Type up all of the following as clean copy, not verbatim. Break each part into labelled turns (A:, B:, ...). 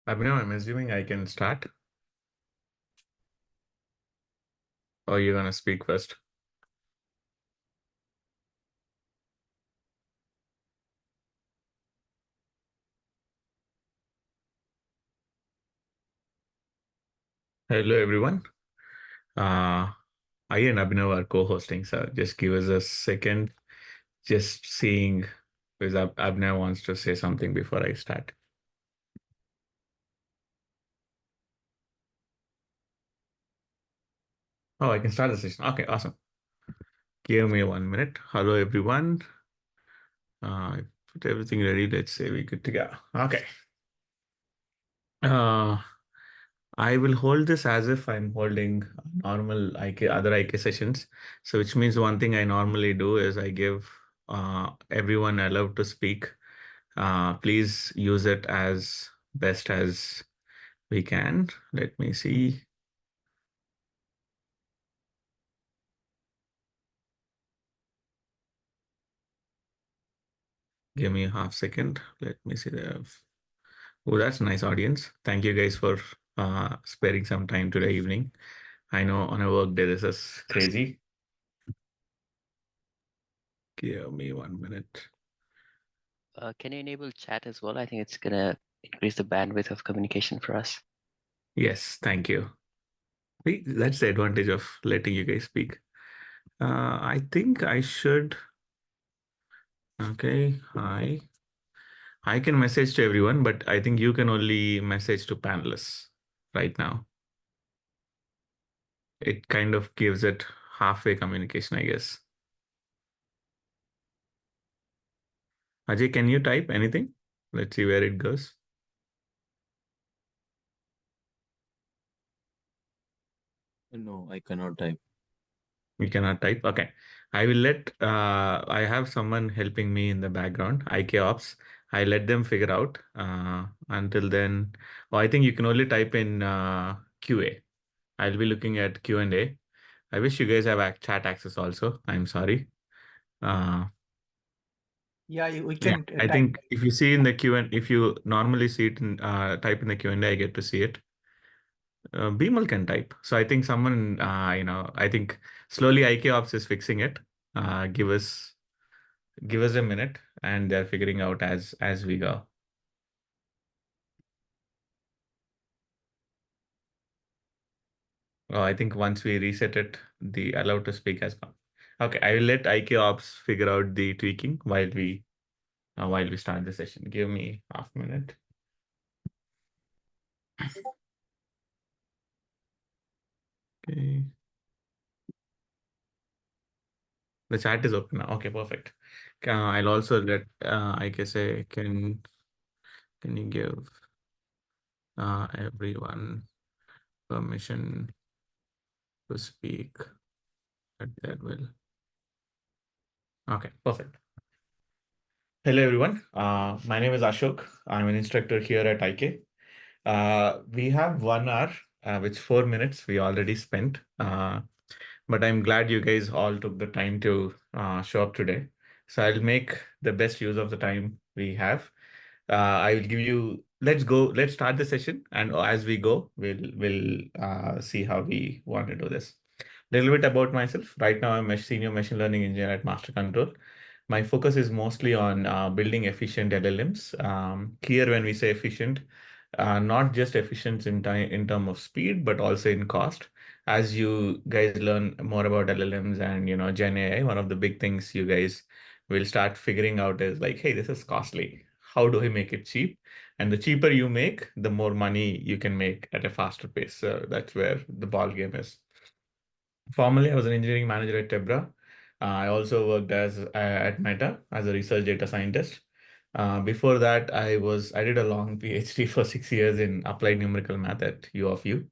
A: Abhinav, I'm assuming I can start, or you're gonna speak first. Hello, everyone. Uh, I and Abhinav are co-hosting, so just give us a second. Just seeing because Abhinav wants to say something before I start. Oh, I can start the session. Okay, awesome. Give me 1 minute. Hello, everyone. Put everything ready. Let's say we're good to go. Okay. Uh, I will hold this as if I'm holding normal other IK sessions. So which means one thing I normally do is I give everyone allowed to speak. Please use it as best as we can. Let me see. Give me a half second. Let me see the. Oh, that's a nice audience. Thank you guys for sparing some time today evening. I know on a work day this is crazy. Give me 1 minute.
B: Can you enable chat as well? I think it's gonna increase the bandwidth of communication for us.
A: Yes, thank you. See, that's the advantage of letting you guys speak. I think I should. Okay, hi. I can message to everyone, but I think you can only message to panelists right now. It kind of gives it halfway communication, I guess. Ajay, can you type anything? Let's see where it goes.
C: No, I cannot type.
A: You cannot type. Okay. I will let I have someone helping me in the background, IK Ops. I let them figure out. Until then, oh, I think you can only type in QA. I'll be looking at Q&A. I wish you guys have chat access also. I'm sorry. Uh,
D: Yeah, we
A: yeah,
D: can
A: I
D: type.
A: think if you see in the Q&A, if you normally see it in type in the Q&A, I get to see it. Beamal can type. So I think someone, I think slowly IK Ops is fixing it. Give us a minute, and they're figuring out as we go. Oh, I think once we reset it, the allow to speak has gone. Okay, I will let IK Ops figure out the tweaking while we start the session. Give me half a minute. Okay. The chat is open now. Okay, perfect. I'll also let I can say can you give everyone permission to speak at their will? Okay, perfect. Hello everyone. My name is Ashok. I'm an instructor here at IK. We have 1 hour, which 4 minutes we already spent. But I'm glad you guys all took the time to show up today. So I'll make the best use of the time we have. I will give you. Let's start the session, and as we go, we'll see how we want to do this. Little bit about myself. Right now, I'm a senior machine learning engineer at Master Control. My focus is mostly on building efficient LLMs. Here, when we say efficient, not just efficient in time in terms of speed, but also in cost. As you guys learn more about LLMs and Gen AI, one of the big things you guys will start figuring out is like, hey, this is costly. How do I make it cheap? And the cheaper you make, the more money you can make at a faster pace. So that's where the ball game is. Formerly, I was an engineering manager at Tebra. I also worked as at Meta as a research data scientist. Before that, I did a long PhD for 6 years in applied numerical math at U of U.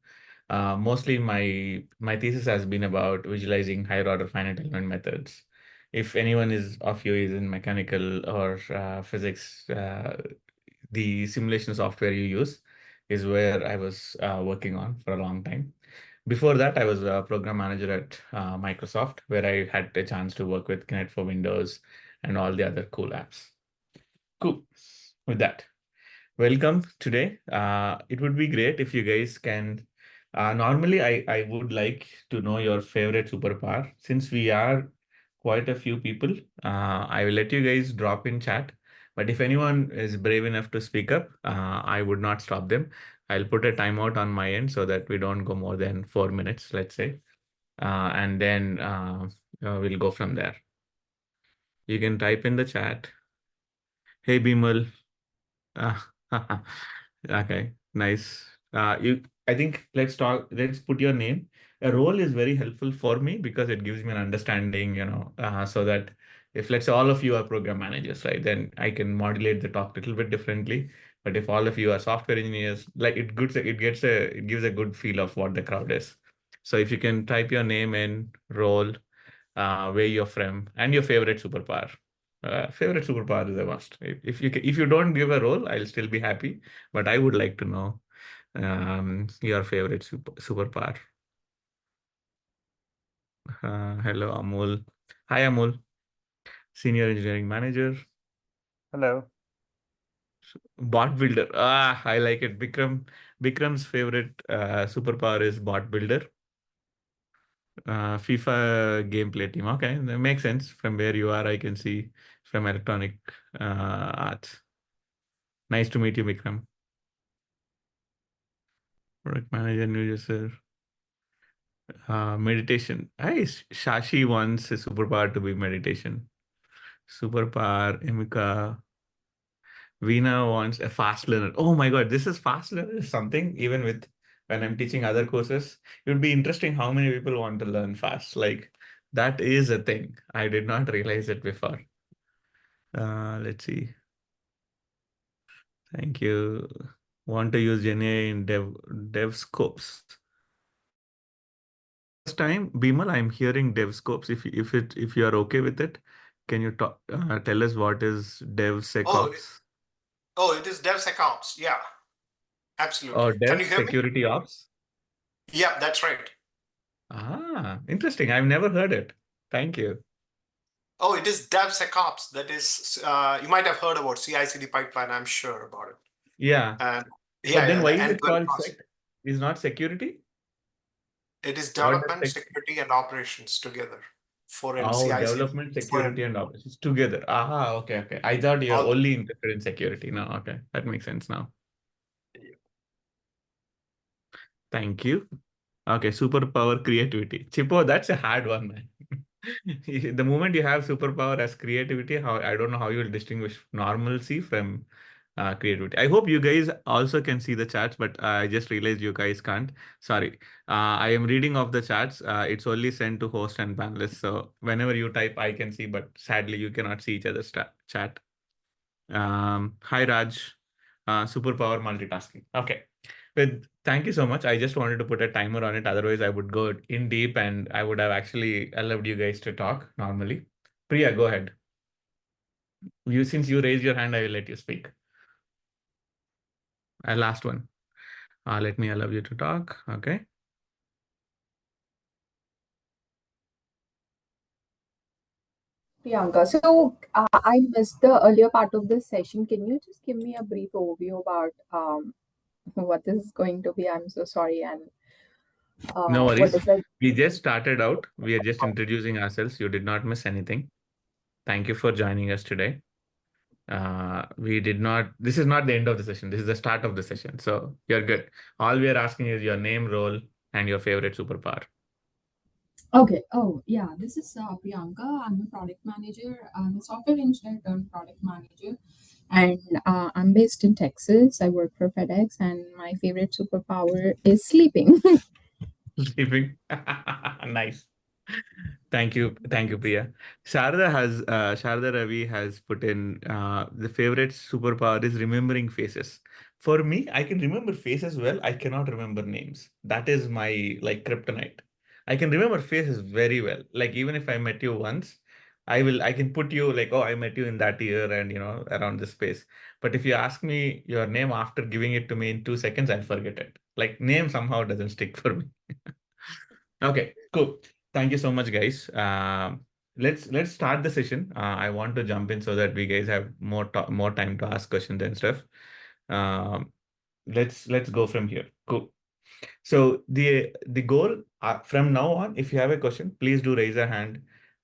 A: Mostly my thesis has been about visualizing higher order finite element methods. If anyone is of you is in mechanical or physics, the simulation software you use is where I was working on for a long time. Before that, I was a program manager at Microsoft, where I had a chance to work with Kinect for Windows and all the other cool apps. Cool. With that, welcome today. It would be great if you guys can. Normally, I would like to know your favorite superpower. Since we are quite a few people, I will let you guys drop in chat. But if anyone is brave enough to speak up, I would not stop them. I'll put a timeout on my end so that we don't go more than 4 minutes, let's say. And then we'll go from there. You can type in the chat. Hey, Bimal. Ah, okay, nice. I think let's put your name. A role is very helpful for me because it gives me an understanding, so that if let's say all of you are program managers, right, then I can modulate the talk a little bit differently. But if all of you are software engineers, like it gives a good feel of what the crowd is. So if you can type your name and role, where you're from, and your favorite superpower. Favorite superpower is a must. If you don't give a role, I'll still be happy. But I would like to know your favorite superpower. Hello, Amul. Hi, Amul. Senior engineering manager.
E: Hello.
A: Bot builder. Ah, I like it. Bikram's favorite superpower is bot builder. FIFA gameplay team. Okay, that makes sense. From where you are, I can see from Electronic Arts. Nice to meet you, Bikram. Product manager, new user. Meditation. Shashi wants a superpower to be meditation. Superpower, Emika. Veena wants a fast learner. Oh my God, this is fast learner is something, even with when I'm teaching other courses, it would be interesting how many people want to learn fast. Like that is a thing. I did not realize it before. Let's see. Thank you. Want to use GenAI in dev scopes. First time, Bimal, I'm hearing dev scopes. If you are okay with it, can you tell us what is
F: Oh,
A: DevSecOps
F: it is DevSecOps. Yeah,
A: or
F: absolutely. Can
A: Dev
F: you hear me?
A: Security Ops?
F: Yeah, that's right.
A: Interesting. I've never heard it. Thank you.
F: Oh, it is DevSecOps. That is, you might have heard about CI/CD pipeline. I'm sure about it.
A: Yeah.
F: And
A: But then
F: yeah,
A: why
F: the
A: is it
F: end-to-end
A: called
F: process.
A: sec? Is not security?
F: It is
A: What does
F: development, security, and operations together for an
A: Oh,
F: CI/CD.
A: development,
F: For an
A: security, and operations together. Okay, okay. I thought you're
F: all.
A: only interested in security. No, okay. That makes sense now. Thank you. Okay, superpower creativity. Chipo, that's a hard one, man. The moment you have superpower as creativity, how I don't know how you'll distinguish normalcy from creativity. I hope you guys also can see the chats, but I just realized you guys can't. Sorry. I am reading off the chats. It's only sent to host and panelists. So whenever you type, I can see, but sadly you cannot see each other's chat. Hi Raj, superpower multitasking. Okay. Thank you so much. I just wanted to put a timer on it. Otherwise, I would go in deep and I would have actually allowed you guys to talk normally. Priya, go ahead. Since you raised your hand, I will let you speak. Last one. Let me allow you to talk. Okay.
G: Priyanka, so I missed the earlier part of this session. Can you just give me a brief overview about what this is going to be? I'm so sorry. And
A: No
G: what
A: worries.
G: is it?
A: We just started out. We are just introducing ourselves. You did not miss anything. Thank you for joining us today. This is not the end of the session. This is the start of the session. So you're good. All we are asking is your name, role, and your favorite superpower.
G: Okay. Oh, yeah. This is Priyanka. I'm a product manager. I'm a software engineer turned product manager. And I'm based in Texas. I work for FedEx, and my favorite superpower is sleeping.
A: Sleeping. Nice. Thank you, Priya. Sharda Ravi has put in the favorite superpower is remembering faces. For me, I can remember faces well. I cannot remember names. That is my like kryptonite. I can remember faces very well. Like even if I met you once, I can put you like, oh, I met you in that year and around this space. But if you ask me your name after giving it to me in 2 seconds, I'll forget it. Like name somehow doesn't stick for me. Okay, cool. Thank you so much, guys. Let's start the session. I want to jump in so that we guys have more time to ask questions and stuff. Um, let's go from here. Cool. So the goal from now on, if you have a question, please do raise a hand,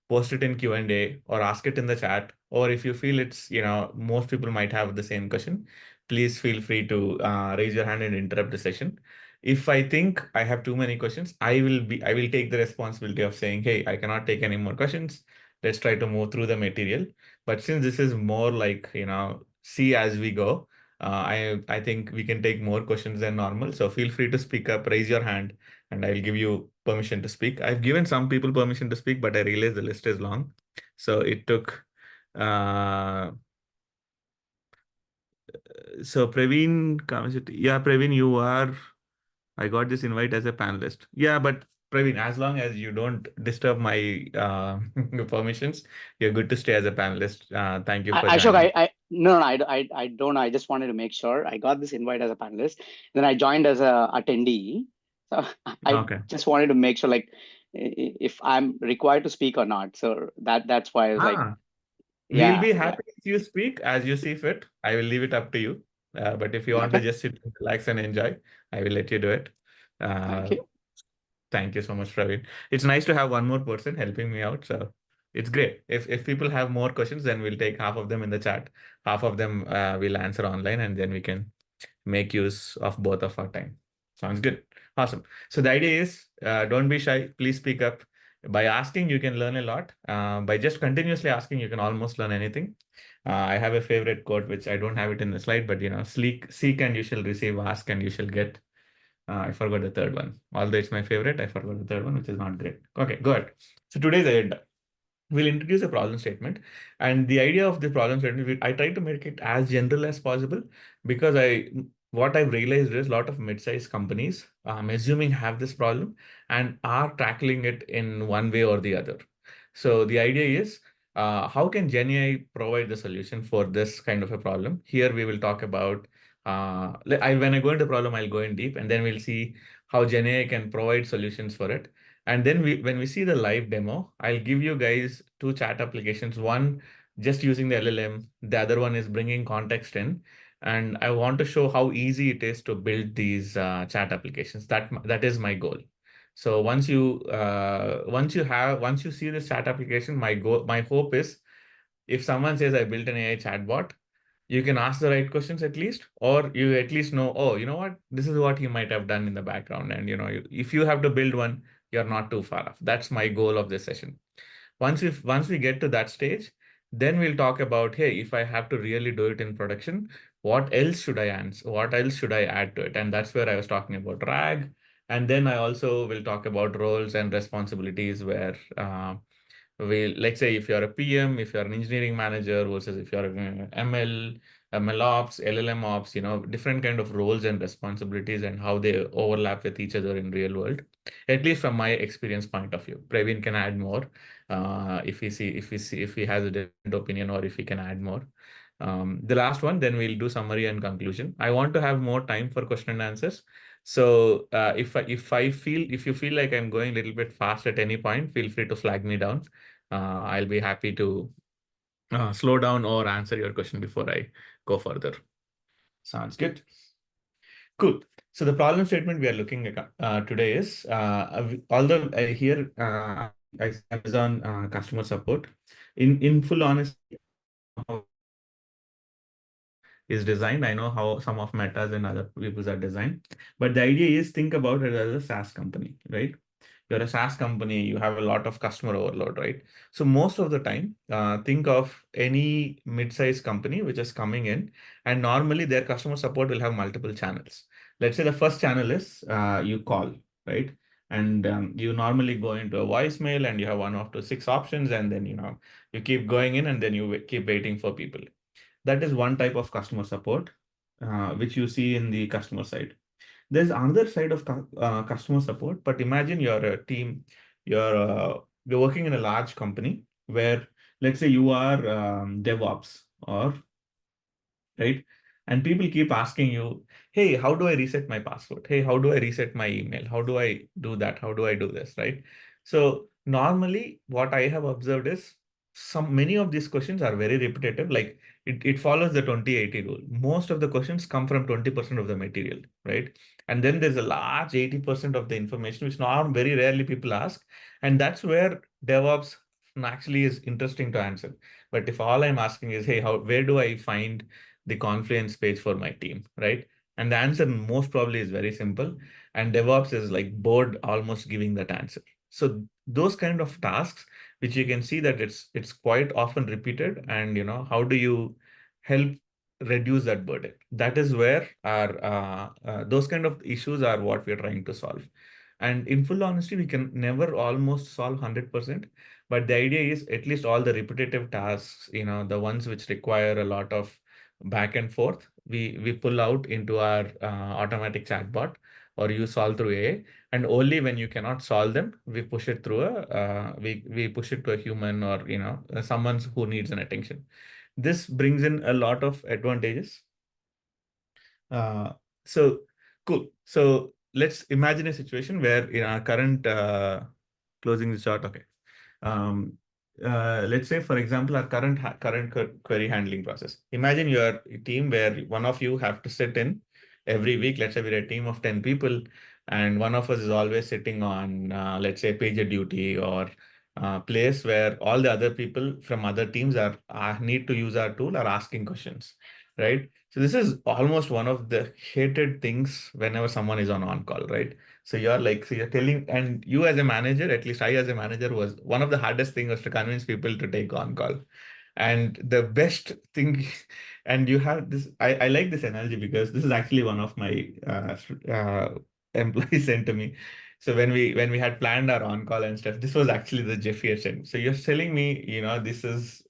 A: post it in Q&A or ask it in the chat. Or if you feel it's, most people might have the same question, please feel free to raise your hand and interrupt the session. If I think I have too many questions, I will take the responsibility of saying, hey, I cannot take any more questions. Let's try to move through the material. But since this is more like, see as we go, I think we can take more questions than normal. So feel free to speak up, raise your hand, and I'll give you permission to speak. I've given some people permission to speak, but I realized the list is long. So it took, so Praveen, yeah, Praveen, I got this invite as a panelist. Yeah, but Praveen, as long as you don't disturb my permissions, you're good to stay as a panelist. Thank you for
E: Ashok,
A: joining.
E: no, I don't. I just wanted to make sure I got this invite as a panelist. Then I joined as a attendee. So I
A: Okay.
E: just wanted to make sure, like, if I'm required to speak or not. So that's why I was like,
A: We'll
E: yeah,
A: be
E: yeah.
A: happy if you speak as you see fit. I will leave it up to you. But if you want to
E: Okay,
A: just sit, relax, and enjoy, I will let you do it.
E: thank
A: Uh,
E: you.
A: Thank you so much, Praveen. It's nice to have one more person helping me out. So it's great. If people have more questions, then we'll take half of them in the chat. Half of them we'll answer online, and then we can make use of both of our time. Sounds good. Awesome. So the idea is don't be shy. Please speak up. By asking, you can learn a lot. By just continuously asking, you can almost learn anything. I have a favorite quote, which I don't have it in the slide, but seek and you shall receive, ask and you shall get. I forgot the third one. Although it's my favorite, I forgot the third one, which is not great. Okay, go ahead. So today's agenda, we'll introduce a problem statement. And the idea of the problem statement, I try to make it as general as possible because what I've realized is a lot of mid-sized companies, I'm assuming, have this problem and are tackling it in one way or the other. So the idea is, how can GenAI provide the solution for this kind of a problem? Here we will talk about, when I go into the problem, I'll go in deep and then we'll see how GenAI can provide solutions for it. And then when we see the live demo, I'll give you guys two chat applications. One just using the LLM, the other one is bringing context in. And I want to show how easy it is to build these chat applications. That is my goal. So once you see this chat application, my hope is if someone says I built an AI chatbot, you can ask the right questions at least, or you at least know, oh, you know what, this is what he might have done in the background. And if you have to build one, you're not too far off. That's my goal of this session. Once we get to that stage, then we'll talk about, hey, if I have to really do it in production, what else should I answer? What else should I add to it? And that's where I was talking about RAG. And then I also will talk about roles and responsibilities where let's say if you're a PM, if you're an engineering manager versus if you're an ML ops, LLM ops, different kind of roles and responsibilities and how they overlap with each other in real world. At least from my experience point of view. Praveen can add more if he has a different opinion or if he can add more. The last one, then we'll do summary and conclusion. I want to have more time for question and answers. So if you feel like I'm going a little bit fast at any point, feel free to flag me down. I'll be happy to slow down or answer your question before I go further. Sounds good. Cool. So the problem statement we are looking at today is, although here I see Amazon customer support, in full honesty, how is designed. I know how some of Meta's and other people's are designed, but the idea is think about it as a SaaS company, right? You're a SaaS company, you have a lot of customer overload, right? So most of the time, think of any mid-sized company which is coming in, and normally their customer support will have multiple channels. Let's say the first channel is you call, right? And you normally go into a voicemail and you have one of the six options, and then you keep going in and then you keep waiting for people. That is one type of customer support, which you see in the customer side. There's another side of customer support, but imagine you're a team, you're working in a large company where, let's say, you are DevOps or right, and people keep asking you, hey, how do I reset my password? Hey, how do I reset my email? How do I do that? How do I do this? Right? So normally, what I have observed is many of these questions are very repetitive. Like it follows the 20/80 rule. Most of the questions come from 20% of the material, right? And then there's a large 80% of the information, which now very rarely people ask. And that's where DevOps actually is interesting to answer. But if all I'm asking is, hey, where do I find the Confluence page for my team, right? And the answer most probably is very simple. And DevOps is like bored almost giving that answer. So those kind of tasks, which you can see that it's quite often repeated, and how do you help reduce that burden? That is where our those kind of issues are what we're trying to solve. And in full honesty, we can never almost solve 100%, but the idea is at least all the repetitive tasks, the ones which require a lot of back and forth, we pull out into our automatic chatbot, or you solve through AI. And only when you cannot solve them, we push it through we push it to a human, or someone who needs an attention. This brings in a lot of advantages. So cool. So let's imagine a situation where in our current closing the chart. Okay. Um, let's say, for example, our current query handling process. Imagine your team where one of you have to sit in every week. Let's say we're a team of 10 people, and one of us is always sitting on, let's say, pager duty, or place where all the other people from other teams need to use our tool, are asking questions, right? So this is almost one of the hated things whenever someone is on call, right? So you're telling, and you as a manager, at least I as a manager, was one of the hardest things was to convince people to take on call. And the best thing, and you have this, I like this analogy because this is actually one of my employees sent to me. So when we had planned our on call and stuff, this was actually the Jeffy sent. So you're telling me, this is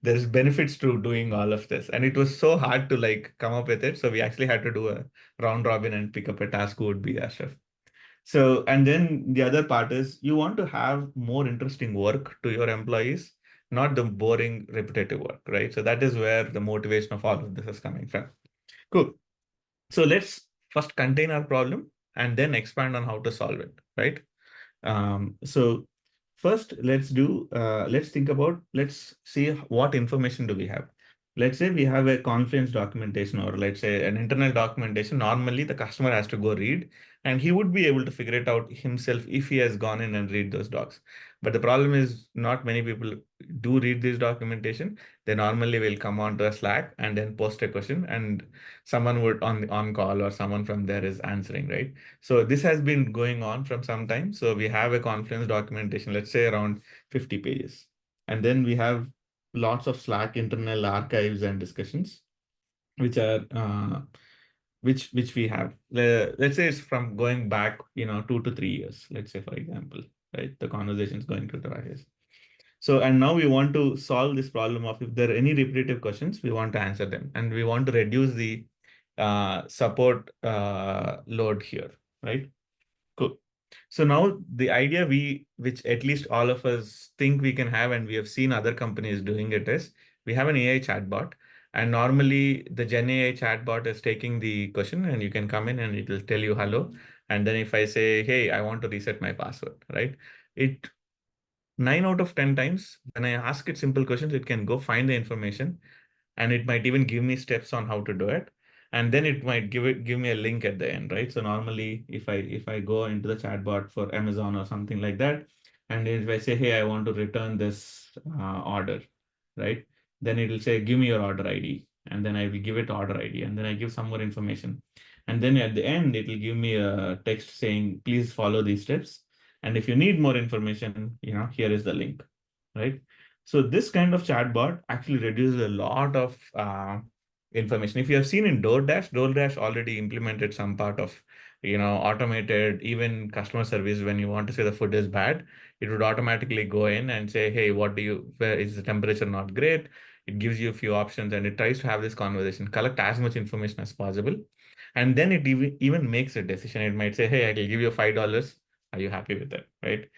A: there's benefits to doing all of this, and it was so hard to like come up with it. So we actually had to do a round robin and pick up a task who would be our chef. So, and then the other part is you want to have more interesting work to your employees, not the boring, repetitive work, right? So that is where the motivation of all of this is coming from. Cool. So let's first contain our problem and then expand on how to solve it, right? So first, let's see what information do we have. Let's say we have a Confluence documentation, or let's say an internal documentation. Normally, the customer has to go read, and he would be able to figure it out himself if he has gone in and read those docs. But the problem is not many people do read this documentation. They normally will come on to a Slack and then post a question, and someone would on call, or someone from there is answering, right? So this has been going on from some time. So we have a Confluence documentation, let's say around 50 pages. And then we have lots of Slack internal archives and discussions, which are which we have. Let's say it's from going back, 2 to 3 years, let's say, for example, right? The conversation is going to 2 years. So, and now we want to solve this problem of if there are any repetitive questions, we want to answer them, and we want to reduce the support load here, right? Cool. So now the idea which at least all of us think we can have, and we have seen other companies doing it, is we have an AI chatbot. And normally the Gen AI chatbot is taking the question, and you can come in and it will tell you hello. And then if I say, hey, I want to reset my password, right? It 9 out of 10 times when I ask it simple questions, it can go find the information, and it might even give me steps on how to do it. And then it might give me a link at the end, right? So normally if I go into the chatbot for Amazon or something like that, and if I say, hey, I want to return this order, right? Then it will say, give me your order ID. And then I will give it order ID, and then I give some more information. And then at the end, it will give me a text saying, please follow these steps. And if you need more information, here is the link, right? So this kind of chatbot actually reduces a lot of information. If you have seen in DoorDash already implemented some part of, automated even customer service. When you want to say the food is bad, it would automatically go in and say, hey, where is the temperature not great? It gives you a few options, and it tries to have this conversation, collect as much information as possible. And then it even makes a decision. It might say, hey, I will give you $5. Are you happy with it, right?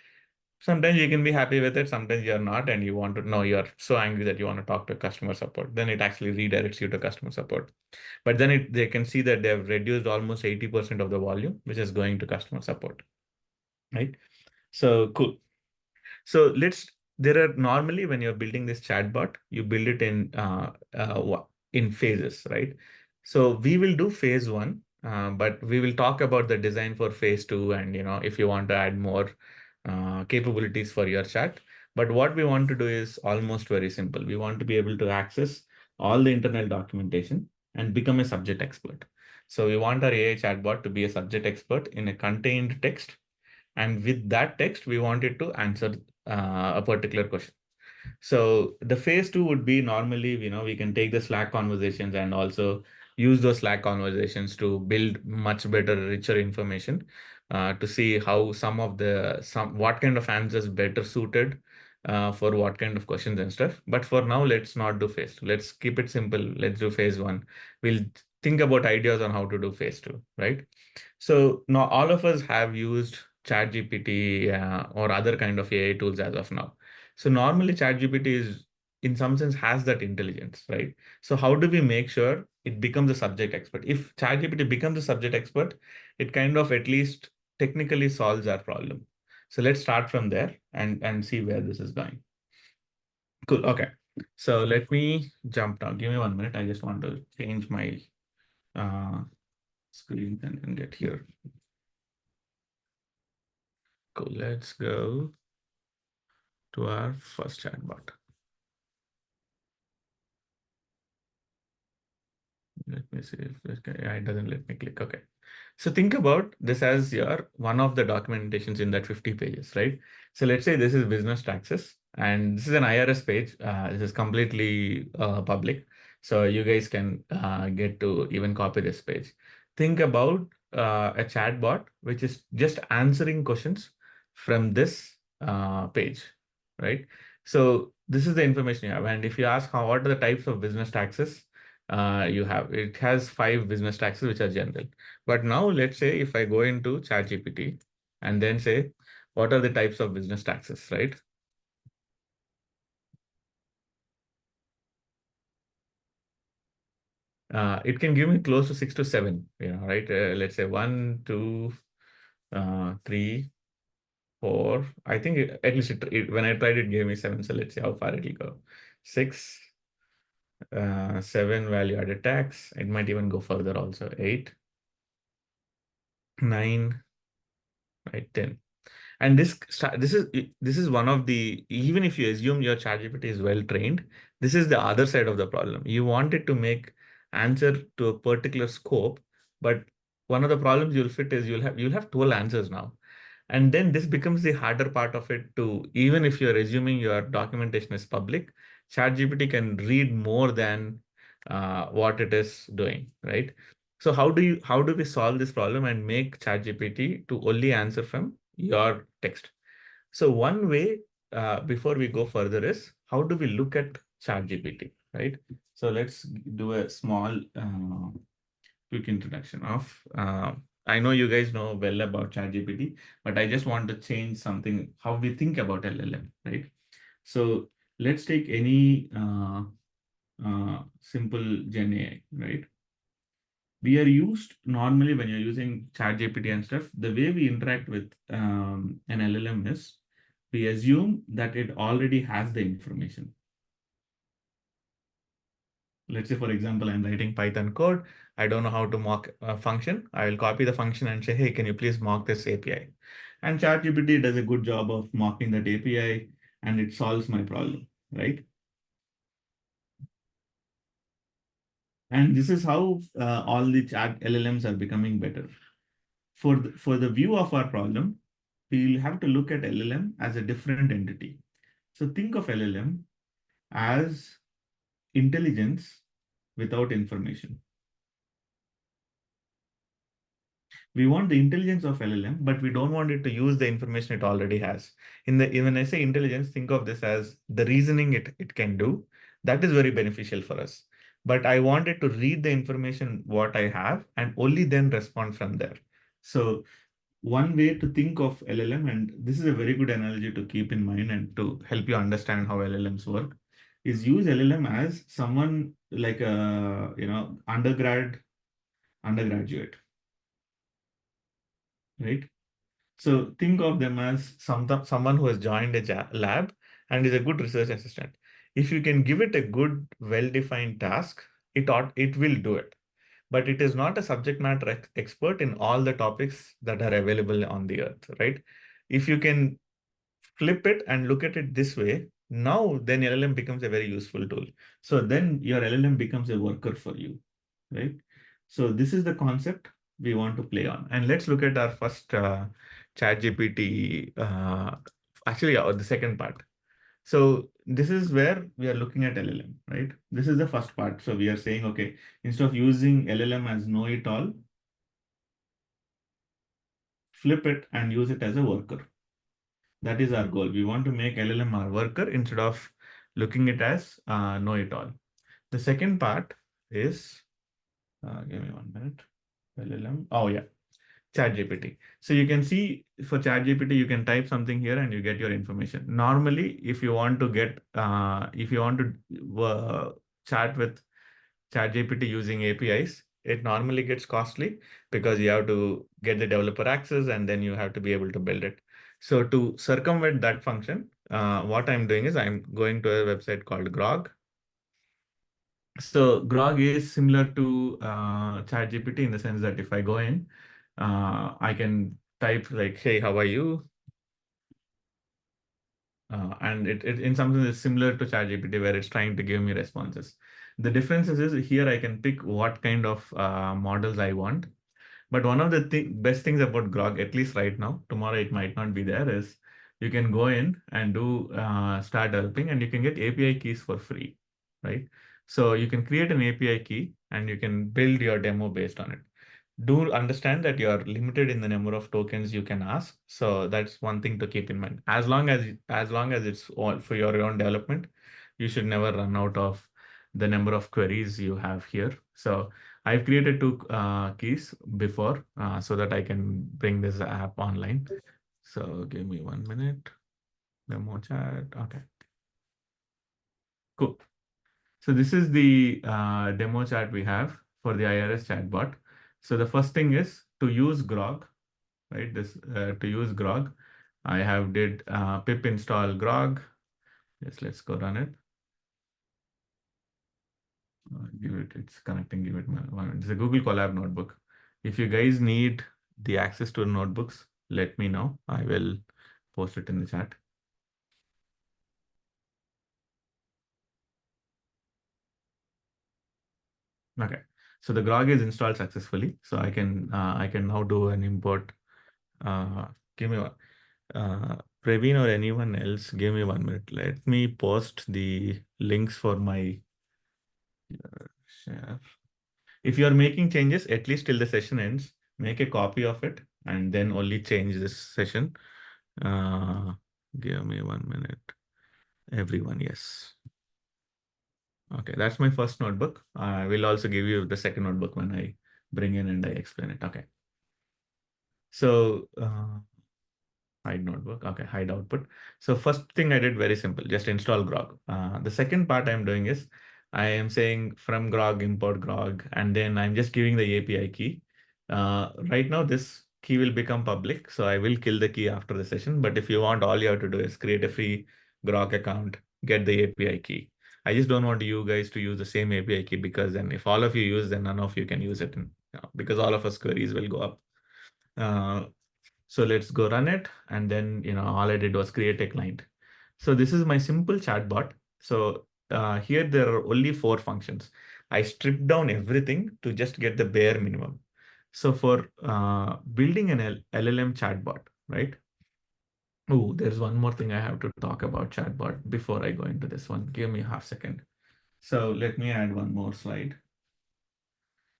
A: Sometimes you can be happy with it, sometimes you're not, and you want to know, you're so angry that you want to talk to customer support. Then it actually redirects you to customer support. But then they can see that they've reduced almost 80% of the volume, which is going to customer support, right? So cool. So let's there are normally when you're building this chatbot, you build it in phases, right? So we will do phase one, but we will talk about the design for phase two, and if you want to add more capabilities for your chat. But what we want to do is almost very simple. We want to be able to access all the internal documentation and become a subject expert. So we want our AI chatbot to be a subject expert in a contained text, and with that text, we want it to answer a particular question. So the phase two would be normally, we can take the Slack conversations and also use those Slack conversations to build much better, richer information to see how what kind of answers better suited for what kind of questions and stuff. But for now, let's not do phase two. Let's keep it simple. Let's do phase one. We'll think about ideas on how to do phase two, right? So now all of us have used ChatGPT or other kind of AI tools as of now. So normally ChatGPT is in some sense has that intelligence, right? So how do we make sure it becomes a subject expert? If ChatGPT becomes a subject expert, it kind of at least technically solves our problem. So let's start from there and see where this is going. Cool. Okay. So let me jump down. Give me 1 minute. I just want to change my screen and get here. Cool. Let's go to our first chatbot. Let me see if it doesn't let me click. Okay. So think about this as your one of the documentations in that 50 pages, right? So let's say this is business taxes and this is an IRS page. This is completely public. So you guys can get to even copy this page. Think about a chatbot, which is just answering questions from this page, right? So this is the information you have. And if you ask what are the types of business taxes, it has 5 business taxes, which are general. But now let's say if I go into ChatGPT and then say, what are the types of business taxes, right? It can give me close to 6 to 7, right? Let's say 1, 2, 3, 4. I think at least when I tried it gave me 7. So let's see how far it'll go. 6, 7 value added tax. It might even go further also. 8, 9, right? 10. And this is one of the, even if you assume your ChatGPT is well trained, this is the other side of the problem. You want it to make answer to a particular scope, but one of the problems you'll fit is you'll have 12 answers now. And then this becomes the harder part of it to, even if you're assuming your documentation is public, ChatGPT can read more than what it is doing, right? So how do we solve this problem and make ChatGPT to only answer from your text? So one way before we go further is how do we look at ChatGPT, right? So let's do a small quick introduction of. I know you guys know well about ChatGPT, but I just want to change something how we think about LLM, right? So let's take any simple Gen AI, right? We are used normally when you're using ChatGPT and stuff, the way we interact with an LLM is we assume that it already has the information. Let's say, for example, I'm writing Python code. I don't know how to mock a function. I will copy the function and say, hey, can you please mock this API? And ChatGPT does a good job of mocking that API and it solves my problem, right? And this is how all the chat LLMs are becoming better. For the view of our problem, we'll have to look at LLM as a different entity. So think of LLM as intelligence without information. We want the intelligence of LLM, but we don't want it to use the information it already has. When I say intelligence, think of this as the reasoning it can do. That is very beneficial for us. But I want it to read the information what I have and only then respond from there. So one way to think of LLM, and this is a very good analogy to keep in mind and to help you understand how LLMs work, is use LLM as someone like a undergraduate, right? So think of them as someone who has joined a lab and is a good research assistant. If you can give it a good, well-defined task, it will do it. But it is not a subject matter expert in all the topics that are available on the earth, right? If you can flip it and look at it this way, now then LLM becomes a very useful tool. So then your LLM becomes a worker for you, right? So this is the concept we want to play on. And let's look at our first ChatGPT, the second part. So this is where we are looking at LLM, right? This is the first part. So we are saying, okay, instead of using LLM as know-it-all, flip it and use it as a worker. That is our goal. We want to make LLM our worker instead of looking it as know-it-all. The second part is, give me 1 minute. LLM. Oh yeah, ChatGPT. So you can see for ChatGPT, you can type something here and you get your information. Normally, if you want to chat with ChatGPT using APIs, it normally gets costly because you have to get the developer access and then you have to be able to build it. So to circumvent that function, what I'm doing is I'm going to a website called Grog. So Grog is similar to ChatGPT in the sense that if I go in, I can type like, "Hey, how are you?" And it in some sense is similar to ChatGPT where it's trying to give me responses. The difference is here I can pick what kind of models I want. But one of the best things about Grok, at least right now, tomorrow it might not be there, is you can go in and start developing and you can get API keys for free, right? So you can create an API key and you can build your demo based on it. Do understand that you are limited in the number of tokens you can ask. So that's one thing to keep in mind. As long as it's all for your own development, you should never run out of the number of queries you have here. So I've created two keys before so that I can bring this app online. So give me 1 minute. Demo chat. Okay. Cool. So this is the demo chat we have for the IRS chatbot. So the first thing is to use Grog, right? To use Grog, I have did pip install Grog. Yes, let's go run it. It's connecting, give it 1 minute. It's a Google Colab notebook. If you guys need the access to notebooks, let me know. I will post it in the chat. Okay, so the Grog is installed successfully. So I can now do an import. Give me one. Praveen or anyone else, give me 1 minute. Let me post the links for my share. If you are making changes, at least till the session ends, make a copy of it and then only change this session. Give me 1 minute. Everyone, yes. Okay, that's my first notebook. I will also give you the second notebook when I bring in and I explain it. Okay. So hide notebook. Okay, hide output. So first thing I did very simple, just install Grog. The second part I'm doing is I am saying from Grog import Grog, and then I'm just giving the API key. Right now this key will become public, so I will kill the key after the session. But if you want, all you have to do is create a free Grog account, get the API key. I just don't want you guys to use the same API key because then if all of you use, then none of you can use it because all of us queries will go up. So let's go run it. And then, all I did was create a client. So this is my simple chatbot. So here there are only 4 functions. I stripped down everything to just get the bare minimum. So for building an LLM chatbot, right? Oh, there's one more thing I have to talk about chatbot before I go into this one. Give me half second. So let me add one more slide.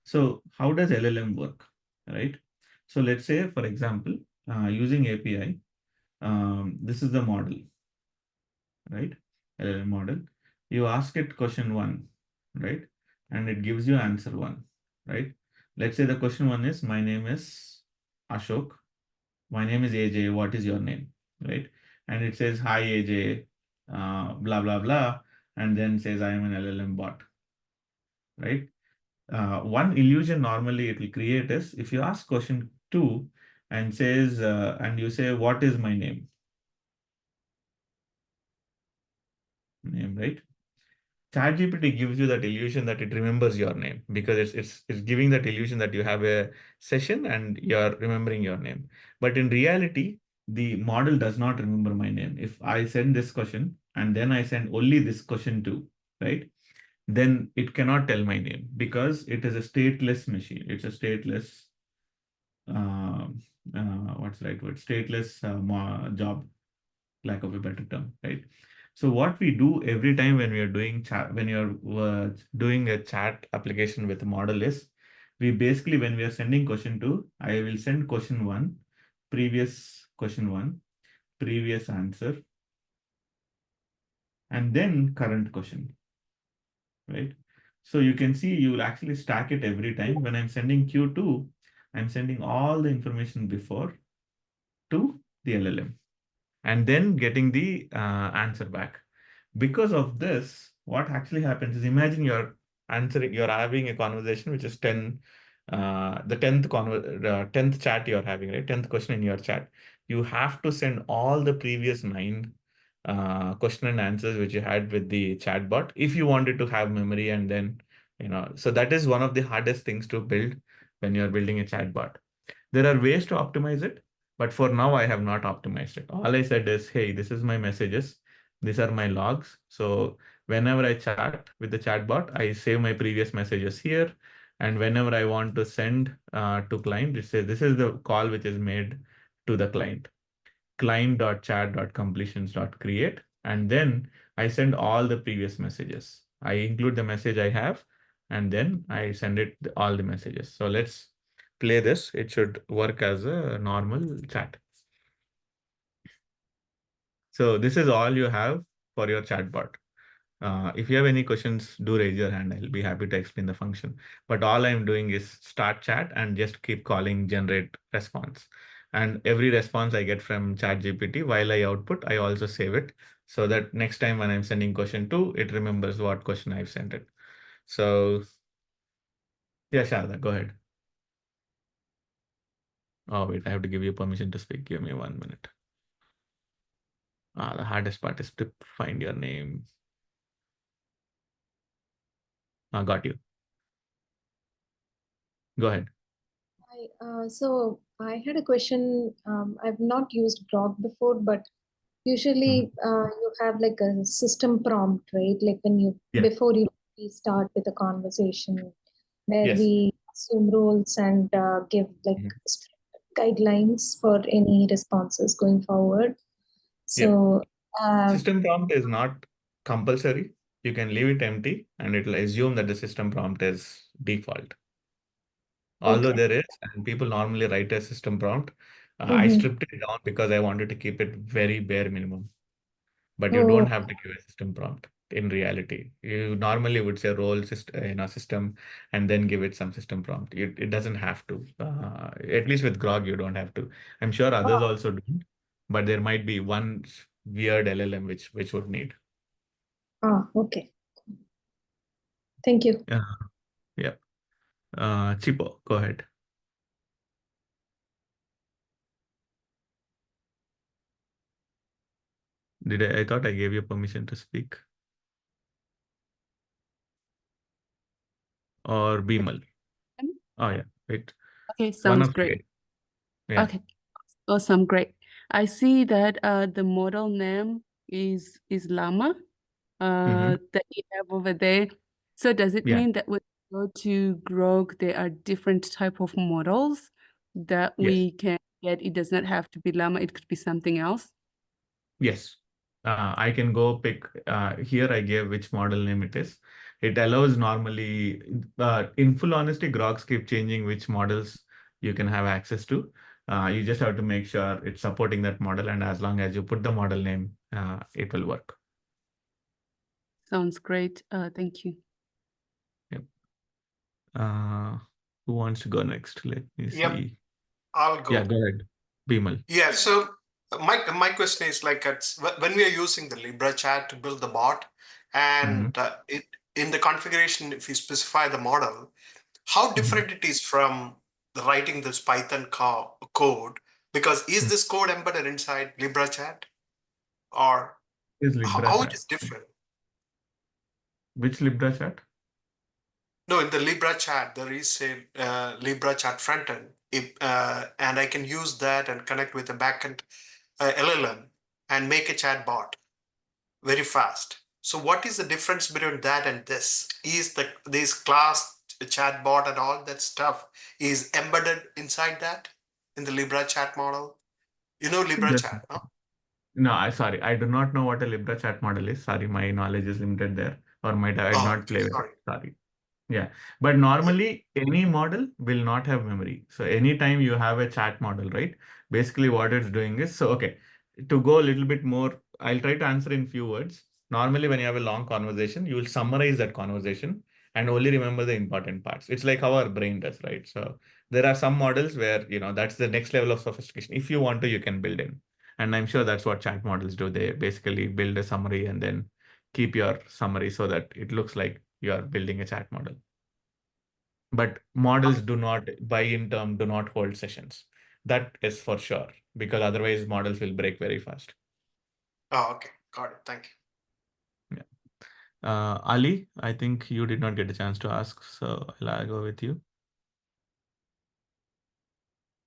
A: So how does LLM work, right? So let's say, for example, using API, this is the model, right? LLM model. You ask it question 1, right? And it gives you answer 1, right? Let's say the question 1 is, my name is Ashok. My name is AJ. What is your name, right? And it says, hi, AJ, blah, blah, blah. And then says, I am an LLM bot, right? One illusion normally it will create is if you ask question 2 and says and you say what is my name, name, right? ChatGPT gives you that illusion that it remembers your name because it's giving that illusion that you have a session and you're remembering your name. But in reality, the model does not remember my name. If I send this question and then I send only this question too, right? Then it cannot tell my name because it is a stateless machine. It's a stateless, uh, what's the right word? Stateless job, lack of a better term, right? So what we do every time when we are doing chat, when you're doing a chat application with a model is, we basically, when we are sending question two, I will send question one, previous question one, previous answer, and then current question, right? So you can see you will actually stack it every time. When I'm sending Q2, I'm sending all the information before to the LLM and then getting the answer back. Because of this, what actually happens is, imagine you're having a conversation which is 10, the 10th chat you're having, right? 10th question in your chat. You have to send all the previous 9 question and answers which you had with the chatbot if you wanted to have memory and then, so that is one of the hardest things to build when you're building a chatbot. There are ways to optimize it, but for now I have not optimized it. All I said is, hey, this is my messages, these are my logs. So whenever I chat with the chatbot, I save my previous messages here. And whenever I want to send to client, it says this is the call which is made to the client, client.chat.completions.create. And then I send all the previous messages. I include the message I have, and then I send it all the messages. So let's play this. It should work as a normal chat. So this is all you have for your chatbot. If you have any questions, do raise your hand. I'll be happy to explain the function. But all I'm doing is start chat and just keep calling generate response. And every response I get from ChatGPT, while I output, I also save it so that next time when I'm sending question 2, it remembers what question I've sent it. So yeah, Sharda, go ahead. Oh, wait, I have to give you permission to speak. Give me 1 minute. The hardest part is to find your name. Got you. Go ahead.
H: Hi, so I had a question. I've not used Grok before, but usually you have like a system prompt, right? Like when you
A: Yeah.
H: before you start with a conversation, where
A: Yes.
H: we assume roles and give like strict guidelines for any responses going forward. So
A: System prompt is not compulsory. You can leave it empty and it will assume that the system prompt is default. Although
H: okay.
A: there is, and people normally write a system prompt. I
H: Mhm.
A: stripped it down because I wanted to keep it very bare minimum. But you don't
H: Oh,
A: have to give a system prompt in reality. You normally would say role system and then give it some system prompt. It doesn't have to. At least with Grok, you don't have to. I'm sure others also don't, but there might be one weird LLM which would need.
H: okay. Thank you.
A: Yeah. Chipo, go ahead. I thought I gave you permission to speak. Or Bimal. Oh yeah, wait.
I: Okay,
A: One
I: sounds
A: of
I: great.
A: Yeah.
I: Okay, awesome, great. I see that the model name is Llama that you have over there. So does it
A: Yeah.
I: mean that when we go to Grok, there are different type of models that
A: Yes.
I: we can get? It does not have to be Llama, it could be something else.
A: Yes. I can go pick here. I gave which model name it is. It allows normally, in full honesty, Groks keep changing which models you can have access to. You just have to make sure it's supporting that model, and as long as you put the model name, it will work.
I: Sounds great. Thank you.
A: Yep. Who wants to go next? Let me see.
F: Yep, I'll go.
A: Yeah, go ahead, Bimal.
F: Yeah, so my question is like when we are using the Libra chat to build the bot, and it in the configuration, if you specify the model, how different it is from writing this Python code? Because is this code embedded inside Libra chat, or
A: Is Libra
F: how it
A: chat?
F: is different?
A: Which Libra chat?
F: No, in the Libra chat, there is a Libra chat front end, and I can use that and connect with a backend LLM and make a chat bot very fast. So what is the difference between that and this? Is this class chat bot and all that stuff is embedded inside that in the Libra chat model? You know Libra
A: Yes.
F: chat, no?
A: No, sorry, I do not know what a Libra chat model is. Sorry, my knowledge is limited there, or might I
F: Oh,
A: not play with it.
F: sorry.
A: Sorry. Yeah, but normally any model will not have memory. So anytime you have a chat model, right? Basically what it's doing is, so okay, to go a little bit more, I'll try to answer in few words. Normally when you have a long conversation, you will summarize that conversation and only remember the important parts. It's like how our brain does, right? So there are some models where, that's the next level of sophistication. If you want to, you can build in. And I'm sure that's what chat models do. They basically build a summary and then keep your summary so that it looks like you are building a chat model. But models do not, by in term, do not hold sessions. That is for sure, because otherwise models will break very fast.
F: Oh, okay. Got it. Thank you.
A: Yeah. Ali, I think you did not get a chance to ask, so I'll go with you.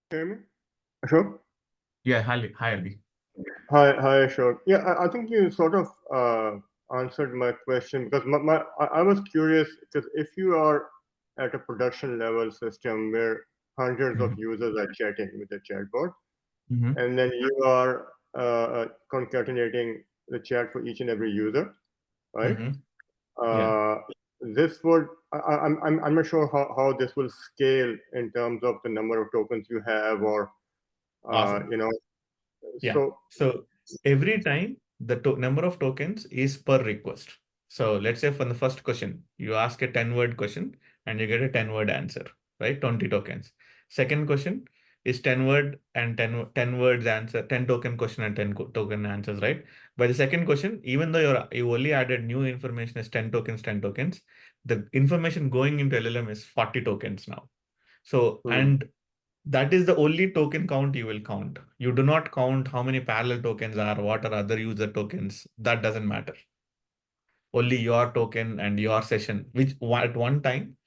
J: Hear me? Ashok?
A: Yeah, hi, Ali.
J: Hi, Ashok. Yeah, I think you sort of answered my question because I was curious because if you are at a production level system where hundreds of users are chatting with the chatbot, and then you are concatenating the chat for each and every user, right?
A: Yeah.
J: This would I'm not sure how this will scale in terms of the number of tokens you have or
A: Awesome. Yeah.
J: So
A: So every time the number of tokens is per request. So let's say for the first question, you ask a 10-word question and you get a 10-word answer, right? 20 tokens. Second question is 10 word and 10 words answer, 10 token question and 10 token answers, right? By the second question, even though you only added new information as 10 tokens, the information going into LLM is 40 tokens now. So, and that is the only token count you will count. You do not count how many parallel tokens are, what are other user tokens. That doesn't matter. Only your token and your session, which at one time.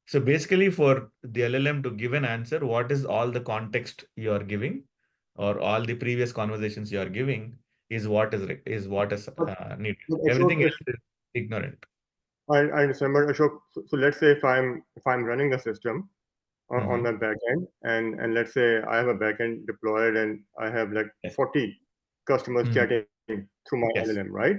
A: So basically for the LLM to give an answer, what is all the context you are giving or all the previous conversations you are giving is what is needed. Everything else is ignorant.
J: I understand, but Ashok, so let's say if I'm running a system on my backend, and let's say I have a backend deployed and I have like 40 customers chatting through my LLM, right?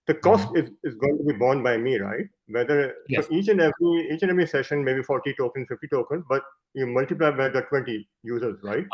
J: The cost is going to be borne by me, right? Whether so each and every session, maybe 40 tokens, 50 tokens, but you multiply by the 20 users, right?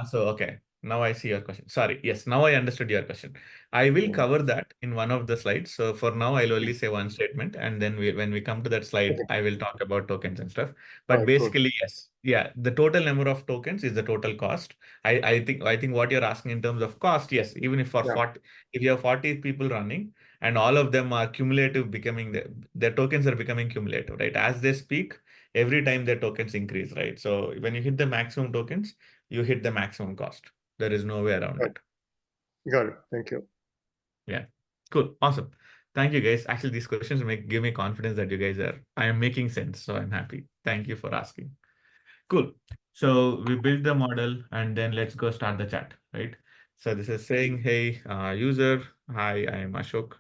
A: So okay. Now I see your question. Sorry. Yes, now I understood your question. I will cover that in one of the slides. So for now, I'll only say one statement, and then when we come to that slide, I will talk about tokens and stuff. But basically, yes, yeah, the total number of tokens is the total cost. I think what you're asking in terms of cost, yes, even if if you have 40 people running and all of them are cumulative becoming their tokens are becoming cumulative, right? As they speak, every time their tokens increase, right? So when you hit the maximum tokens, you hit the maximum cost. There is no way around it.
J: Got it. Thank you.
A: Yeah. Cool. Awesome. Thank you guys. Actually, these questions give me confidence that I am making sense. So I'm happy. Thank you for asking. Cool. So we built the model and then let's go start the chat, right? So this is saying, hey, user, hi, I am Ashok.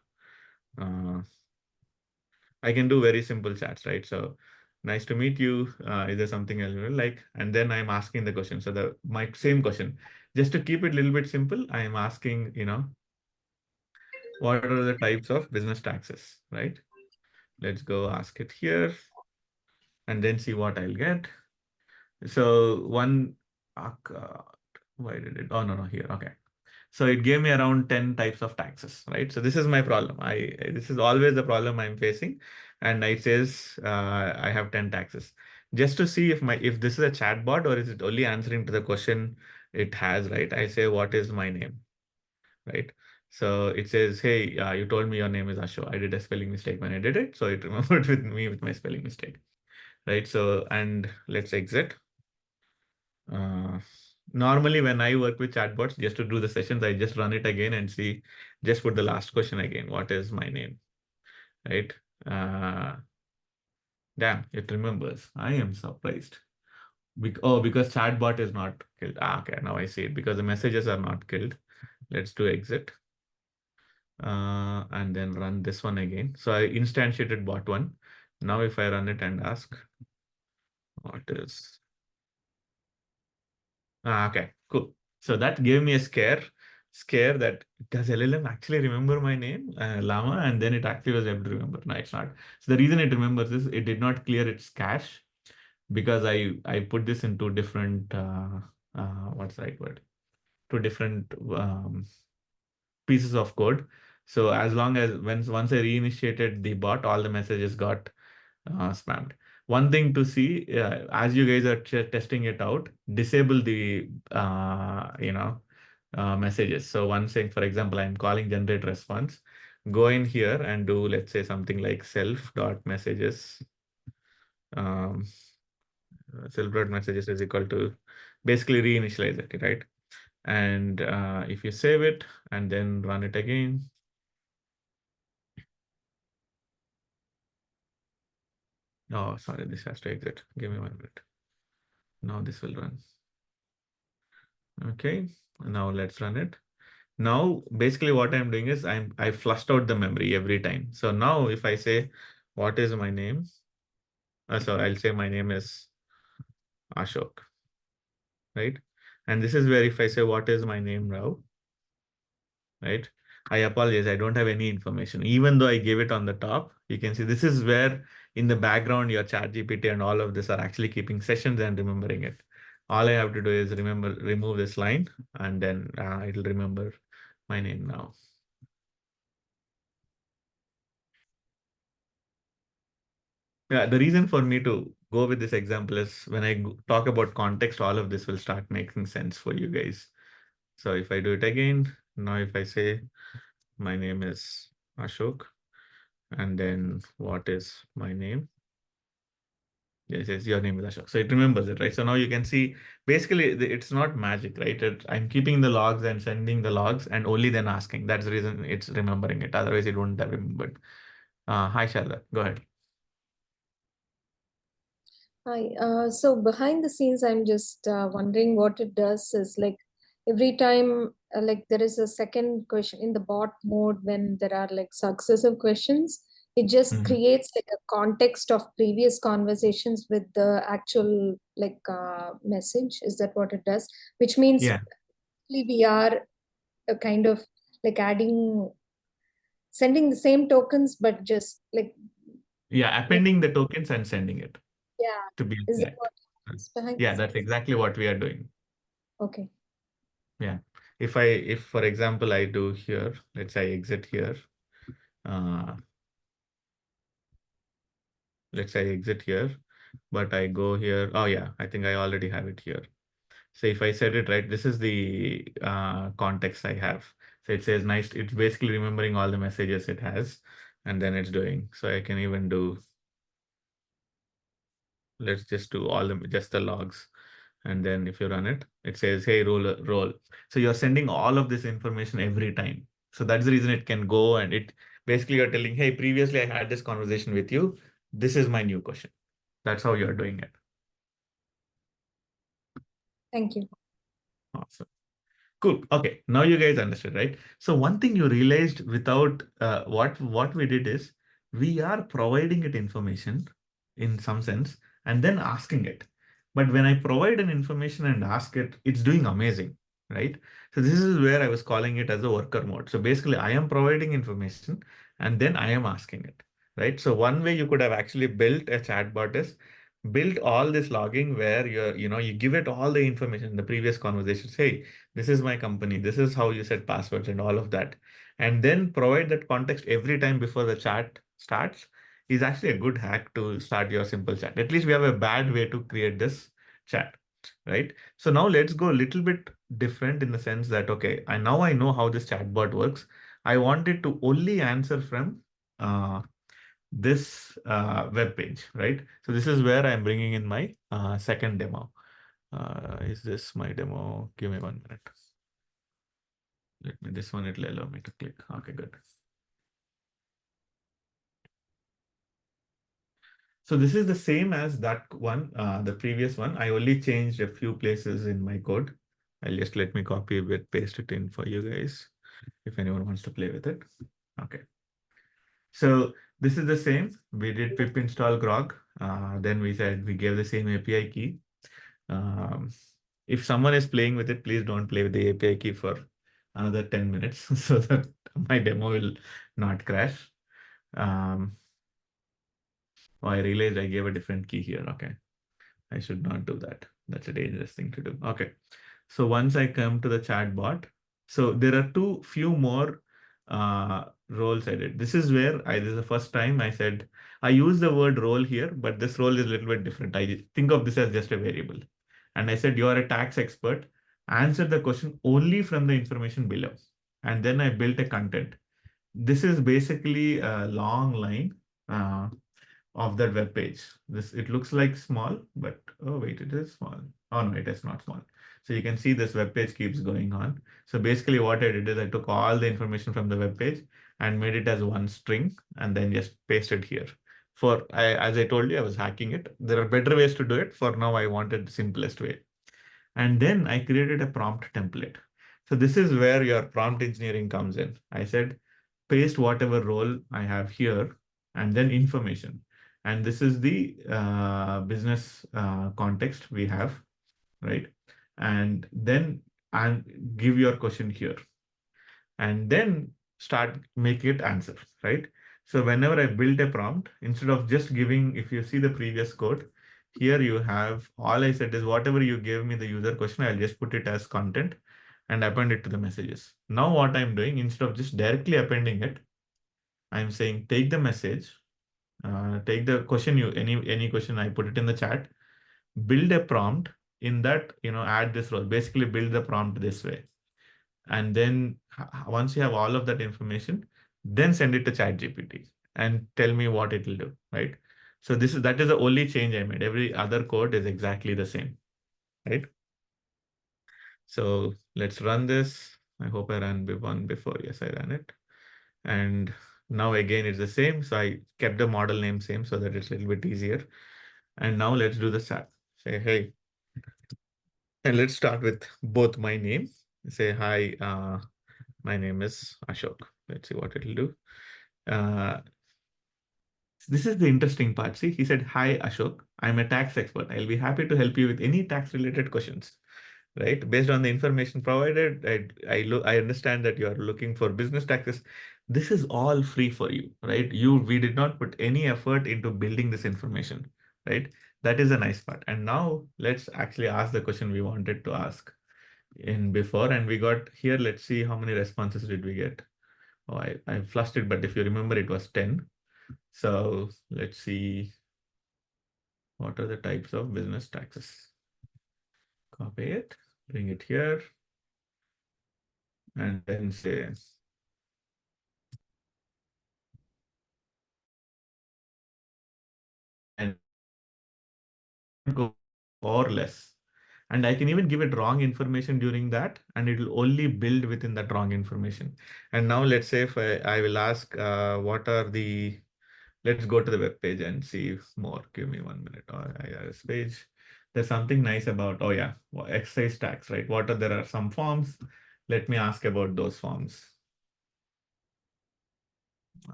A: I can do very simple chats, right? So nice to meet you. Is there something else you would like? And then I'm asking the question. So my same question, just to keep it a little bit simple, I am asking, what are the types of business taxes, right? Let's go ask it here and then see what I'll get. So why did it? Oh, no, here. Okay. So it gave me around 10 types of taxes, right? So this is my problem. This is always the problem I'm facing. And it says I have 10 taxes. Just to see if this is a chatbot or is it only answering to the question it has, right? I say, what is my name, right? So it says, hey, you told me your name is Ashok. I did a spelling mistake when I did it. So it remembered with my spelling mistake, right? So, and let's exit. Normally, when I work with chatbots, just to do the sessions, I just run it again and see, just put the last question again. What is my name? Right? Damn, it remembers. I am surprised. Because chatbot is not killed. Okay, now I see it. Because the messages are not killed. Let's do exit. And then run this one again. So I instantiated bot one. Now if I run it and ask, what is... okay, cool. So that gave me a scare that does LLM actually remember my name, Llama, and then it actually was able to remember. No, it's not. So the reason it remembers is it did not clear its cache because I put this in two different what's the right word? Two different pieces of code. So as long as once I reinitiated the bot, all the messages got spammed. One thing to see, as you guys are testing it out, disable the messages. So one thing, for example, I'm calling generate response. Go in here and do, let's say, something like self dot messages. Self dot messages is equal to basically reinitialize it, right? And if you save it and then run it again, oh, sorry, this has to exit. Give me 1 minute. Now this will run. Okay, now let's run it. Now, basically what I'm doing is I flushed out the memory every time. So now if I say, what is my name? Sorry, I'll say my name is Ashok, right? And this is where if I say, what is my name now? Right? I apologize, I don't have any information. Even though I gave it on the top, you can see this is where in the background, your ChatGPT and all of this are actually keeping sessions and remembering it. All I have to do is remove this line, and then it'll remember my name now. Yeah, the reason for me to go with this example is when I talk about context, all of this will start making sense for you guys. So if I do it again, now if I say my name is Ashok, and then what is my name? Yes, your name is Ashok. So it remembers it, right? So now you can see, basically, it's not magic, right? I'm keeping the logs and sending the logs and only then asking. That's the reason it's remembering it. Otherwise, it wouldn't have remembered. Hi, Sharda. Go ahead.
H: Hi. So behind the scenes, I'm just wondering what it does is like every time like there is a second question in the bot mode when there are like successive questions, it just creates like a context of previous conversations with the actual like message. Is that what it does? Which means we are kind of like sending the same tokens, but just like
A: appending the tokens and sending it.
H: Yeah.
A: To be
H: Is that
A: exact.
H: what is behind
A: Yeah,
H: the
A: that's
H: scenes?
A: exactly what we are doing.
H: Okay.
A: Yeah. If for example, I do here, let's say I exit here. Let's say I exit here, but I go here. Oh yeah, I think I already have it here. So if I set it right, this is the context I have. So it says nice. It's basically remembering all the messages it has, and then it's doing. So I can even do, let's just do just the logs. And then if you run it, it says, hey, roll. So you're sending all of this information every time. So that's the reason it can go, and it basically you're telling, hey, previously I had this conversation with you. This is my new question. That's how you're doing it.
H: Thank you.
A: Awesome. Cool. Okay. Now you guys understood, right? So one thing you realized without what we did is we are providing it information in some sense and then asking it. But when I provide an information and ask it, it's doing amazing, right? So this is where I was calling it as a worker mode. So basically I am providing information and then I am asking it, right? So one way you could have actually built a chatbot is build all this logging where you give it all the information in the previous conversations. Hey, this is my company, this is how you set passwords and all of that, and then provide that context every time before the chat starts is actually a good hack to start your simple chat. At least we have a bad way to create this chat, right? So now let's go a little bit different in the sense that, okay, I know how this chatbot works. I want it to only answer from this web page, right? So this is where I'm bringing in my second demo. Is this my demo? Give me 1 minute. This one, it'll allow me to click. Okay, good. So this is the same as that one, the previous one. I only changed a few places in my code. I'll just let me copy a bit, paste it in for you guys, if anyone wants to play with it. Okay. So this is the same. We did pip install grok. Then we said we gave the same API key. If someone is playing with it, please don't play with the API key for another 10 minutes so that my demo will not crash. Oh, I realized I gave a different key here. Okay. I should not do that. That's a dangerous thing to do. Okay. So once I come to the chatbot, so there are few more roles I did. This is where this is the first time I said, I use the word role here, but this role is a little bit different. I think of this as just a variable. And I said, you are a tax expert. Answer the question only from the information below. And then I built a content. This is basically a long line of that web page. It looks like small, but oh wait, it is small. Oh no, it is not small. So you can see this web page keeps going on. So basically what I did is I took all the information from the web page and made it as one string and then just pasted here. As I told you, I was hacking it. There are better ways to do it. For now, I wanted the simplest way. And then I created a prompt template. So this is where your prompt engineering comes in. I said, paste whatever role I have here and then information. And this is the business context we have, right? And then give your question here. And then start make it answer, right? So whenever I build a prompt, instead of just giving, if you see the previous code, here you have, all I said is whatever you gave me the user question, I'll just put it as content and append it to the messages. Now what I'm doing, instead of just directly appending it, I'm saying take the message, take the question, any question, I put it in the chat, build a prompt in that, add this role, basically build the prompt this way. And then once you have all of that information, then send it to ChatGPT and tell me what it will do, right? So that is the only change I made. Every other code is exactly the same, right? So let's run this. I hope I ran one before. Yes, I ran it. And now again, it's the same. So I kept the model name same so that it's a little bit easier. And now let's do the start. Say, hey, and let's start with both my name. Say, hi, my name is Ashok. Let's see what it'll do. This is the interesting part. See, he said, hi, Ashok. I'm a tax expert. I'll be happy to help you with any tax related questions, right? Based on the information provided, I understand that you are looking for business taxes. This is all free for you, right? We did not put any effort into building this information, right? That is a nice part. And now let's actually ask the question we wanted to ask in before, and we got here. Let's see how many responses did we get. Oh, I flushed it, but if you remember, it was 10. So let's see what are the types of business taxes. Copy it, bring it here, and then say and go or less. And I can even give it wrong information during that, and it will only build within that wrong information. And now let's say if I will ask what are the, let's go to the web page and see more. Give me 1 minute. IRS page. There's something nice about, oh yeah, excise tax, right? There are some forms. Let me ask about those forms.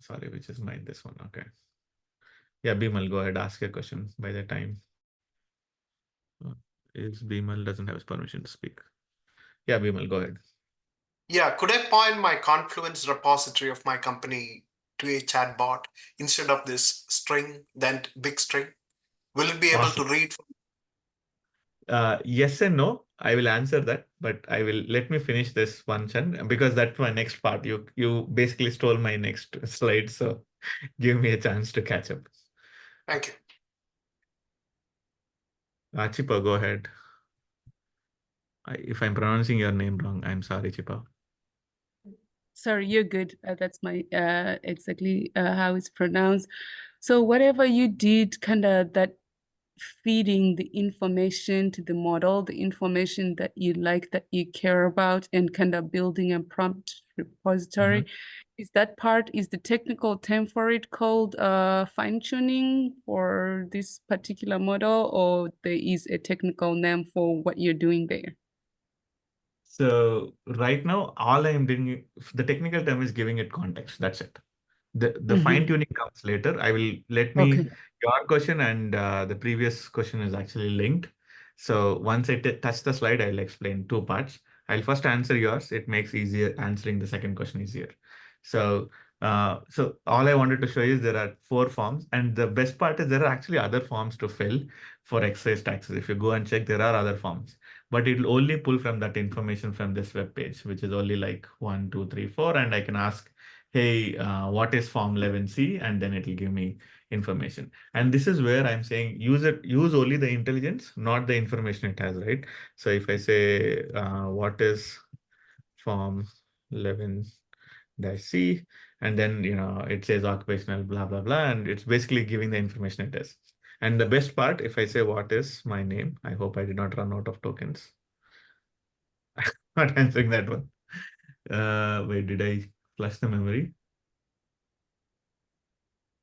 A: Sorry, which is mine, this one. Okay. Yeah, Bimal, go ahead, ask your question by the time. Is Bimal doesn't have his permission to speak. Yeah, Bimal, go ahead.
F: Yeah, could I point my Confluence repository of my company to a chatbot instead of this string, then big string? Will it be able to read?
A: Yes and no. I will answer that, but let me finish this one, Chan, because that's my next part. You basically stole my next slide, so give me a chance to catch up.
F: Thank you.
A: Chipa, go ahead. If I'm pronouncing your name wrong, I'm sorry, Chipa.
I: Sorry, you're good. That's my exactly how it's pronounced. So whatever you did, kind of that feeding the information to the model, the information that you like, that you care about, and kind of building a prompt repository, Is that part, is the technical term for it called fine-tuning for this particular model, or there is a technical name for what you're doing there?
A: So right now, all I am doing, the technical term is giving it context. That's it. The fine tuning comes later. I will let me
I: Okay.
A: your question and the previous question is actually linked. So once I touch the slide, I'll explain two parts. I'll first answer yours. It makes easier answering the second question easier. So so all I wanted to show you is there are 4 forms, and the best part is there are actually other forms to fill for excise taxes. If you go and check, there are other forms, but it will only pull from that information from this web page, which is only like 1, 2, 3, 4, and I can ask, hey, what is form 11C? And then it will give me information. And this is where I'm saying use only the intelligence, not the information it has, right? So if I say, what is form 11-C, and then, it says occupational, blah, blah, blah, and it's basically giving the information it is. And the best part, if I say, what is my name? I hope I did not run out of tokens. Not answering that one. Wait, did I flush the memory?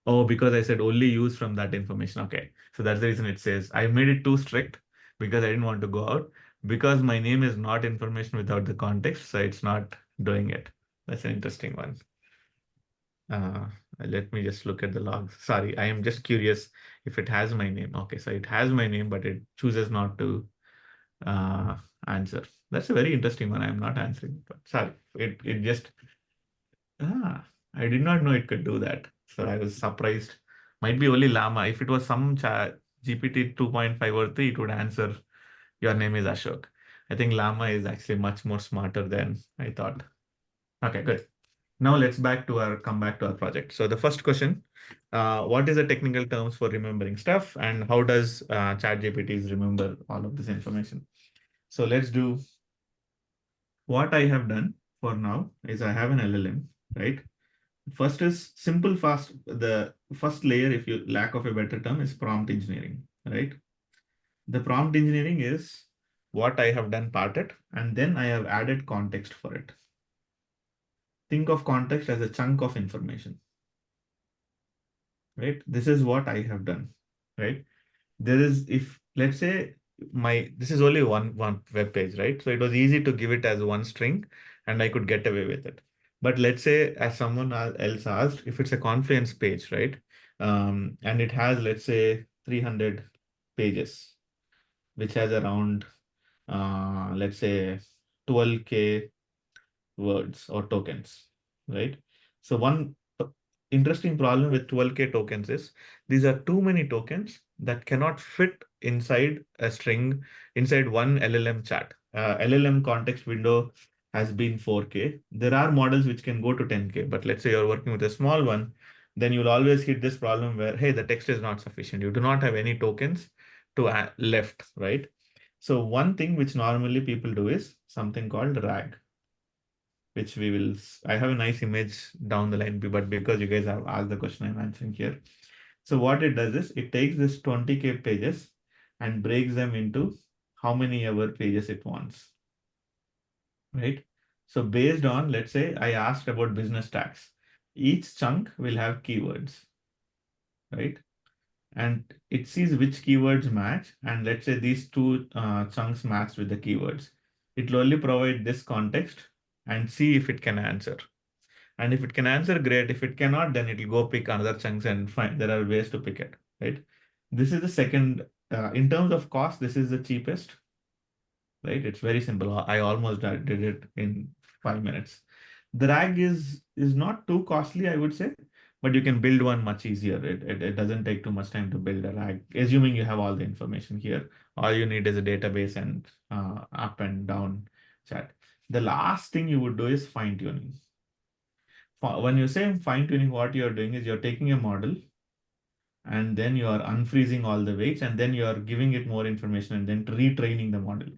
A: Oh, because I said only use from that information. Okay. So that's the reason it says I made it too strict because I didn't want to go out, because my name is not information without the context. So it's not doing it. That's an interesting one. Let me just look at the logs. Sorry, I am just curious if it has my name. Okay, so it has my name, but it chooses not to answer. That's a very interesting one. I'm not answering, but sorry, it just I did not know it could do that. So I was surprised. Might be only Llama. If it was some GPT 2.5 or 3, it would answer your name is Ashok. I think Llama is actually much more smarter than I thought. Okay, good. Now let's come back to our project. So the first question, what is the technical terms for remembering stuff, and how does ChatGPT remember all of this information? So let's do what I have done for now is I have an LLM, right? First is simple, fast. The first layer, if you lack of a better term, is prompt engineering, right? The prompt engineering is what I have done part it, and then I have added context for it. Think of context as a chunk of information, right? This is what I have done, right? There is, if let's say this is only one web page, right? So it was easy to give it as one string and I could get away with it. But let's say, as someone else asked, if it's a Confluence page, right? And it has, let's say, 300 pages, which has around, let's say, 12K words or tokens, right? So one interesting problem with 12K tokens is these are too many tokens that cannot fit inside a string, inside one LLM chat. LLM context window has been 4K. There are models which can go to 10K, but let's say you're working with a small one, then you'll always hit this problem where, hey, the text is not sufficient. You do not have any tokens to left, right? So one thing which normally people do is something called RAG, which I have a nice image down the line, but because you guys have asked the question, I'm answering here. So what it does is it takes this 20K pages and breaks them into how many ever pages it wants, right? So based on, let's say I asked about business tax, each chunk will have keywords, right? And it sees which keywords match. And let's say these two chunks match with the keywords. It will only provide this context and see if it can answer. And if it can answer, great. If it cannot, then it will go pick another chunks and find there are ways to pick it, right? This is the second, in terms of cost, this is the cheapest, right? It's very simple. I almost did it in 5 minutes. The RAG is not too costly, I would say, but you can build one much easier. It doesn't take too much time to build a RAG, assuming you have all the information here. All you need is a database and up and down chat. The last thing you would do is fine tuning. When you say fine tuning, what you're doing is you're taking a model and then you are unfreezing all the weights and then you are giving it more information and then retraining the model.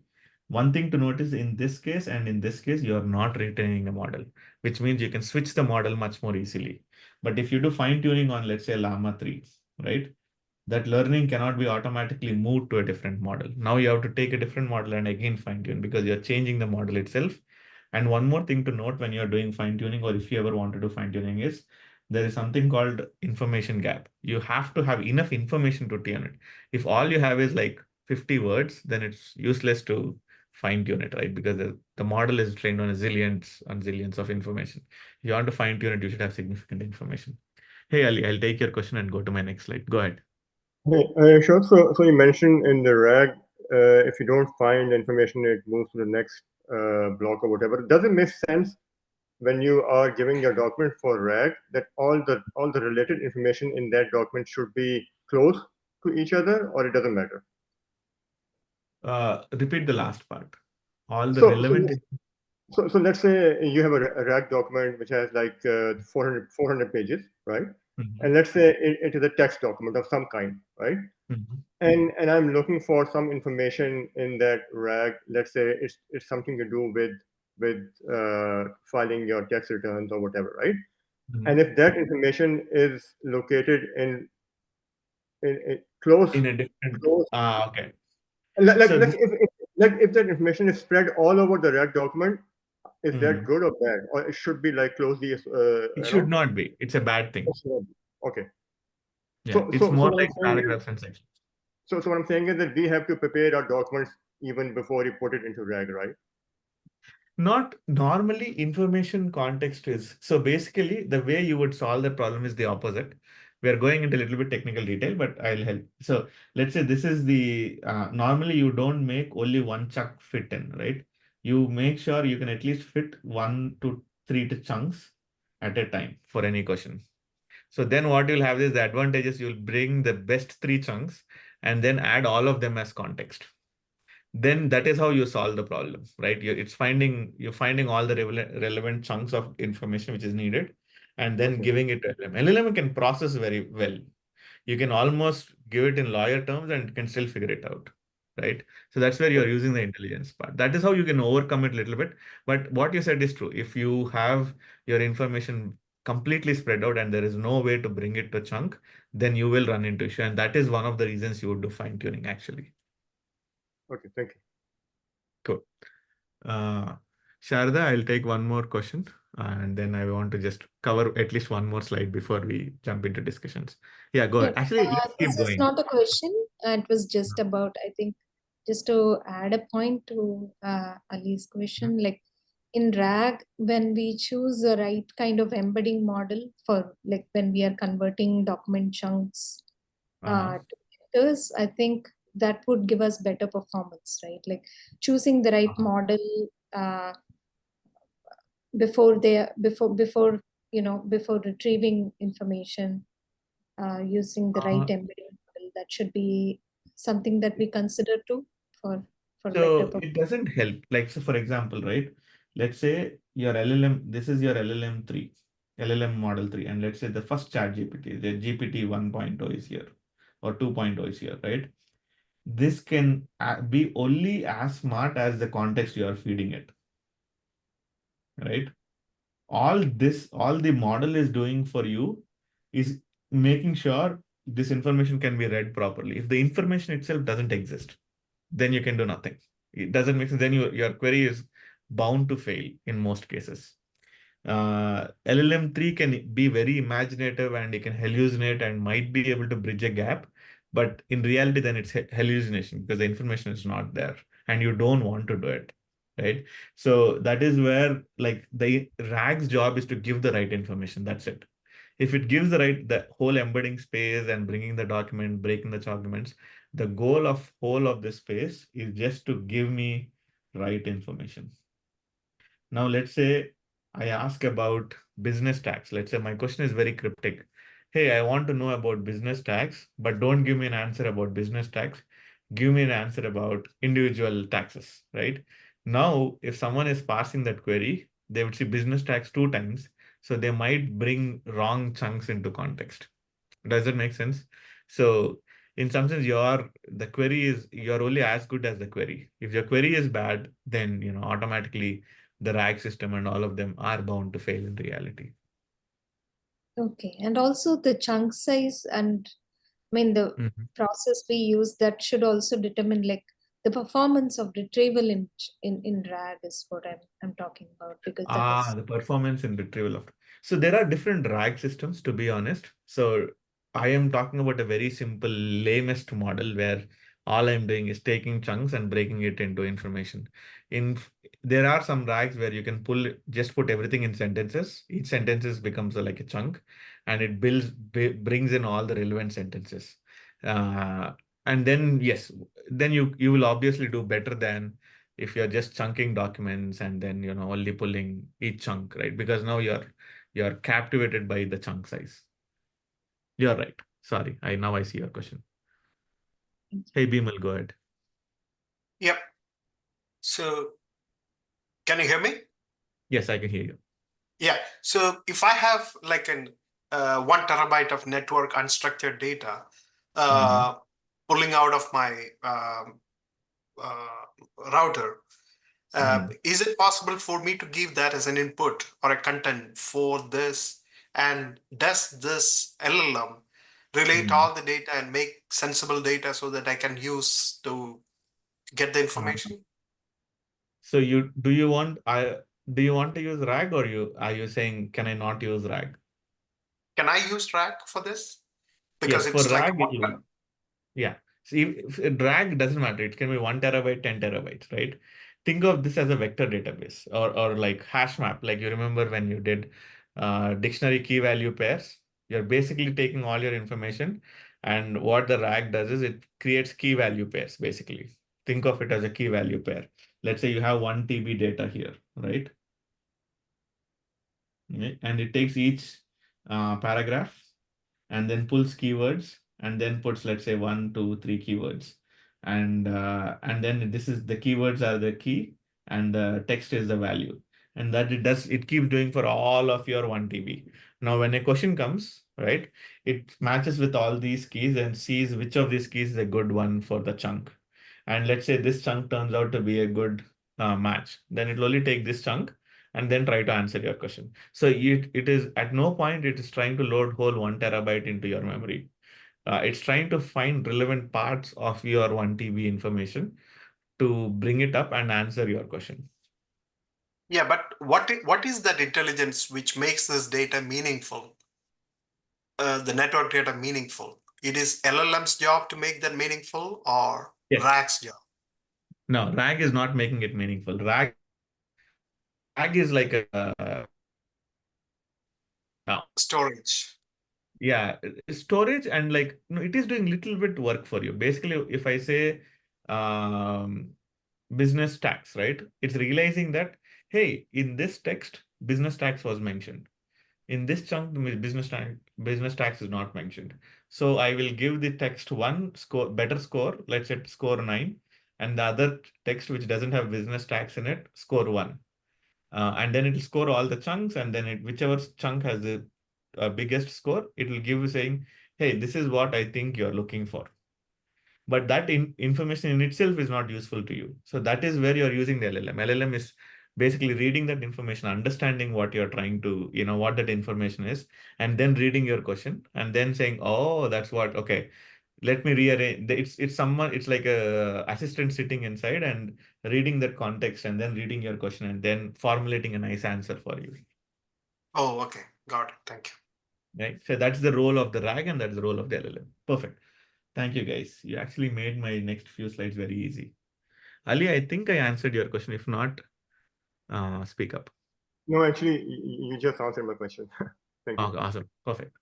A: One thing to notice in this case and in this case, you are not retraining the model, which means you can switch the model much more easily. But if you do fine tuning on, let's say, Llama 3, right? That learning cannot be automatically moved to a different model. Now you have to take a different model and again fine tune because you're changing the model itself And one more thing to note when you're doing fine tuning, or if you ever want to do fine tuning, is there is something called information gap. You have to have enough information to tune it. If all you have is like 50 words, then it's useless to fine tune it, right? Because the model is trained on zillions of information. If you want to fine tune it, you should have significant information. Hey, Ali, I'll take your question and go to my next slide. Go ahead.
J: Hey, sure. So you mentioned in the RAG, if you don't find information, it moves to the next block or whatever. Does it make sense when you are giving your document for RAG that all the related information in that document should be close to each other, or it doesn't matter?
A: Repeat the last part. All the
J: So,
A: relevant.
J: so let's say you have a RAG document which has like 400 pages, right? And let's say it is a text document of some kind, right? And I'm looking for some information in that RAG. Let's say it's something to do with filing your tax returns or whatever, right? And if that information is located in close
A: in a different.
J: close,
A: Okay.
J: like
A: So
J: if that information is spread all over the RAG document, is that good or bad, or it should be like closely?
A: It should not be. It's a bad thing.
J: Okay.
A: Yeah, it's more
J: what
A: like
J: I'm saying
A: paragraphs and sections.
J: so what I'm saying is that we have to prepare our documents even before you put it into RAG, right?
A: Not normally information context is. So basically, the way you would solve the problem is the opposite. We are going into a little bit technical detail, but I'll help. So let's say this is the, normally you don't make only one chunk fit in, right? You make sure you can at least fit 1 to 3 chunks at a time for any question. So then what you'll have is the advantages. You'll bring the best 3 chunks and then add all of them as context. Then that is how you solve the problem, right? You're finding all the relevant chunks of information which is needed, and then giving it to LLM. LLM can process very well. You can almost give it in lawyer terms and it can still figure it out, right? So that's where you're using the intelligence part. That is how you can overcome it a little bit. But what you said is true. If you have your information completely spread out and there is no way to bring it to chunk, then you will run into issue. And that is one of the reasons you would do fine tuning actually.
J: Okay, thank you.
A: Cool. Sharda, I'll take one more question and then I want to just cover at least one more slide before we jump into discussions. Yeah, go ahead. Actually, let's keep
H: This is
A: going.
H: not a question. It was just about, I think, just to add a point to Ali's question, like in RAG, when we choose the right kind of embedding model for like when we are converting document chunks to vectors, I think that would give us better performance, right? Like choosing the right model before retrieving information using the right embedding model. That should be something that we consider too for better
A: So
H: performance.
A: it doesn't help. Like, so for example, right? Let's say your LLM, this is your LLM 3, LLM model 3. And let's say the first chat GPT, the GPT 1.0 is here or 2.0 is here, right? This can be only as smart as the context you are feeding it, right? All the model is doing for you is making sure this information can be read properly. If the information itself doesn't exist, then you can do nothing. It doesn't make sense. Then your query is bound to fail in most cases. LLM 3 can be very imaginative and it can hallucinate and might be able to bridge a gap. But in reality, then it's hallucination because the information is not there and you don't want to do it. Right. So that is where like the RAG's job is to give the right information. That's it. If it gives the whole embedding space and bringing the document, breaking the documents, the goal of whole of this space is just to give me right information. Now, let's say I ask about business tax. Let's say my question is very cryptic. Hey, I want to know about business tax, but don't give me an answer about business tax. Give me an answer about individual taxes, right? Now, if someone is parsing that query, they would see business tax 2 times. So they might bring wrong chunks into context. Does it make sense? So in some sense, you're only as good as the query. If your query is bad, then automatically the RAG system and all of them are bound to fail in reality.
H: Okay, and also the chunk size and the process we use, that should also determine like the performance of retrieval in RAG is what I'm talking about, because that is
A: The performance in retrieval of. So there are different RAG systems, to be honest. So I am talking about a very simple, lamest model where all I'm doing is taking chunks and breaking it into information. In There are some RAGs where you can just put everything in sentences. Each sentences becomes like a chunk, and it brings in all the relevant sentences. Uh, and then yes, then you will obviously do better than if you're just chunking documents and then only pulling each chunk, right? Because now you're captivated by the chunk size. You're right. Sorry, I see your question. Hey, Bimal, go ahead.
F: Yep. So can you hear me?
A: Yes, I can hear you.
F: Yeah. So if I have like an 1 terabyte of network unstructured data pulling out of my router, is it possible for me to give that as an input or a content for this? And does this LLM relate all the data and make sensible data so that I can use to get the information?
A: So do you want to use RAG, or are you saying can I not use RAG?
F: Can I use RAG for this? Because
A: Yes, for
F: it's like
A: RAG, yeah. See, if drag doesn't matter. It can be 1 terabyte, 10 terabytes, right? Think of this as a vector database or like hash map. Like you remember when you did dictionary key value pairs, you're basically taking all your information, and what the RAG does is it creates key value pairs, basically. Think of it as a key value pair. Let's say you have 1 TB data here, right? Okay. And it takes each paragraph and then pulls keywords and then puts, let's say, 1, 2, 3 keywords. And then the keywords are the key and the text is the value. And that it keeps doing for all of your 1 TB. Now, when a question comes, right, it matches with all these keys and sees which of these keys is a good one for the chunk. And let's say this chunk turns out to be a good match. Then it will only take this chunk and then try to answer your question. So it is at no point it is trying to load whole 1 terabyte into your memory. It's trying to find relevant parts of your 1 TB information to bring it up and answer your question.
F: Yeah, but what is that intelligence which makes this data meaningful? The network data meaningful. It is LLM's job to make that meaningful, or
A: Yes.
F: RAG's job?
A: No, RAG is not making it meaningful. RAG is like a
F: storage.
A: Yeah, storage, and like it is doing little bit work for you. Basically, if I say um, business tax, right? It's realizing that, hey, in this text, business tax was mentioned. In this chunk, the business tax is not mentioned. So I will give the text better score, let's say score 9, and the other text which doesn't have business tax in it, score 1. And then it will score all the chunks, and then whichever chunk has the biggest score, it will give you saying, hey, this is what I think you're looking for. But that information in itself is not useful to you. So that is where you're using the LLM. LLM is basically reading that information, understanding what you're trying to, what that information is, and then reading your question and then saying, oh, that's what, okay, let me rearrange. It's like a assistant sitting inside and reading that context and then reading your question and then formulating a nice answer for you.
F: Oh, okay. Got it. Thank you.
A: Right. So that's the role of the RAG and that's the role of the LLM. Perfect. Thank you, guys. You actually made my next few slides very easy. Ali, I think I answered your question. If not, speak up.
J: No, actually, you just answered my question. Thank you.
A: Okay, awesome. Perfect.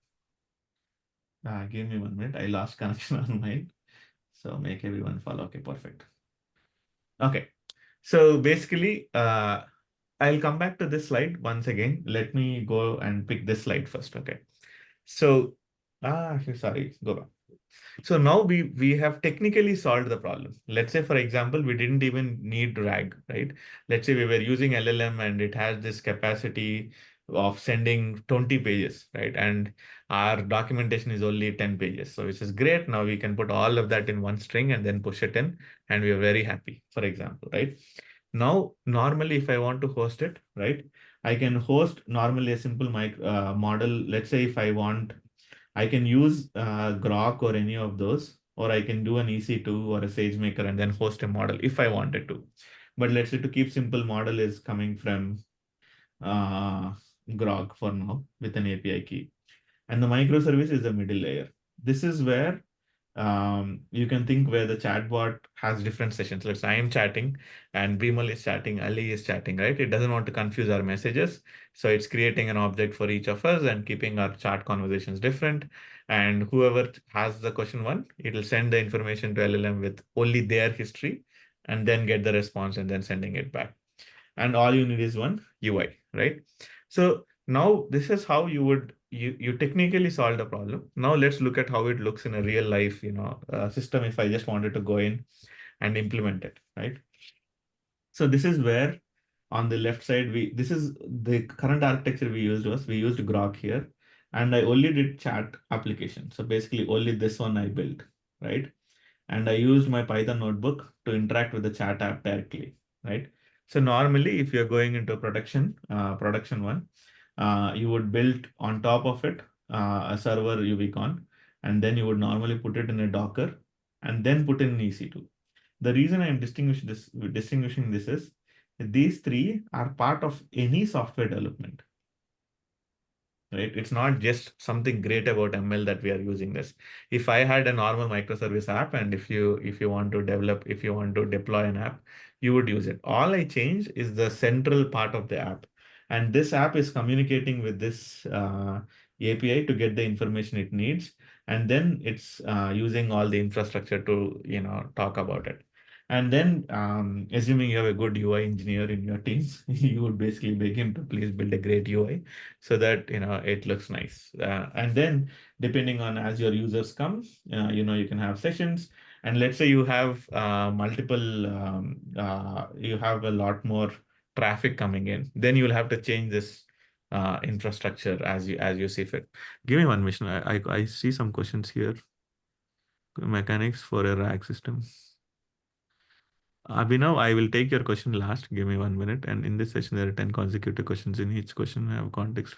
A: Give me 1 minute. I lost connection on mine. So make everyone follow. Okay, perfect. Okay. So basically, I'll come back to this slide once again. Let me go and pick this slide first. Okay. So, sorry, go back. So now we have technically solved the problem. Let's say, for example, we didn't even need RAG, right? Let's say we were using LLM and it has this capacity of sending 20 pages, right? And our documentation is only 10 pages. So which is great. Now we can put all of that in one string and then push it in, and we are very happy, for example, right? Now, normally, if I want to host it, right, I can host normally a simple model. Let's say if I want, I can use Grok or any of those or I can do an EC2 or a SageMaker and then host a model if I wanted to. But let's say to keep simple, model is coming from Grok for now with an API key. And the microservice is the middle layer. This is where you can think where the chatbot has different sessions. Let's say I am chatting and Bimal is chatting, Ali is chatting, right? It doesn't want to confuse our messages. So it's creating an object for each of us and keeping our chat conversations different. And whoever has the question one, it'll send the information to LLM with only their history and then get the response and then sending it back. And all you need is one UI, right? So now this is how you technically solve the problem. Now let's look at how it looks in a real life, system if I just wanted to go in and implement it, right? So this is where on the left side, this is the current architecture we used Grok here, and I only did chat application. So basically only this one I built, right? And I used my Python notebook to interact with the chat app directly, right? So normally, if you're going into production one, you would build on top of it a server UVCon, and then you would normally put it in a Docker, and then put in an EC2. The reason I'm distinguishing this is these three are part of any software development, right? It's not just something great about ML that we are using this. If I had a normal microservice app, and if you want to deploy an app, you would use it. All I change is the central part of the app. And this app is communicating with this API to get the information it needs. And then it's using all the infrastructure to, talk about it. And then, assuming you have a good UI engineer in your teams, you would basically beg him to please build a great UI so that it looks nice. And then, depending on as your users come, you can have sessions. And let's say you have you have a lot more traffic coming in. Then you'll have to change this infrastructure as you see fit. Give me one mission. I see some questions here. Mechanics for a RAG system. Abhinav, I will take your question last. Give me 1 minute. And in this session, there are 10 consecutive questions. In each question, I have context.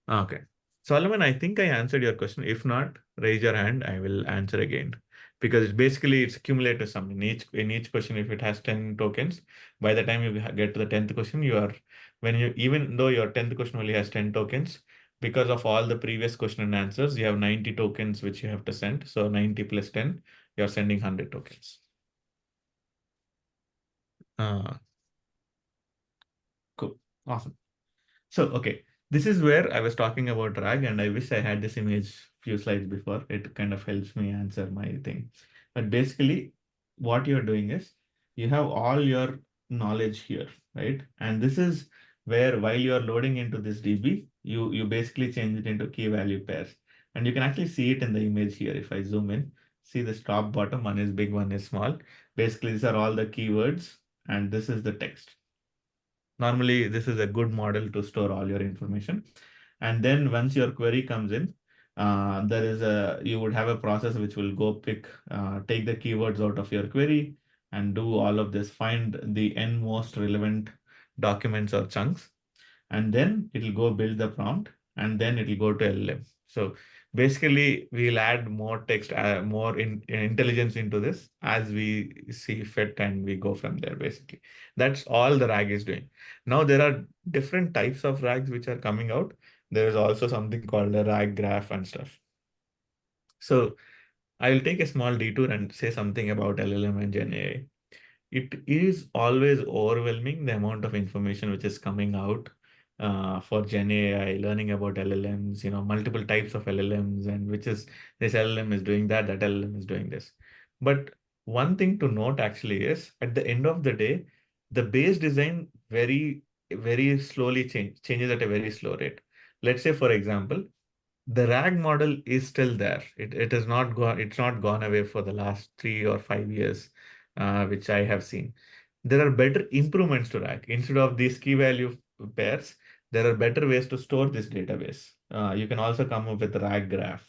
A: Okay. Solomon, I think I answered your question. If not, raise your hand. I will answer again. Because basically it's cumulative sum. In each question, if it has 10 tokens, by the time you get to the 10th question, even though your 10th question only has 10 tokens, because of all the previous question and answers, you have 90 tokens which you have to send. So 90 plus 10, you're sending 100 tokens. Cool. Awesome. So, okay, this is where I was talking about RAG, and I wish I had this image few slides before. It kind of helps me answer my thing. But basically, what you're doing is you have all your knowledge here, right? And this is where while you're loading into this DB, you basically change it into key value pairs. And you can actually see it in the image here. If I zoom in, see this top bottom, one is big, one is small. Basically, these are all the keywords, and this is the text. Normally, this is a good model to store all your information. And then once your query comes in, you would have a process which will go take the keywords out of your query and do all of this, find the n most relevant documents or chunks, and then it'll go build the prompt, and then it'll go to LLM. So basically, we'll add more text, more intelligence into this as we see fit, and we go from there. Basically, that's all the RAG is doing. Now there are different types of RAGs which are coming out. There is also something called a RAG graph and stuff. So I will take a small detour and say something about LLM and Gen AI. It is always overwhelming the amount of information which is coming out for Gen AI, learning about LLMs, multiple types of LLMs, and which is this LLM is doing that, that LLM is doing this. But one thing to note actually is at the end of the day, the base design very slowly changes at a very slow rate. Let's say, for example, the RAG model is still there. It has not gone, it's not gone away for the last 3 or 5 years, which I have seen. There are better improvements to RAG. Instead of these key value pairs, there are better ways to store this database. You can also come up with a RAG graph,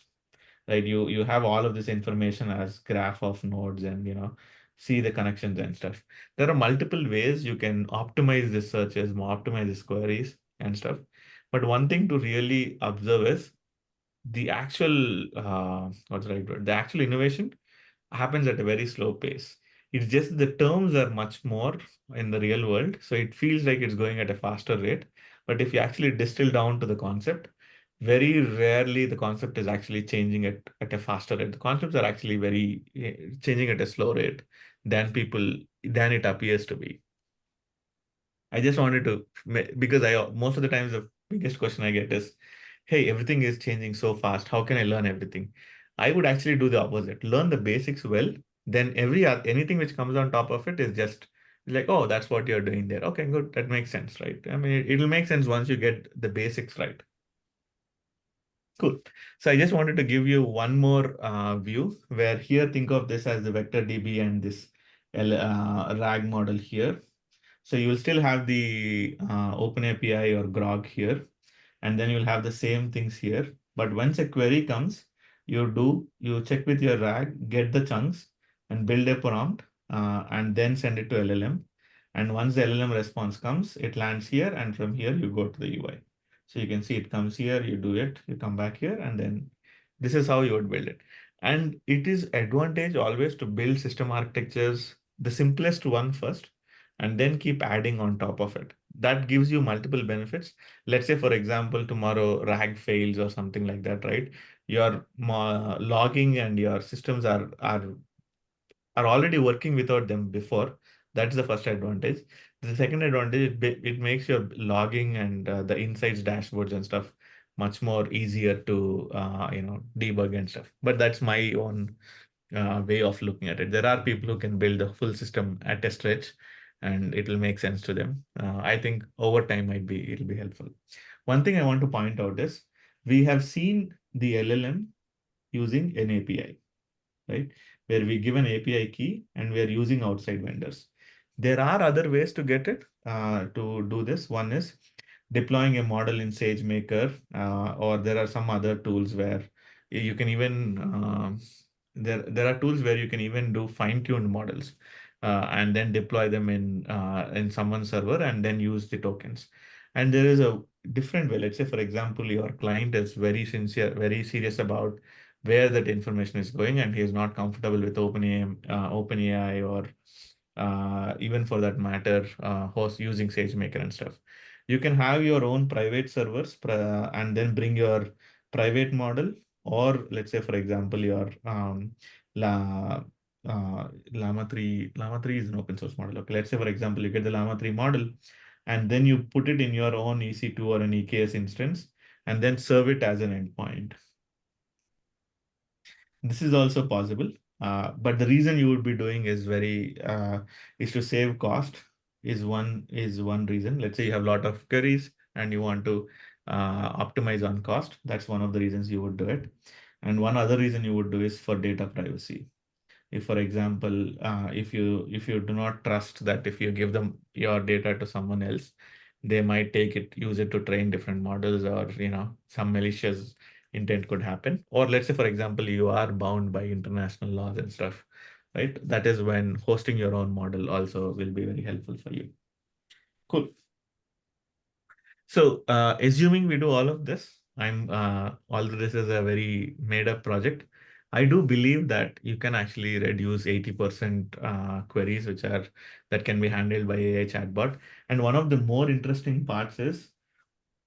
A: right? You have all of this information as graph of nodes and, see the connections and stuff. There are multiple ways you can optimize this searches, optimize these queries and stuff. But one thing to really observe is the actual what's the right word? The actual innovation happens at a very slow pace. It's just the terms are much more in the real world, so it feels like it's going at a faster rate. But if you actually distill down to the concept, very rarely the concept is actually changing at a faster rate. The concepts are actually very changing at a slow rate than than it appears to be. I just wanted to because I most of the times the biggest question I get is, hey, everything is changing so fast. How can I learn everything? I would actually do the opposite. Learn the basics well, then anything which comes on top of it is just like, oh, that's what you're doing there. Okay, good. That makes sense, right? I mean, it'll make sense once you get the basics right. Cool. So I just wanted to give you one more view where here think of this as the vector DB and this RAG model here. So you will still have the Open API or Grok here, and then you'll have the same things here. But once a query comes, you check with your RAG, get the chunks, and build a prompt, and then send it to LLM. And once the LLM response comes, it lands here, and from here you go to the UI. So you can see it comes here, you do it, you come back here, and then this is how you would build it. And it is advantage always to build system architectures, the simplest one first, and then keep adding on top of it. That gives you multiple benefits. Let's say, for example, tomorrow RAG fails or something like that, right? Your logging and your systems are already working without them before. That's the first advantage. The second advantage, it makes your logging and the insights dashboards and stuff much more easier to debug and stuff. But that's my own way of looking at it. There are people who can build the full system at a stretch, and it will make sense to them. I think over time it'll be helpful. One thing I want to point out is we have seen the LLM using an API, right? Where we give an API key and we are using outside vendors. There are other ways to get it to do this. One is deploying a model in SageMaker, or there are some other tools where you can even there are tools where you can even do fine-tuned models and then deploy them in someone's server and then use the tokens. And there is a different way. Let's say, for example, your client is very sincere, very serious about where that information is going, and he is not comfortable with OpenAI or even for that matter, host using SageMaker and stuff. You can have your own private servers and then bring your private model, or let's say, for example, your La, Llama 3 is an open source model. Okay, let's say, for example, you get the Llama 3 model, and then you put it in your own EC2 or an EKS instance, and then serve it as an endpoint. This is also possible, but the reason you would be doing is is to save cost is one reason. Let's say you have a lot of queries and you want to optimize on cost. That's one of the reasons you would do it. And one other reason you would do is for data privacy. If, for example, if you do not trust that if you give them your data to someone else, they might use it to train different models, or some malicious intent could happen. Or let's say, for example, you are bound by international laws and stuff, right? That is when hosting your own model also will be very helpful for you. Cool. So assuming we do all of this, all this is a very made up project. I do believe that you can actually reduce 80% queries that can be handled by AI chatbot. And one of the more interesting parts is,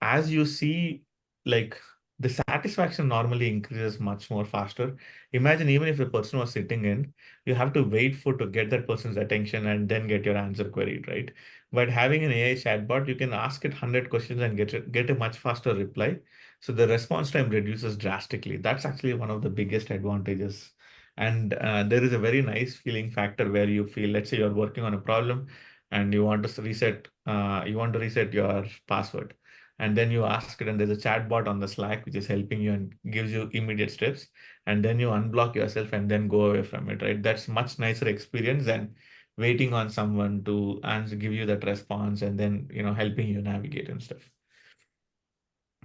A: as you see, like, the satisfaction normally increases much more faster. Imagine, even if the person was sitting in, you have to wait to get that person's attention and then get your answer queried, right? But having an AI chatbot, you can ask it 100 questions and get a much faster reply. So the response time reduces drastically. That's actually one of the biggest advantages. And there is a very nice feeling factor where you feel, let's say you're working on a problem and you want to reset your password, and then you ask it, and there's a chat bot on the Slack which is helping you and gives you immediate steps, and then you unblock yourself and then go away from it, right? That's much nicer experience than waiting on someone to answer, give you that response, and then helping you navigate and stuff.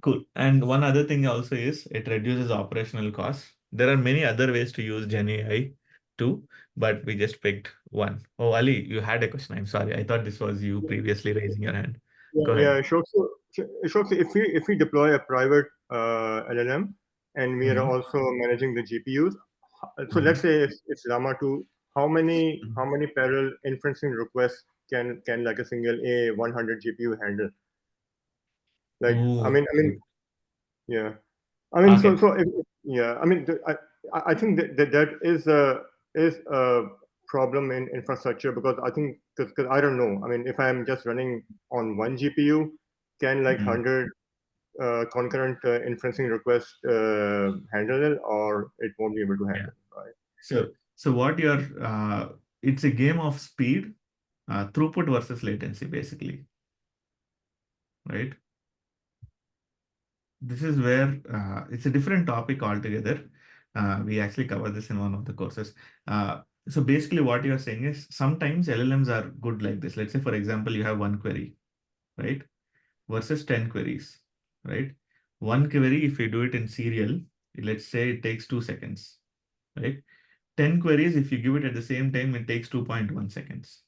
A: Cool. And one other thing also is it reduces operational costs. There are many other ways to use Gen AI too, but we just picked one. Oh, Ali, you had a question. I'm sorry. I thought this was you previously raising your hand. Go ahead.
J: Yeah, sure. So if we deploy a private LLM, and we are also managing the GPUs. So let's say it's Llama 2. How many parallel inferencing requests can like a single A100 GPU handle? Like yeah. I mean,
A: Okay.
J: yeah. I mean, I think that is a problem in infrastructure, because I think because I don't know. I mean, if I'm just running on one GPU, can like 100 concurrent inferencing requests handle it, or it won't be able to handle it, right?
A: So what you're it's a game of speed, throughput versus latency, basically, right? This is where it's a different topic altogether. We actually cover this in one of the courses. So basically what you're saying is sometimes LLMs are good like this. Let's say, for example, you have one query, right? Versus 10 queries, right? One query, if you do it in serial, let's say it takes 2 seconds, right? 10 queries, if you give it at the same time, it takes 2.1 seconds.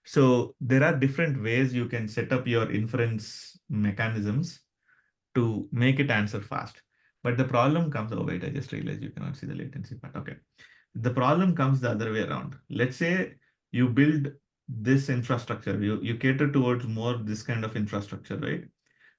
A: So there are different ways you can set up your inference mechanisms to make it answer fast. But the problem comes, oh wait, I just realized you cannot see the latency part. Okay. The problem comes the other way around. Let's say you build this infrastructure, you cater towards more this kind of infrastructure, right?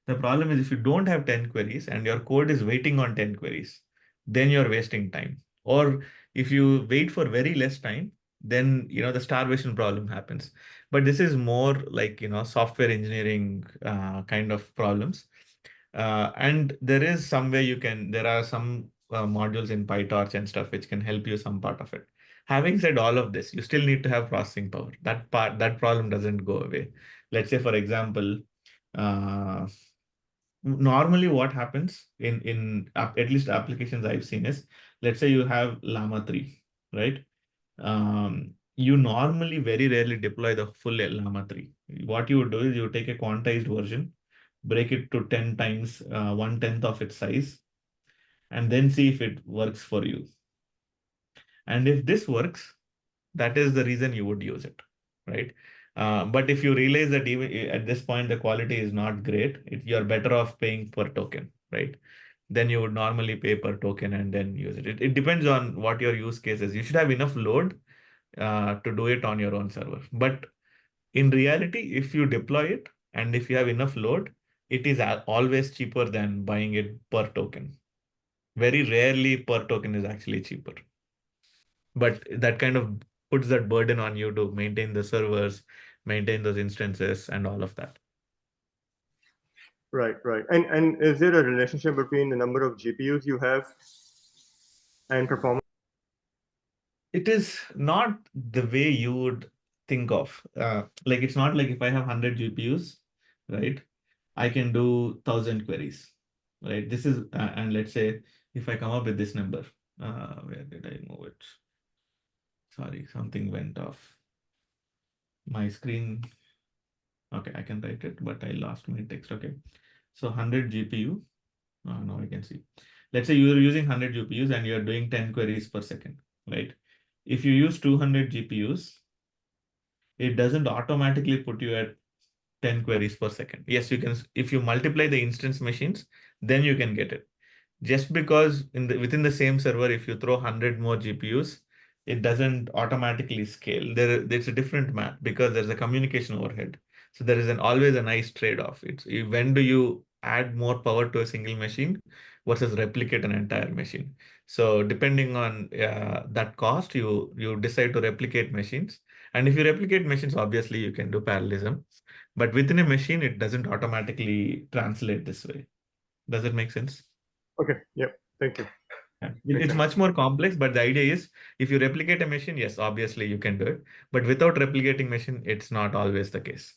A: The problem is if you don't have 10 queries and your code is waiting on 10 queries, then you're wasting time. Or if you wait for very less time, then the starvation problem happens. But this is more like software engineering kind of problems. And there is some way there are some modules in PyTorch and stuff which can help you some part of it. Having said all of this, you still need to have processing power. That problem doesn't go away. Let's say, for example, uh, normally what happens at least applications I've seen is, let's say you have Llama 3, right? You normally very rarely deploy the full Llama 3. What you would do is you take a quantized version, break it to 10 times 1/10 of its size, and then see if it works for you. And if this works, that is the reason you would use it, right? But if you realize that even at this point the quality is not great, you're better off paying per token, right? Then you would normally pay per token and then use it. It depends on what your use case is. You should have enough load to do it on your own server. But in reality, if you deploy it and if you have enough load, it is always cheaper than buying it per token. Very rarely per token is actually cheaper. But that kind of puts that burden on you to maintain the servers, maintain those instances, and all of that.
J: Right. And is there a relationship between the number of GPUs you have and performance?
A: It is not the way you would think of. Like it's not like if I have 100 GPUs, right? I can do 1,000 queries, right? This is, and let's say if I come up with this number, where did I move it? Sorry, something went off my screen. Okay, I can write it, but I lost my text. Okay, so 100 GPU. Now I can see. Let's say you're using 100 GPUs and you're doing 10 queries per second, right? If you use 200 GPUs, it doesn't automatically put you at 10 queries per second. Yes, you can. If you multiply the instance machines, then you can get it. Just because within the same server, if you throw 100 more GPUs, it doesn't automatically scale. There's a different math because there's a communication overhead. So there is always a nice trade-off. When do you add more power to a single machine versus replicate an entire machine? So depending on that cost, you decide to replicate machines. And if you replicate machines, obviously you can do parallelism. But within a machine, it doesn't automatically translate this way. Does it make sense?
J: Okay. Yep. Thank you.
A: Yeah. It's much more complex, but the idea is if you replicate a machine, yes, obviously you can do it. But without replicating machine, it's not always the case.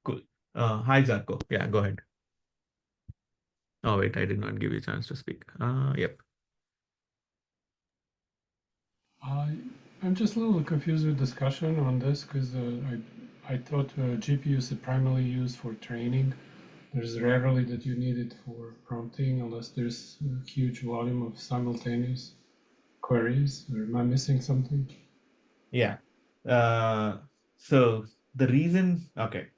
A: Cool. Hi, Zarko. Yeah, go ahead. Oh, wait, I did not give you a chance to speak. Yep.
K: I'm just a little confused with discussion on this because I thought GPUs are primarily used for training. There's rarely that you need it for prompting unless there's a huge volume of simultaneous queries. Or am I missing something?
A: Yeah. So the reason, okay,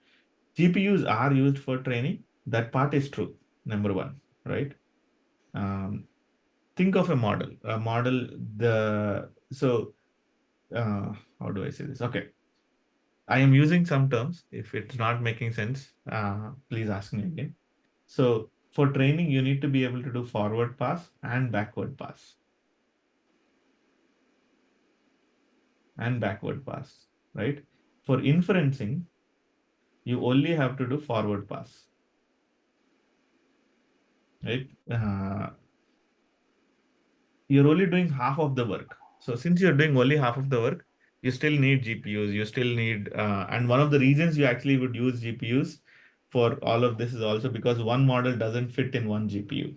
A: GPUs are used for training, That part is true, number one, right? Think of a model. How do I say this? Okay. I am using some terms. If it's not making sense, please ask me again. So for training, you need to be able to do forward pass and backward pass. Right? For inferencing, you only have to do forward pass, right? You're only doing half of the work. So since you're doing only half of the work, you still need GPUs. You still need, and one of the reasons you actually would use GPUs for all of this is also because one model doesn't fit in one GPU.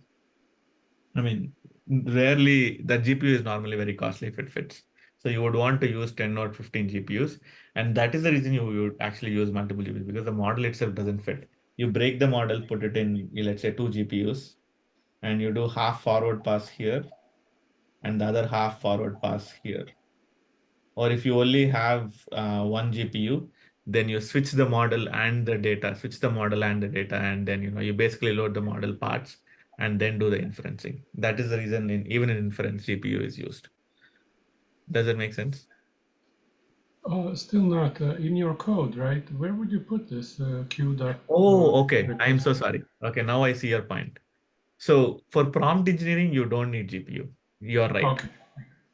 A: I mean, rarely the GPU is normally very costly if it fits. So you would want to use 10 or 15 GPUs. And that is the reason you would actually use multiple GPUs because the model itself doesn't fit. You break the model, put it in, let's say, 2 GPUs, and you do half forward pass here and the other half forward pass here. Or if you only have one GPU, then you switch the model and the data, and then you basically load the model parts and then do the inferencing. That is the reason even in inference GPU is used. Does it make sense?
K: Still not in your code, right? Where would you put this queue dot?
A: Oh, okay.
K: request?
A: I'm so sorry. Okay, now I see your point. So for prompt engineering, you don't need GPU. You're right.
K: Okay.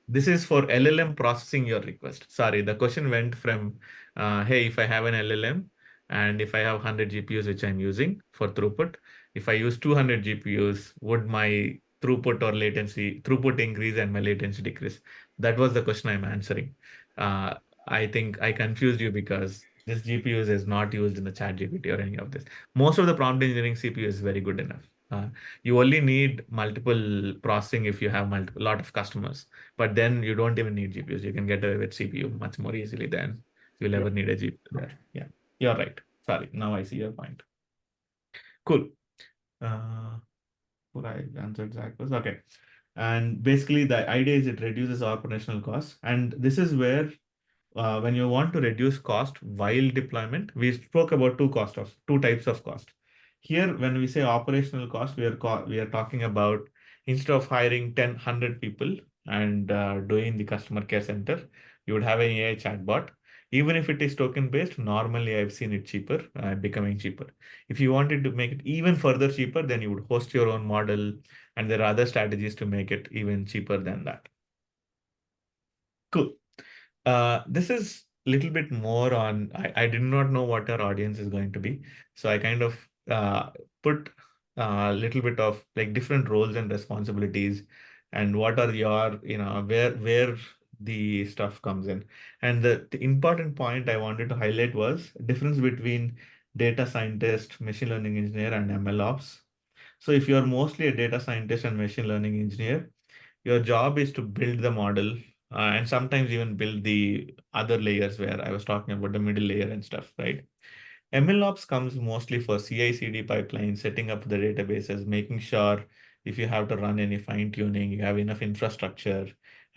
A: This is for LLM processing your request. Sorry, the question went from, hey, if I have an LLM and if I have 100 GPUs, which I'm using for throughput, if I use 200 GPUs, would my throughput increase and my latency decrease? That was the question I'm answering. Uh, I think I confused you because this GPUs is not used in the ChatGPT or any of this. Most of the prompt engineering CPU is very good enough. You only need multiple processing if you have a lot of customers. But then you don't even need GPUs. You can get away with CPU much more easily than you'll ever need a GPU there. Yeah, you're right. Sorry. Now I see your point. Cool. Cool. I answered Zach's. Okay. And basically the idea is it reduces operational costs. And this is where when you want to reduce cost while deployment, we spoke about two types of cost. Here, when we say operational cost, we are talking about instead of hiring 100 people and doing the customer care center, you would have an AI chatbot. Even if it is token based, normally I've seen it cheaper, becoming cheaper. If you wanted to make it even further cheaper, then you would host your own model, and there are other strategies to make it even cheaper than that. Cool. This is a little bit more on, I did not know what our audience is going to be. So I kind of put a little bit of like different roles and responsibilities and what are your, where the stuff comes in. And the important point I wanted to highlight was difference between data scientist, machine learning engineer, and ML ops. So if you're mostly a data scientist and machine learning engineer, your job is to build the model and sometimes even build the other layers where I was talking about the middle layer and stuff, right? MLOps comes mostly for CI/CD pipelines, setting up the databases, making sure if you have to run any fine tuning, you have enough infrastructure.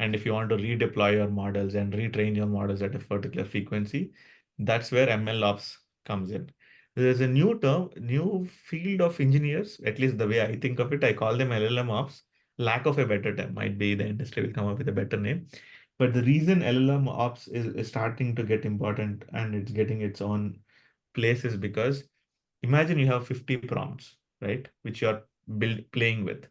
A: And if you want to redeploy your models and retrain your models at a particular frequency, that's where MLOps comes in. There's a new field of engineers, at least the way I think of it, I call them LLM ops. Lack of a better term, might be the industry will come up with a better name. But the reason LLM ops is starting to get important and it's getting its own place is because imagine you have 50 prompts, right, which you're playing with,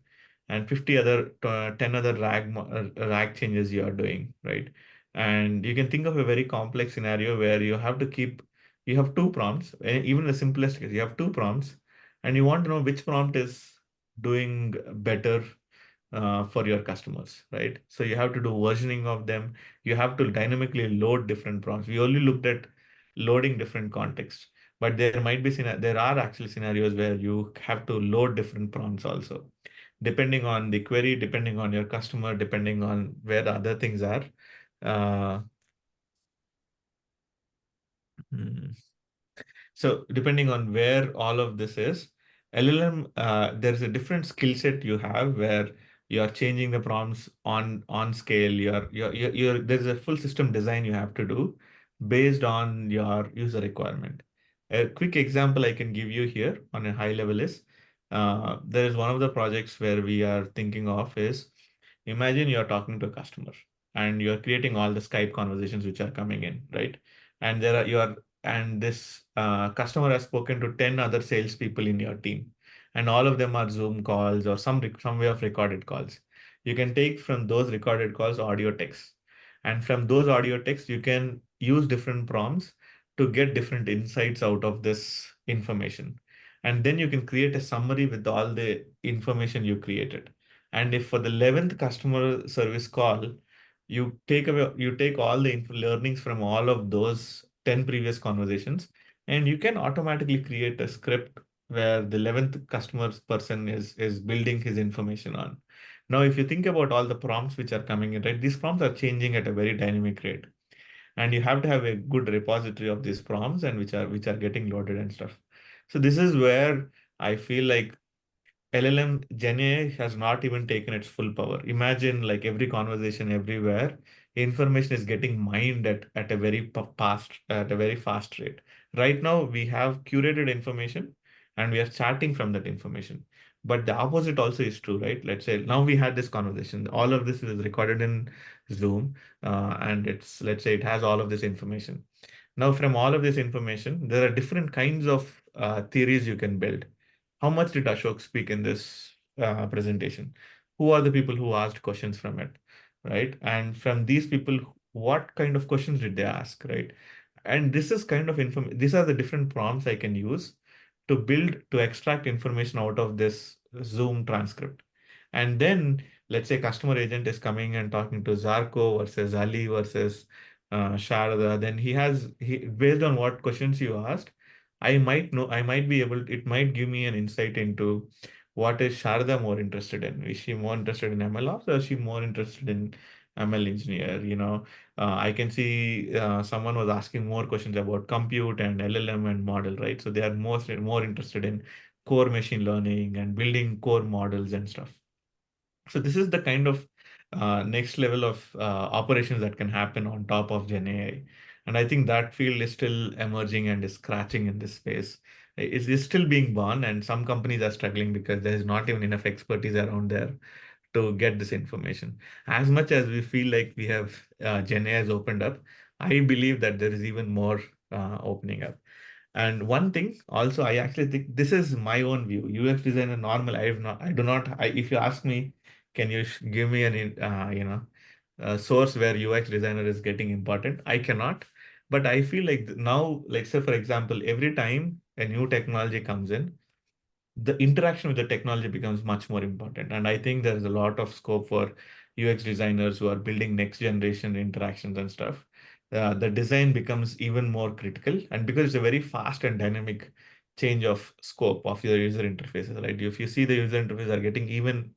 A: and 10 other rag changes you are doing, right? And you can think of a very complex scenario where you have two prompts, even the simplest case, you have two prompts, and you want to know which prompt is doing better for your customers, right? So you have to do versioning of them. You have to dynamically load different prompts. We only looked at loading different contexts, but there are actually scenarios where you have to load different prompts also, depending on the query, depending on your customer, depending on where the other things are. Uh, hmm. So depending on where all of this is, LLM, there's a different skill set you have where you are changing the prompts on scale. There's a full system design you have to do based on your user requirement. A quick example I can give you here on a high level is there is one of the projects where we are thinking of is imagine you're talking to a customer and you're creating all the Skype conversations which are coming in, right? And there are you are and this customer has spoken to 10 other salespeople in your team, and all of them are Zoom calls or some way of recorded calls. You can take from those recorded calls audio text, and from those audio texts you can use different prompts to get different insights out of this information. And then you can create a summary with all the information you created. And if for the 11th customer service call, you take all the learnings from all of those 10 previous conversations, and you can automatically create a script where the 11th customer person is building his information on. Now, if you think about all the prompts which are coming in, right, these prompts are changing at a very dynamic rate, and you have to have a good repository of these prompts and which are getting loaded and stuff. So this is where I feel like LLM Gen AI has not even taken its full power. Imagine like every conversation everywhere, information is getting mined at a very fast rate. Right now we have curated information and we are chatting from that information. But the opposite also is true, right? Let's say now we had this conversation. All of this is recorded in Zoom, and let's say it has all of this information. Now, from all of this information, there are different kinds of theories you can build. How much did Ashok speak in this presentation? Who are the people who asked questions from it, right? And from these people, what kind of questions did they ask, right? And this is kind of these are the different prompts I can use to extract information out of this Zoom transcript. And then let's say customer agent is coming and talking to Zarko versus Ali versus Sharada, then based on what questions you asked, I might be able, it might give me an insight into what is Sharada more interested in. Is she more interested in ML ops, or is she more interested in ML engineer? I can see someone was asking more questions about compute and LLM and model, right? So they are more interested in core machine learning and building core models and stuff. So this is the kind of next level of operations that can happen on top of Gen AI. And I think that field is still emerging and is scratching in this space. It is still being born, and some companies are struggling because there is not even enough expertise around there to get this information. As much as we feel like we have Gen AI has opened up, I believe that there is even more opening up. And one thing also, I actually think this is my own view. UX designer normal. I do not. If you ask me, can you give me a source where UX designer is getting important? I cannot. But I feel like now, let's say for example, every time a new technology comes in, the interaction with the technology becomes much more important. And I think there's a lot of scope for UX designers who are building next generation interactions and stuff. The design becomes even more critical. And because it's a very fast and dynamic change of scope of your user interfaces, right? If you see the user interface are getting even,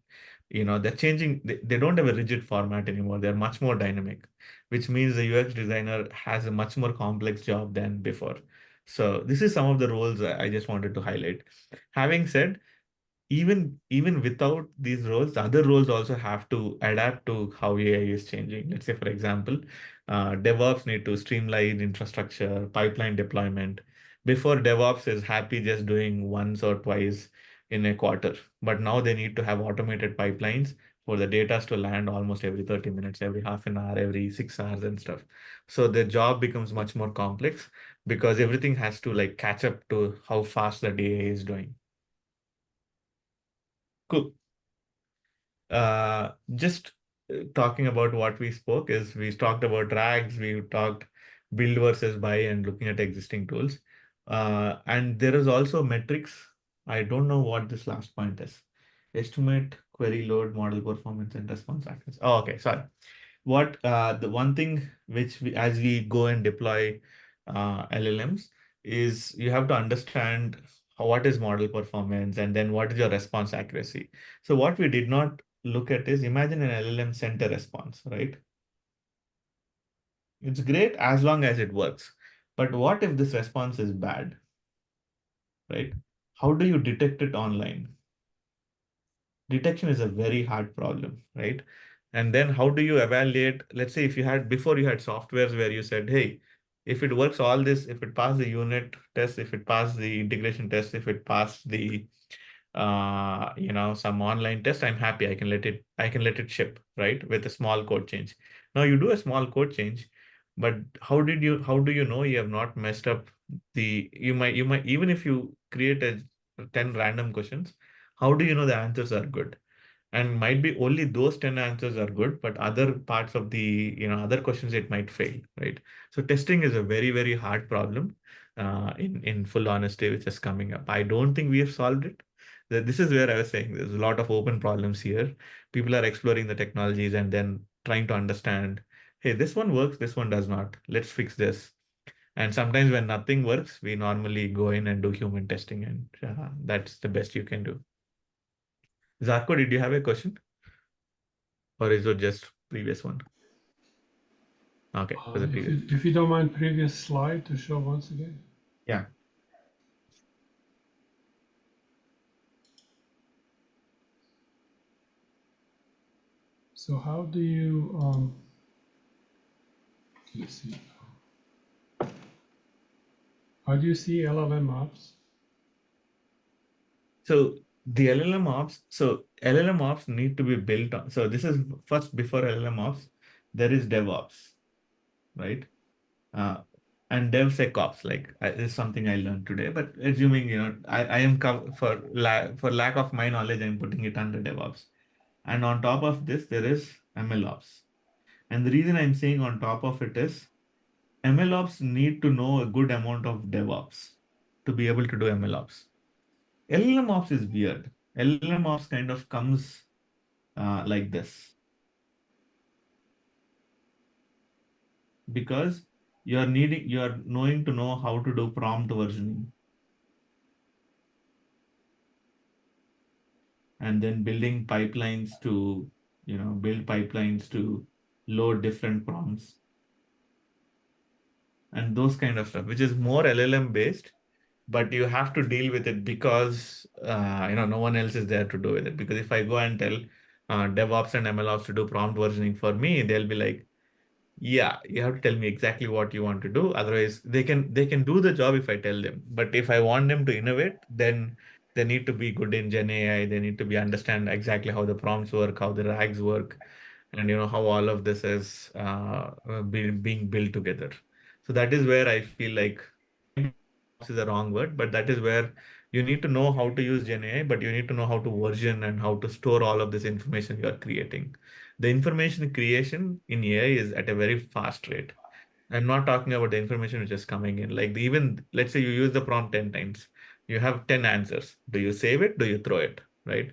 A: they're changing, they don't have a rigid format anymore. They're much more dynamic, which means the UX designer has a much more complex job than before. So this is some of the roles I just wanted to highlight. Having said, even without these roles, the other roles also have to adapt to how AI is changing. Let's say, for example, DevOps need to streamline infrastructure, pipeline deployment. Before, DevOps is happy just doing once or twice in a quarter, but now they need to have automated pipelines for the data to land almost every 30 minutes, every half an hour, every 6 hours and stuff. So the job becomes much more complex because everything has to like catch up to how fast the AI is doing. Cool. Just talking about what we spoke is we talked about RAGs, we talked build versus buy and looking at existing tools. And there is also metrics. I don't know what this last point is. Estimate, query load, model performance, and response accuracy. Oh, okay, sorry. The one thing which as we go and deploy LLMs is you have to understand what is model performance and then what is your response accuracy. So what we did not look at is imagine an LLM sent a response, right? It's great as long as it works. But what if this response is bad, right? How do you detect it online? Detection is a very hard problem, right? And then how do you evaluate, let's say if you had, before you had softwares where you said, hey, If it works all this, if it passed the unit test, if it passed the integration test, if it passed the some online test, I'm happy. I can let it ship, right? With a small code change. Now you do a small code change, but how do you know you have not messed up you might even if you create a 10 random questions, how do you know the answers are good? And might be only those 10 answers are good, but other parts of the other questions it might fail, right? So testing is a very, very hard problem, in full honesty, which is coming up. I don't think we have solved it. This is where I was saying there's a lot of open problems here. People are exploring the technologies and then trying to understand, hey, this one works, this one does not, let's fix this. And sometimes when nothing works, we normally go in and do human testing, and that's the best you can do. Zarko, did you have a question? Or is it just previous one? Okay, for the previous.
K: If you don't mind, previous slide to show once again.
A: Yeah.
K: So how do you, let's see. How do you see LLM ops?
A: So the LLM ops, so LLM ops need to be built on. So this is first before LLM ops, there is DevOps, right? And DevSecOps, like is something I learned today. But assuming I am for lack of my knowledge, I'm putting it under DevOps. And on top of this, there is MLOps. And the reason I'm saying on top of it is MLOps need to know a good amount of DevOps to be able to do MLOps. LLM ops is weird. LLM ops kind of comes like this because you're knowing to know how to do prompt versioning and then building pipelines to build pipelines to load different prompts and those kind of stuff, which is more LLM based, but you have to deal with it because no one else is there to do with it. Because if I go and tell DevOps and MLOps to do prompt versioning for me, they'll be like, yeah, you have to tell me exactly what you want to do. Otherwise, they can do the job if I tell them. But if I want them to innovate, then they need to be good in Gen AI. They need to be understand exactly how the prompts work, how the RAGs work, and how all of this is being built together. So that is where I feel like is the wrong word, but that is where you need to know how to use Gen AI, but you need to know how to version and how to store all of this information you are creating. The information creation in AI is at a very fast rate. I'm not talking about the information which is coming in. Like even let's say you use the prompt 10 times, you have 10 answers. Do you save it? Do you throw it? Right?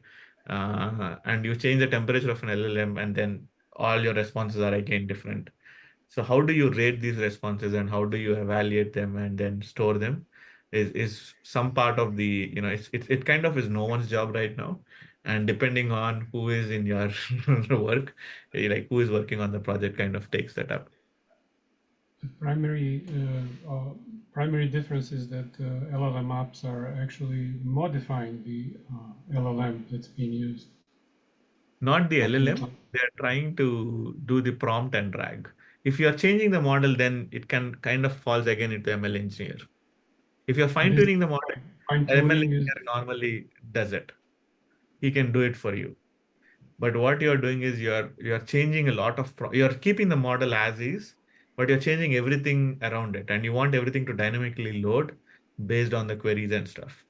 A: And you change the temperature of an LLM, and then all your responses are again different. So how do you rate these responses and how do you evaluate them and then store them is some part of the, it kind of is no one's job right now. And depending on who is in your work, like who is working on the project kind of takes that up.
K: The primary difference is that LLM apps are actually modifying the LLM that's being used.
A: Not the LLM, they're trying to do the prompt and drag. If you are changing the model, then it can kind of falls again into ML engineer. If you're fine tuning the model, ML engineer normally does it. He can do it for you. But what you're doing is you're changing a lot of you're keeping the model as is, but you're changing everything around it, and you want everything to dynamically load based on the queries and stuff.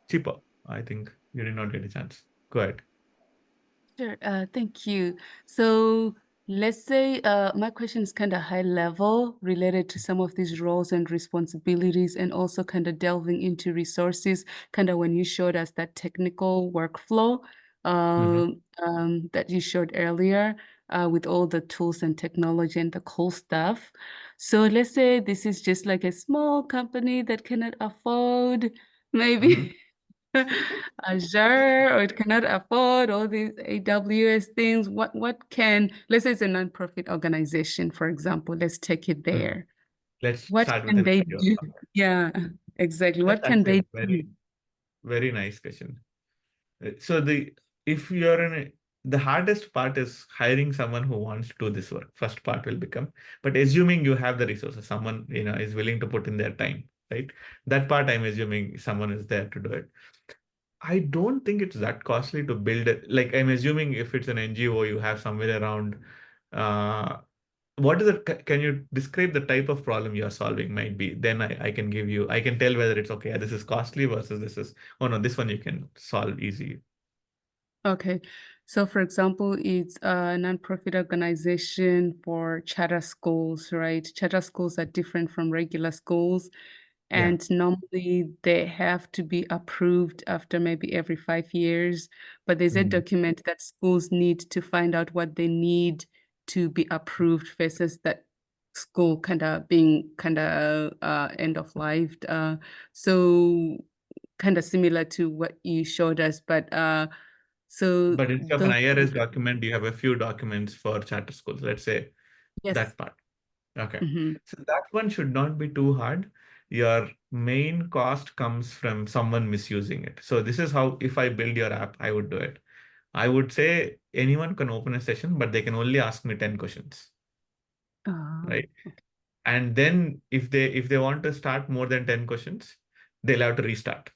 A: Cheaper. I think you did not get a chance. Go ahead.
I: Sure. Thank you. So let's say my question is kind of high level related to some of these roles and responsibilities, and also kind of delving into resources, kind of when you showed us that technical workflow that you showed earlier with all the tools and technology and the cool stuff. So let's say this is just like a small company that cannot afford maybe Azure, or it cannot afford all these AWS things. What can, let's say it's a nonprofit organization, for example, let's take it there.
A: Let's
I: What
A: start with
I: can
A: an
I: they
A: NGO.
I: do? Yeah, exactly. What
A: That's
I: can
A: actually
I: they
A: a
I: do?
A: very nice question. So if you're the hardest part is hiring someone who wants to do this work. First part will become, but assuming you have the resources, someone, is willing to put in their time, right? That part I'm assuming someone is there to do it. I don't think it's that costly to build it. Like I'm assuming if it's an NGO, you have somewhere around, uh, what is it? Can you describe the type of problem you are solving might be? Then I can give you, I can tell whether it's okay, this is costly versus this is, oh no, this one you can solve easy.
I: Okay. So for example, it's a nonprofit organization for charter schools, right? Charter schools are different from regular schools.
A: Yeah.
I: And normally they have to be approved after maybe every 5 years. But there's a document that schools need to find out what they need to be approved versus that school kind of being kind of end of life. So kind of similar to what you showed us, but so
A: But instead of an
I: those,
A: IRS document, you have a few documents for charter schools, let's say
I: yes.
A: that part. Okay.
I: Mhm.
A: So that one should not be too hard. Your main cost comes from someone misusing it. So this is how, if I build your app, I would do it. I would say anyone can open a session, but they can only ask me 10 questions, right?
I: Okay.
A: And then if they want to start more than 10 questions, they'll have to restart.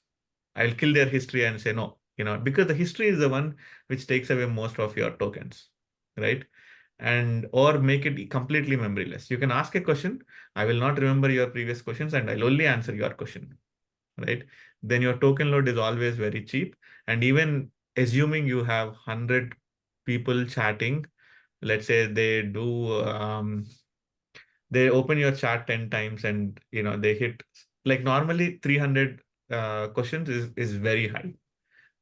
A: I'll kill their history and say no, because the history is the one which takes away most of your tokens, right? And or make it completely memoryless. You can ask a question, I will not remember your previous questions, and I'll only answer your question, right? Then your token load is always very cheap. And even assuming you have 100 people chatting, let's say they open your chat 10 times and they hit, like, normally 300 questions is very high.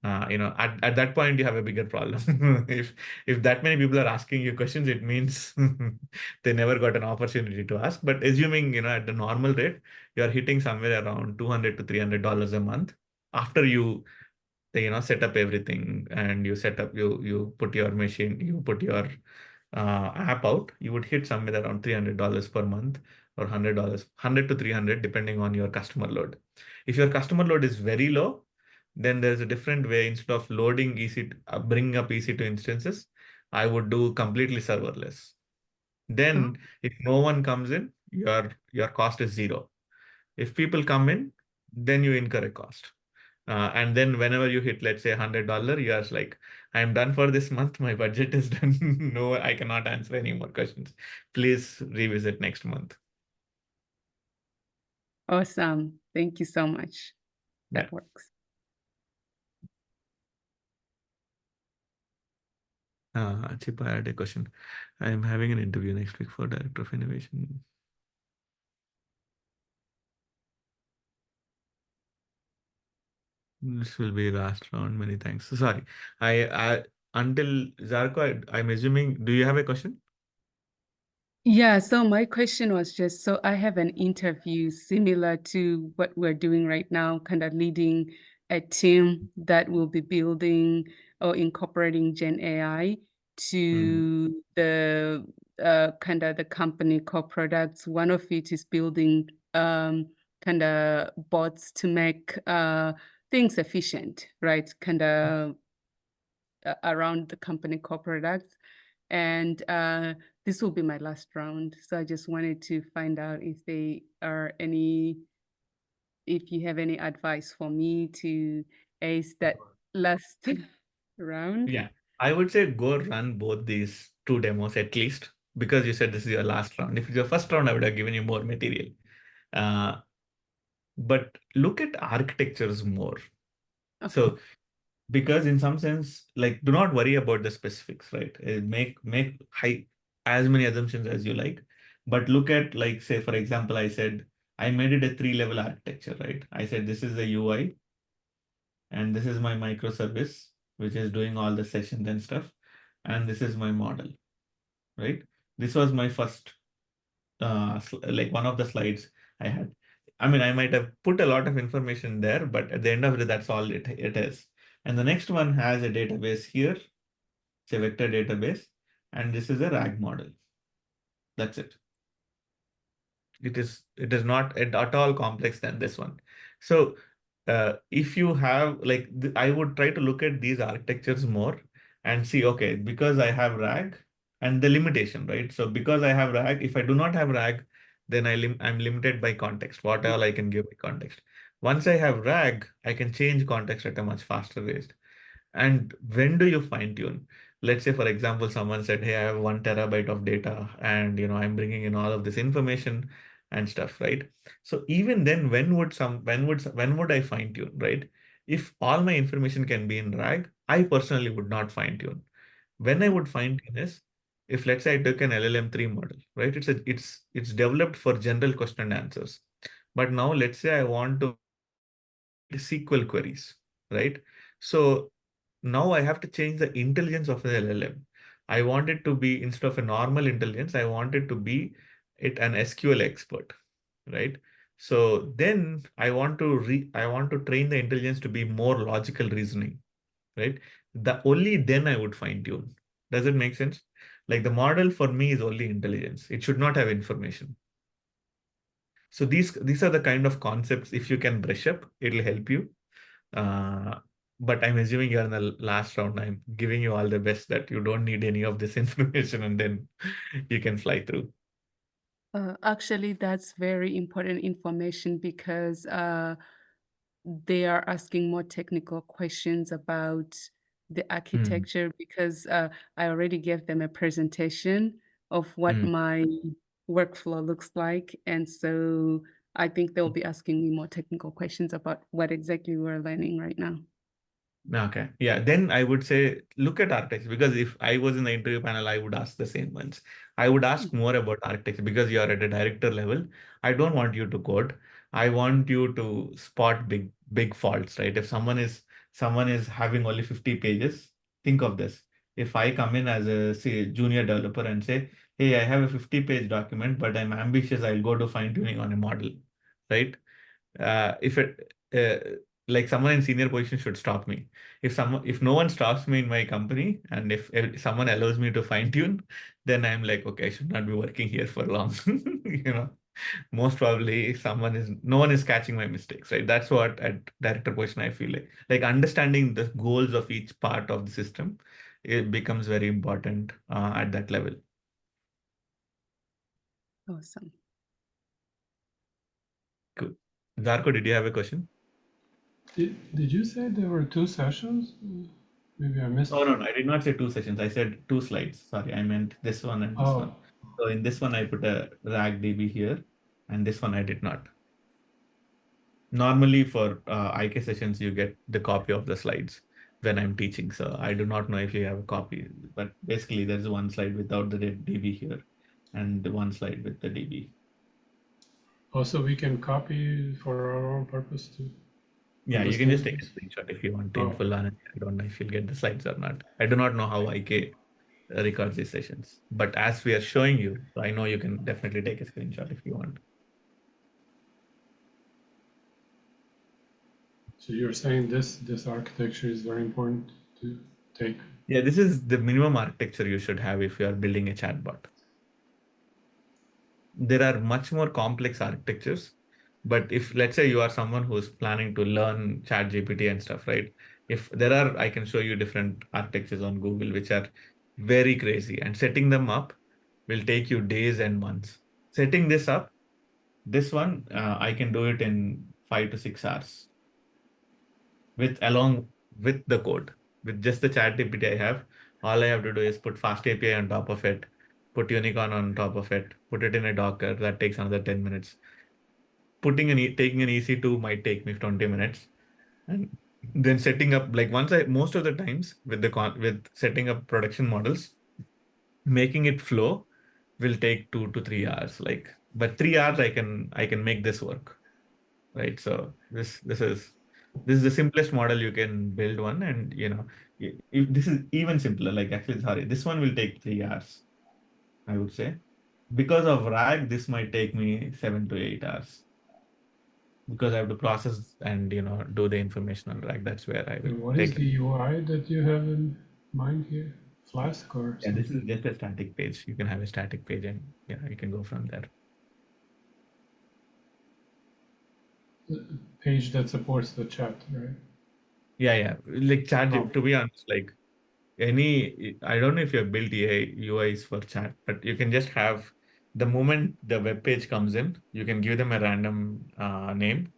A: At that point you have a bigger problem. If that many people are asking you questions, it means they never got an opportunity to ask. But assuming at the normal rate, you are hitting somewhere around $200 to $300 a month after you set up everything, and you put your machine, you put your app out, you would hit somewhere around $300 per month, or $100, 100 to 300, depending on your customer load. If your customer load is very low, then there's a different way. Instead of loading bringing up EC2 instances, I would do completely serverless. Then if no one comes in, your cost is zero. If people come in, then you incur a cost. And then whenever you hit, let's say $100, you are like, I'm done for this month. My budget is done. No, I cannot answer any more questions. Please revisit next month.
I: Awesome. Thank you so much. That works.
A: Chip, I had a question. I'm having an interview next week for Director of Innovation. This will be last round. Many thanks. Sorry. Until Zarko, I'm assuming, do you have a question?
I: Yeah, so my question was just, so I have an interview similar to what we're doing right now, kind of leading a team that will be building or incorporating Gen AI to the kind of the company core products. One of it is building kind of bots to make things efficient, right? Kind of around the company core products. And this will be my last round. So I just wanted to find out if you have any advice for me to ace that last round.
A: Yeah, I would say go run both these two demos at least, because you said this is your last round. If it's your first round, I would have given you more material. But look at architectures more.
I: Okay.
A: So, because in some sense, like, do not worry about the specifics, right? Make high as many assumptions as you like, but look at, like, say, for example, I said I made it a 3-level architecture, right? I said this is the UI, and this is my microservice, which is doing all the sessions and stuff, and this is my model, right? This was my first, like, one of the slides I had. I mean, I might have put a lot of information there, but at the end of it, that's all it is. And the next one has a database here. It's a vector database, and this is a RAG model. That's it. It is not at all complex than this one. So if you have, like, I would try to look at these architectures more and see, okay, because I have RAG and the limitation, right? So because I have RAG, if I do not have RAG, then I'm limited by context, what all I can give by context. Once I have RAG, I can change context at a much faster rate. And when do you fine tune? Let's say, for example, someone said, "Hey, I have 1 terabyte of data, and I'm bringing in all of this information and stuff," right? So even then, when would I fine tune, right? If all my information can be in RAG, I personally would not fine tune. When I would fine tune is if, let's say, I took an LLM 3 model, right? It's developed for general question and answers. But now let's say I want to SQL queries, right? So now I have to change the intelligence of the LLM. I want it to be, instead of a normal intelligence, I want it to be an SQL expert, right? So then I want to train the intelligence to be more logical reasoning, right? Only then I would fine tune. Does it make sense? Like the model for me is only intelligence. It should not have information. So these are the kind of concepts, if you can brush up, it'll help you. Uh, but I'm assuming you're in the last round. I'm giving you all the best that you don't need any of this information, and then you can fly through.
I: Actually, that's very important information because they are asking more technical questions about the architecture because I already gave them a presentation of what my workflow looks like. And so I think they'll be asking me more technical questions about what exactly we're learning right now.
A: Okay. Yeah. Then I would say look at architecture, because if I was in the interview panel, I would ask the same ones. I would ask more about architecture because you're at a director level. I don't want you to code. I want you to spot big faults, right? If someone is having only 50 pages, think of this. If I come in as a, say, junior developer and say, "Hey, I have a 50-page document, but I'm ambitious, I'll go to fine tuning on a model," right? If it like someone in senior position should stop me. If no one stops me in my company, and if someone allows me to fine tune, then I'm like, okay, I should not be working here for long. you know Most probably no one is catching my mistakes, right? That's what at director position I feel like understanding the goals of each part of the system, it becomes very important at that level.
I: Awesome.
A: Cool. Zarko, did you have a question?
K: Did you say there were 2 sessions? Maybe I missed
A: Oh,
K: it.
A: no, I did not say 2 sessions. I said 2 slides. Sorry, I meant this one and this one.
K: Oh,
A: So in this one, I put a RAG DB here, and this one I did not. Normally for IK sessions, you get the copy of the slides when I'm teaching. So I do not know if you have a copy, but basically there's one slide without the DB here and the one slide with the DB.
K: also we can copy for our own purpose too.
A: Yeah, you can just take a screenshot if you want. In
K: Oh.
A: full honesty, I don't know if you'll get the slides or not. I do not know how IK records these sessions, but as we are showing you, I know you can definitely take a screenshot if you want.
K: So you're saying this architecture is very important to take?
A: Yeah, this is the minimum architecture you should have if you are building a chatbot. There are much more complex architectures, but if, let's say, you are someone who is planning to learn ChatGPT and stuff, right? If there are, I can show you different architectures on Google which are very crazy, and setting them up will take you days and months. Setting this one, I can do it in 5 to 6 hours along with the code. With just the ChatGPT I have, all I have to do is put Fast API on top of it, put Unicorn on top of it, put it in a Docker. That takes another 10 minutes. Taking an EC2 might take me 20 minutes. And then setting up, like, most of the times with setting up production models, making it flow will take 2 to 3 hours. But 3 hours I can make this work. Right. So this is the simplest model you can build one. And if this is even simpler, like, actually, sorry, this one will take 3 hours, I would say. Because of RAG, this might take me 7 to 8 hours because I have to process and do the information on RAG. That's where I will
K: And what is
A: take it.
K: the UI that you have in mind here? Flask or
A: Yeah, this
K: something?
A: is just a static page. You can have a static page, and you can go from there.
K: A page that supports the chat, right?
A: Yeah. Like
K: Oh.
A: to be honest, like, I don't know if you have built UIs for chat, but you can just have the moment the web page comes in, you can give them a random name,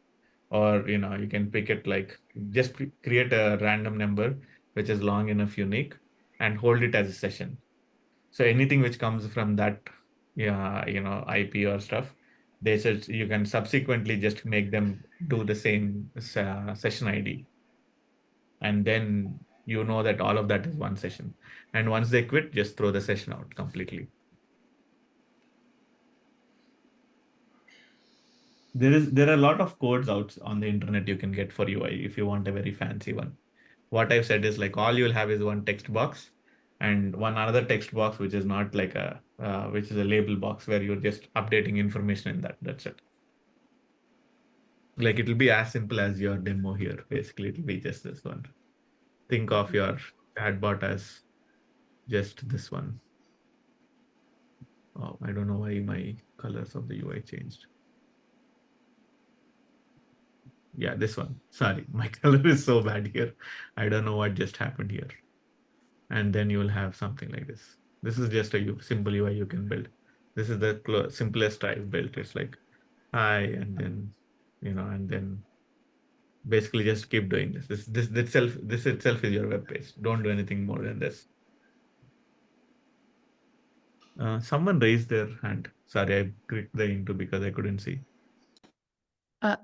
A: or you can pick it like just create a random number which is long enough unique and hold it as a session. So anything which comes from that, yeah, IP or stuff, you can subsequently just make them do the same session ID, and then that all of that is one session. And once they quit, just throw the session out completely. There are a lot of codes out on the internet you can get for UI if you want a very fancy one. What I've said is like all you'll have is one text box and one another text box which is not like which is a label box where you're just updating information in that. That's it. Like it'll be as simple as your demo here. Basically, it'll be just this one. Think of your chatbot as just this one. Oh, I don't know why my colors of the UI changed. Yeah, this one. Sorry, my color is so bad here. I don't know what just happened here. And then you will have something like this. This is just a simple UI you can build. This is the simplest I've built. It's like hi, and then and then basically just keep doing this. This itself is your web page. Don't do anything more than this. Someone raised their hand. Sorry, I clicked the into because I couldn't see.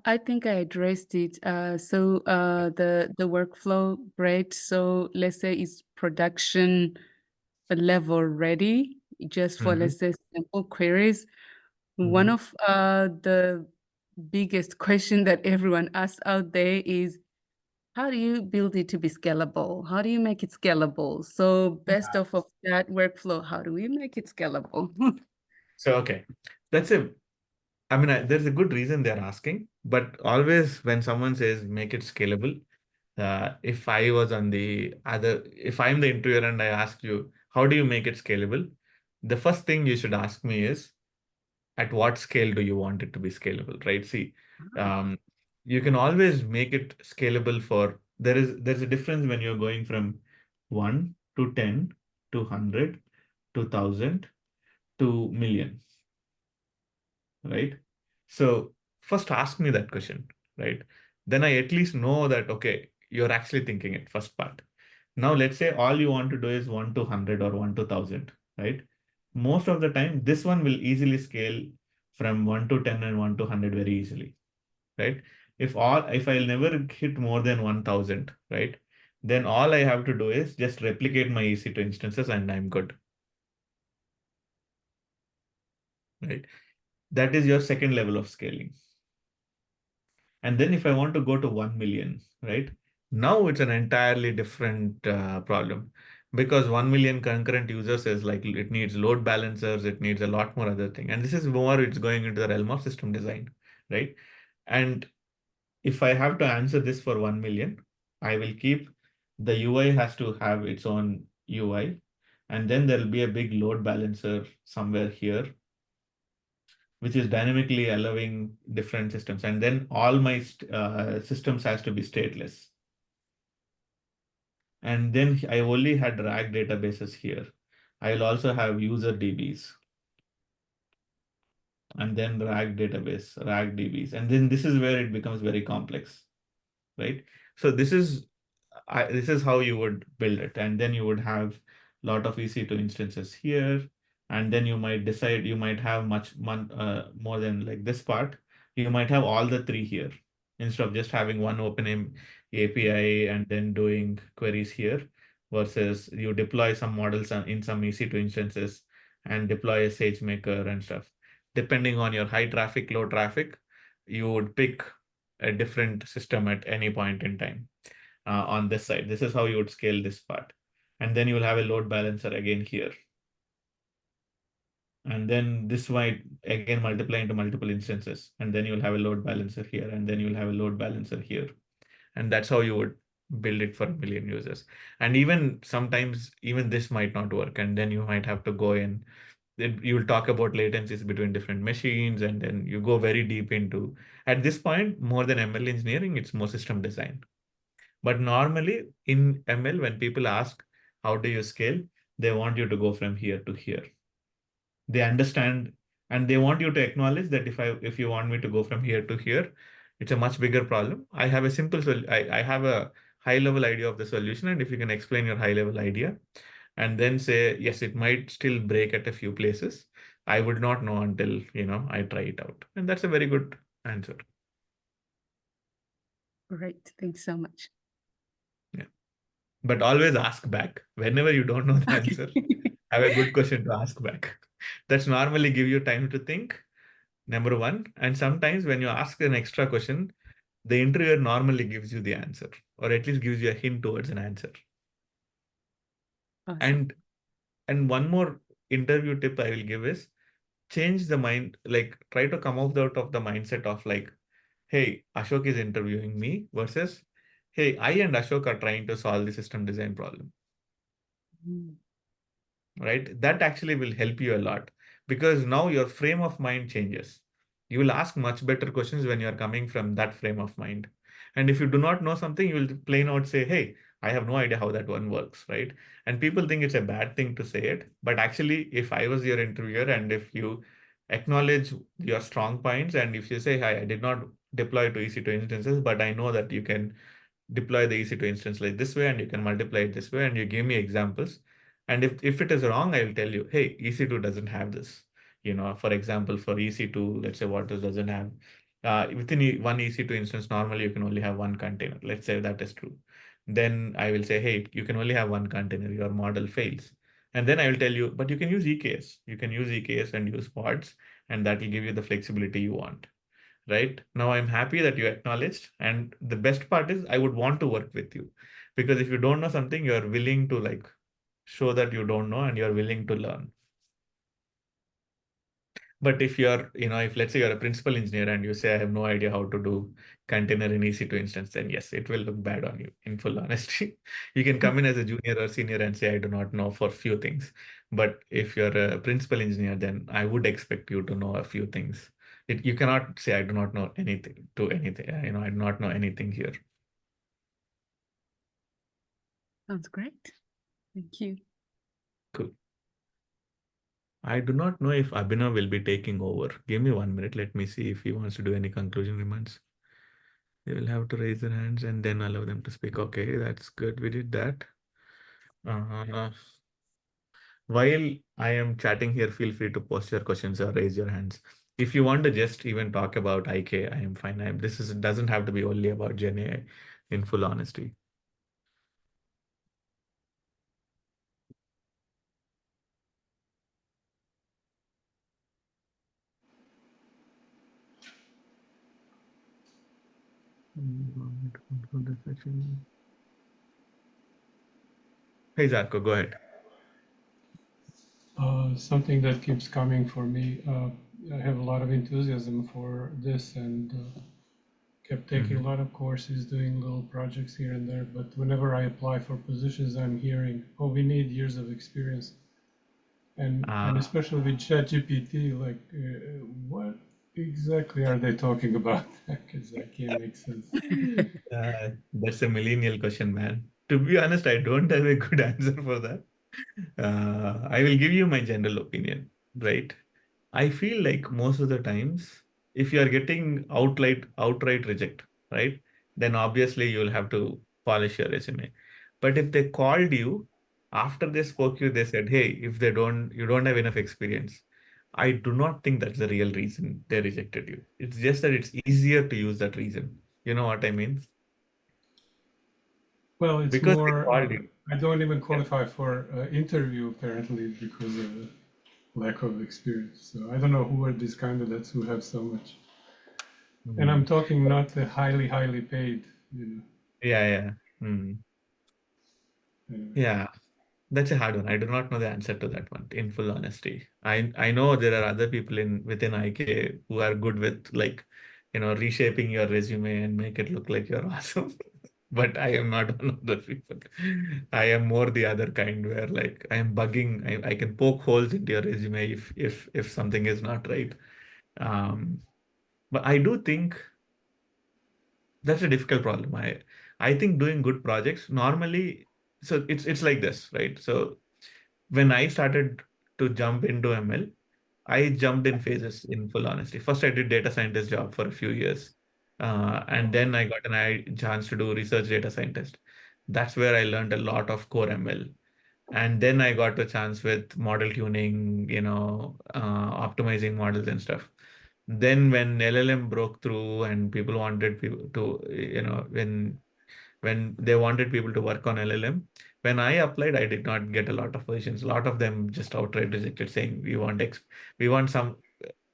I: I think I addressed it. The workflow, right? So let's say it's production level ready, just for let's say simple queries. One of the biggest question that everyone asks out there is, how do you build it to be scalable? How do you make it scalable? So based off of that workflow, how do we make it scalable?
A: So okay, there's a good reason they're asking, but always when someone says make it scalable, if I'm the interviewer and I ask you, how do you make it scalable? The first thing you should ask me is, at what scale do you want it to be scalable, right? See, you can always make it scalable there's a difference when you're going from 1 to 10 to 100 to 1,000 to million, right? So first ask me that question, right? Then I at least know that, okay, you're actually thinking it, first part. Now let's say all you want to do is 1 to 100 or 1 to 1,000, right? Most of the time, this one will easily scale from 1 to 10 and 1 to 100 very easily, right? If I'll never hit more than 1,000, right? Then all I have to do is just replicate my EC2 instances and I'm good, right? That is your second level of scaling. And then if I want to go to 1 million, right? Now it's an entirely different problem, because 1 million concurrent users is like it needs load balancers, it needs a lot more other thing. And this is more, it's going into the realm of system design, right? And if I have to answer this for 1 million, I will keep the UI has to have its own UI. And then there'll be a big load balancer somewhere here, which is dynamically allowing different systems. And then all my systems has to be stateless. And then I only had RAG databases here. I'll also have user DBs. And then RAG database, RAG DBs. And then this is where it becomes very complex, right? So this is how you would build it. And then you would have a lot of EC2 instances here. And then you might decide, you might have more than like this part. You might have all the three here instead of just having one open API and then doing queries here, versus you deploy some models in some EC2 instances and deploy a SageMaker and stuff. Depending on your high traffic, low traffic, you would pick a different system at any point in time. On this side, this is how you would scale this part. And then you will have a load balancer again here. And then this might again multiply into multiple instances. And then you'll have a load balancer here. And then you'll have a load balancer here. And that's how you would build it for 1 million users. And even sometimes, even this might not work. And then you might have to go in. You'll talk about latencies between different machines. And then you go very deep into, at this point, more than ML engineering, it's more system design. But normally in ML, when people ask, how do you scale? They want you to go from here to here. They understand and they want you to acknowledge that if you want me to go from here to here, it's a much bigger problem. I have a I have a high level idea of the solution, and if you can explain your high level idea and then say yes, it might still break at a few places, I would not know until I try it out. And that's a very good answer.
I: Great. Thanks so much.
A: Yeah. But always ask back whenever you don't know the answer. Have a good question to ask back. That's normally give you time to think, number one. And sometimes when you ask an extra question, the interviewer normally gives you the answer, or at least gives you a hint towards an answer.
I: Awesome.
A: And one more interview tip I will give is change the mind, like try to come out of the mindset of like, hey, Ashok is interviewing me versus, hey, I and Ashok are trying to solve the system design problem.
I: Mm.
A: Right? That actually will help you a lot because now your frame of mind changes. You will ask much better questions when you are coming from that frame of mind. And if you do not know something, you will plain out say, hey, I have no idea how that one works, right? And people think it's a bad thing to say it. But actually, if I was your interviewer and if you acknowledge your strong points and if you say, hi, I did not deploy to EC2 instances, but I know that you can deploy the EC2 instance like this way and you can multiply it this way and you give me examples. And if it is wrong, I will tell you, hey, EC2 doesn't have this. For example, for EC2, let's say what this doesn't have. Within one EC2 instance, normally you can only have one container. Let's say that is true. Then I will say, hey, you can only have one container. Your model fails. And then I will tell you, but you can use EKS. You can use EKS and use pods, and that will give you the flexibility you want. Right now, I'm happy that you acknowledged. And the best part is I would want to work with you because if you don't know something, you're willing to like show that you don't know and you're willing to learn. But if if let's say you're a principal engineer and you say, I have no idea how to do container in EC2 instance, then yes, it will look bad on you in full honesty. You can come in as a junior or senior and say, I do not know for few things. But if you're a principal engineer, then I would expect you to know a few things. You cannot say, I do not know anything to anything. I do not know anything here.
I: Sounds great. Thank you.
A: Cool. I do not know if Abhinav will be taking over. Give me 1 minute. Let me see if he wants to do any conclusion remarks. They will have to raise their hands and then allow them to speak. Okay, that's good. We did that. While I am chatting here, feel free to post your questions or raise your hands. If you want to just even talk about IK, I am fine. Doesn't have to be only about GenAI in full honesty. Hey, Zarko, go ahead.
K: Something that keeps coming for me. I have a lot of enthusiasm for this and kept taking a lot of courses, doing little projects here and there. But whenever I apply for positions, I'm hearing, oh, we need years of experience. And especially with ChatGPT, like, what exactly are they talking about? Because that can't make sense.
A: That's a millennial question, man. To be honest, I don't have a good answer for that. I will give you my general opinion, right? I feel like most of the times, if you are getting outright reject, right, then obviously you'll have to polish your resume. But if they called you after they spoke you, they said, hey, if you don't have enough experience. I do not think that's the real reason they rejected you. It's just that it's easier to use that reason. You know what I mean?
K: Well, it's
A: Because they
K: more,
A: called you.
K: I don't even qualify for interview apparently because of lack of experience. So I don't know who are these candidates who have so much. And I'm talking not the highly paid,
A: Yeah. Yeah, that's a hard one. I do not know the answer to that one, in full honesty. I know there are other people within IK who are good with like, reshaping your resume and make it look like you're awesome. But I am not one of those people. I am more the other kind where like I am bugging. I can poke holes into your resume if something is not right. But I do think that's a difficult problem. I think doing good projects normally so it's like this, right? So when I started to jump into ML, I jumped in phases, in full honesty. First, I did data scientist job for a few years. And then I got chance to do research data scientist. That's where I learned a lot of core ML. And then I got a chance with model tuning, optimizing models and stuff. Then when LLM broke through and people wanted people to, when they wanted people to work on LLM, when I applied, I did not get a lot of positions. A lot of them just outright rejected, saying we want some.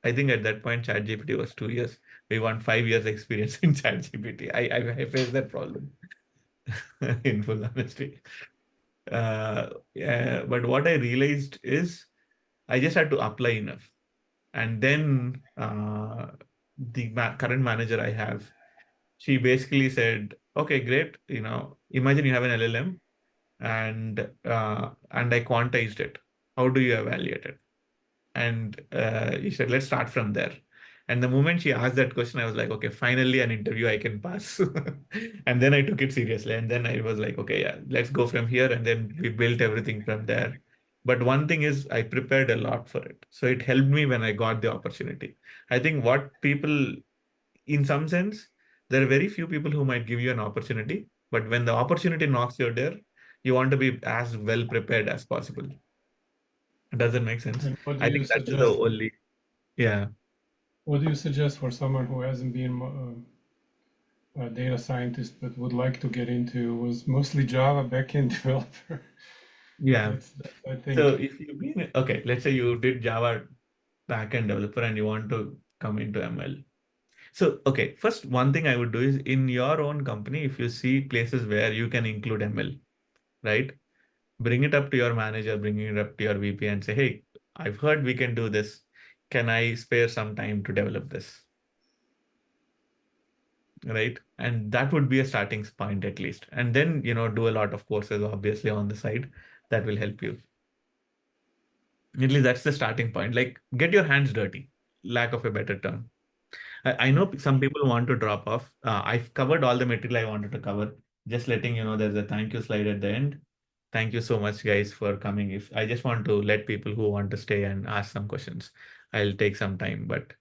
A: I think at that point, ChatGPT was 2 years. We want 5 years experience in ChatGPT. I faced that problem in full honesty. Yeah, but what I realized is I just had to apply enough. And then the current manager I have, she basically said, okay, great. Imagine you have an LLM and I quantized it. How do you evaluate it? And he said, let's start from there. And the moment she asked that question, I was like, okay, finally an interview I can pass. And then I took it seriously. And then I was like, okay, yeah, let's go from here. And then we built everything from there. But one thing is, I prepared a lot for it. So it helped me when I got the opportunity. I think what people, in some sense, there are very few people who might give you an opportunity. But when the opportunity knocks your door, you want to be as well prepared as possible. Does it make sense?
K: And what do
A: I
K: you
A: think that is the
K: suggest?
A: only, yeah.
K: What do you suggest for someone who hasn't been a data scientist but would like to get into was mostly Java backend developer?
A: Yeah.
K: That's I
A: So
K: think.
A: if you mean, okay, let's say you did Java backend developer and you want to come into ML. So, okay, first, one thing I would do is in your own company, if you see places where you can include ML, right? Bring it up to your manager, bring it up to your VP and say, hey, I've heard we can do this. Can I spare some time to develop this? Right? And that would be a starting point at least. And then, do a lot of courses obviously on the side that will help you. At least that's the starting point. Like, get your hands dirty, lack of a better term. I know some people want to drop off. I've covered all the material I wanted to cover. Just letting you know, there's a thank you slide at the end. Thank you so much, guys, for coming. If I just want to let people who want to stay and ask some questions, I'll take some time. But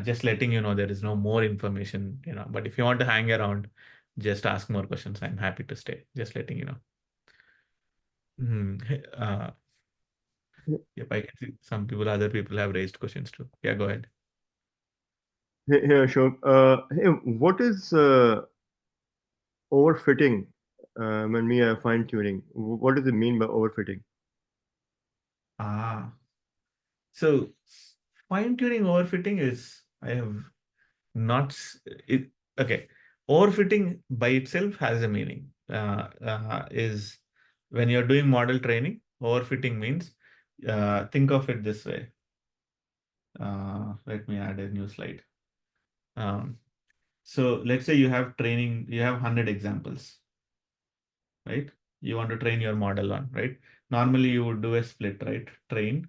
A: just letting you know, there is no more information. But if you want to hang around, just ask more questions. I'm happy to stay. Just letting you know. Yep, I can see some people, other people have raised questions too. Yeah, go ahead.
J: Hey, Ashok. Hey, what is overfitting when we are fine tuning? What does it mean by overfitting?
A: So fine tuning overfitting is, I have not it. Okay, overfitting by itself has a meaning. Is when you're doing model training, overfitting means, think of it this way. Let me add a new slide. So let's say you have training, you have 100 examples, right? You want to train your model on, right? Normally you would do a split, right? Train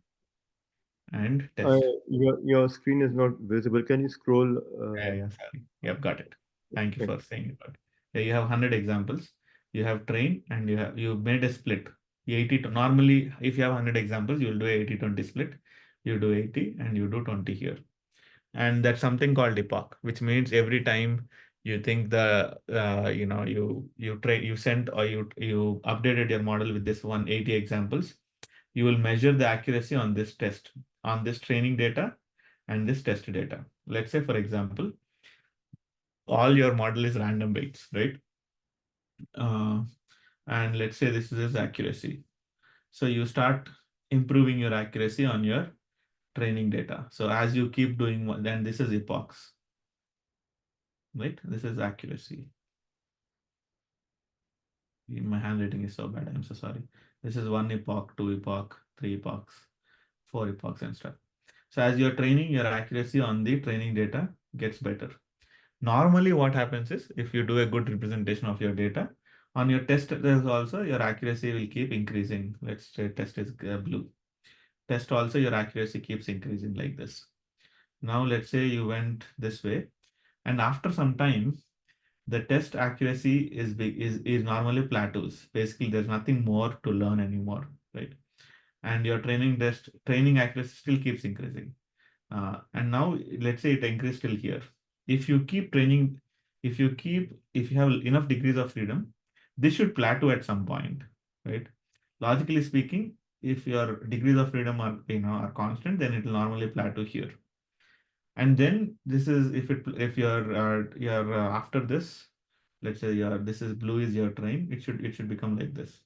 A: and test.
J: Your screen is not visible. Can you scroll?
A: Yeah, sorry. Yep, got it. Thank you
J: Okay.
A: for saying it. Yeah, you have 100 examples. You have train and you made a split. 80 to normally, if you have 100 examples, you'll do a 80-20 split. You do 80 and you do 20 here. And that's something called epoch, which means every time you think you sent or you updated your model with this 180 examples, you will measure the accuracy on this test, on this training data and this test data. Let's say, for example, all your model is random weights, right? And let's say this is accuracy. So you start improving your accuracy on your training data. So as you keep doing, then this is epochs, right? This is accuracy. My handwriting is so bad. I'm so sorry. This is 1 epoch, 2 epoch, 3 epochs, 4 epochs and stuff. So as you're training, your accuracy on the training data gets better. Normally what happens is, if you do a good representation of your data, on your test there's also your accuracy will keep increasing. Let's say test is blue. Test also your accuracy keeps increasing like this. Now let's say you went this way, and after some time, the test accuracy is normally plateaus. Basically, there's nothing more to learn anymore, right? And your training accuracy still keeps increasing. And now let's say it increased till here. If you keep training, if you have enough degrees of freedom, this should plateau at some point, right? Logically speaking, if your degrees of freedom are constant, then it will normally plateau here. And then this is if you're after this, let's say your this is blue is your train, it should become like this.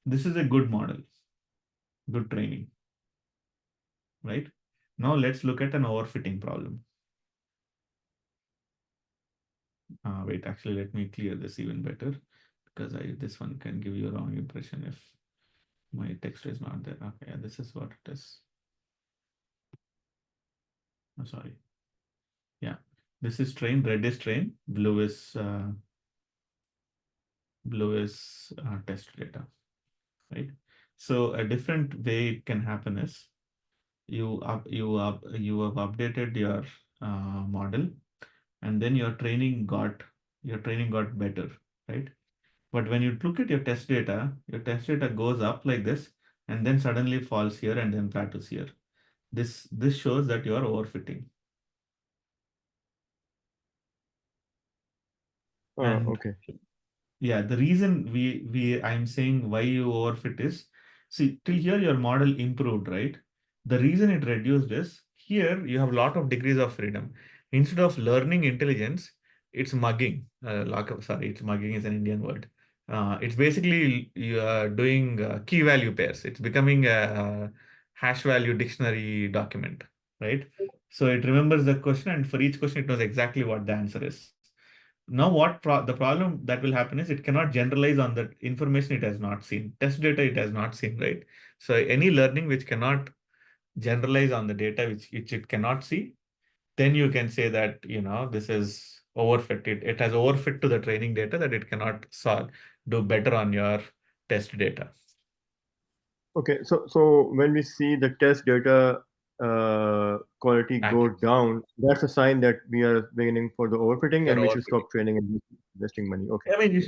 A: This is a good model, good training, right? Now let's look at an overfitting problem. Wait, actually, let me clear this even better because this one can give you a wrong impression if my text is not there. Okay, this is what it is. Oh, sorry. Yeah, this is train, red is train, blue is test data, right? So a different way it can happen is you have updated your model, and then your training got better, right? But when you look at your test data goes up like this, and then suddenly falls here and then plateaus here. This shows that you are overfitting. And
J: Okay.
A: yeah, the reason I'm saying why you overfit is, see, till here your model improved, right? The reason it reduced is here you have a lot of degrees of freedom. Instead of learning intelligence, it's mugging. It's mugging is an Indian word. It's basically you are doing key value pairs. It's becoming a hash value dictionary document, right? So it remembers the question, and for each question, it knows exactly what the answer is. Now, the problem that will happen is it cannot generalize on the information it has not seen. Test data it has not seen, right? So any learning which cannot generalize on the data which it cannot see, then you can say that, this is overfit. It has overfit to the training data that it cannot do better on your test data.
J: Okay, so when we see the test data quality go down, that's a sign that we are beginning for the overfitting, and we should stop training and investing money. Okay.
A: I mean, you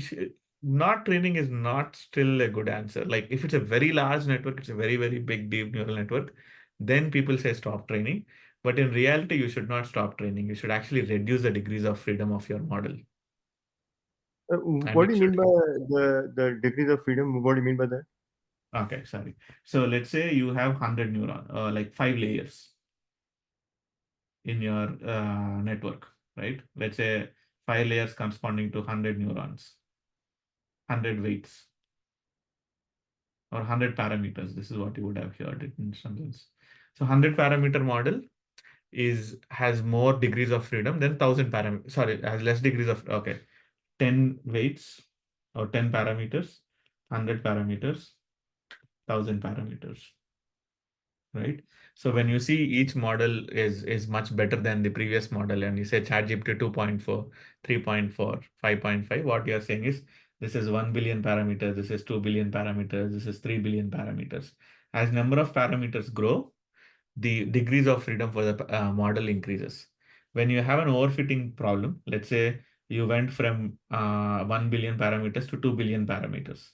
A: should not training is not still a good answer. Like if it's a very large network, it's a very, very big, deep neural network, then people say stop training. But in reality, you should not stop training. You should actually reduce the degrees of freedom of your model.
J: What do you mean by the degrees of freedom? What do you mean by that?
A: Okay, sorry. So let's say you have 100 like 5 layers in your network, right? Let's say 5 layers corresponding to 100 neurons, 100 weights, or 100 parameters. This is what you would have heard it in some sense. So 100 parameter model has more degrees of freedom than 1000 parameters. Sorry, has less degrees of, okay, 10 weights or 10 parameters, 100 parameters, 1000 parameters, right? So when you see each model is much better than the previous model, and you say ChatGPT 2.4, 3.4, 5.5, what you're saying is this is 1 billion parameters, this is 2 billion parameters, this is 3 billion parameters. As number of parameters grow, the degrees of freedom for the model increases. When you have an overfitting problem, let's say you went from 1 billion parameters to 2 billion parameters,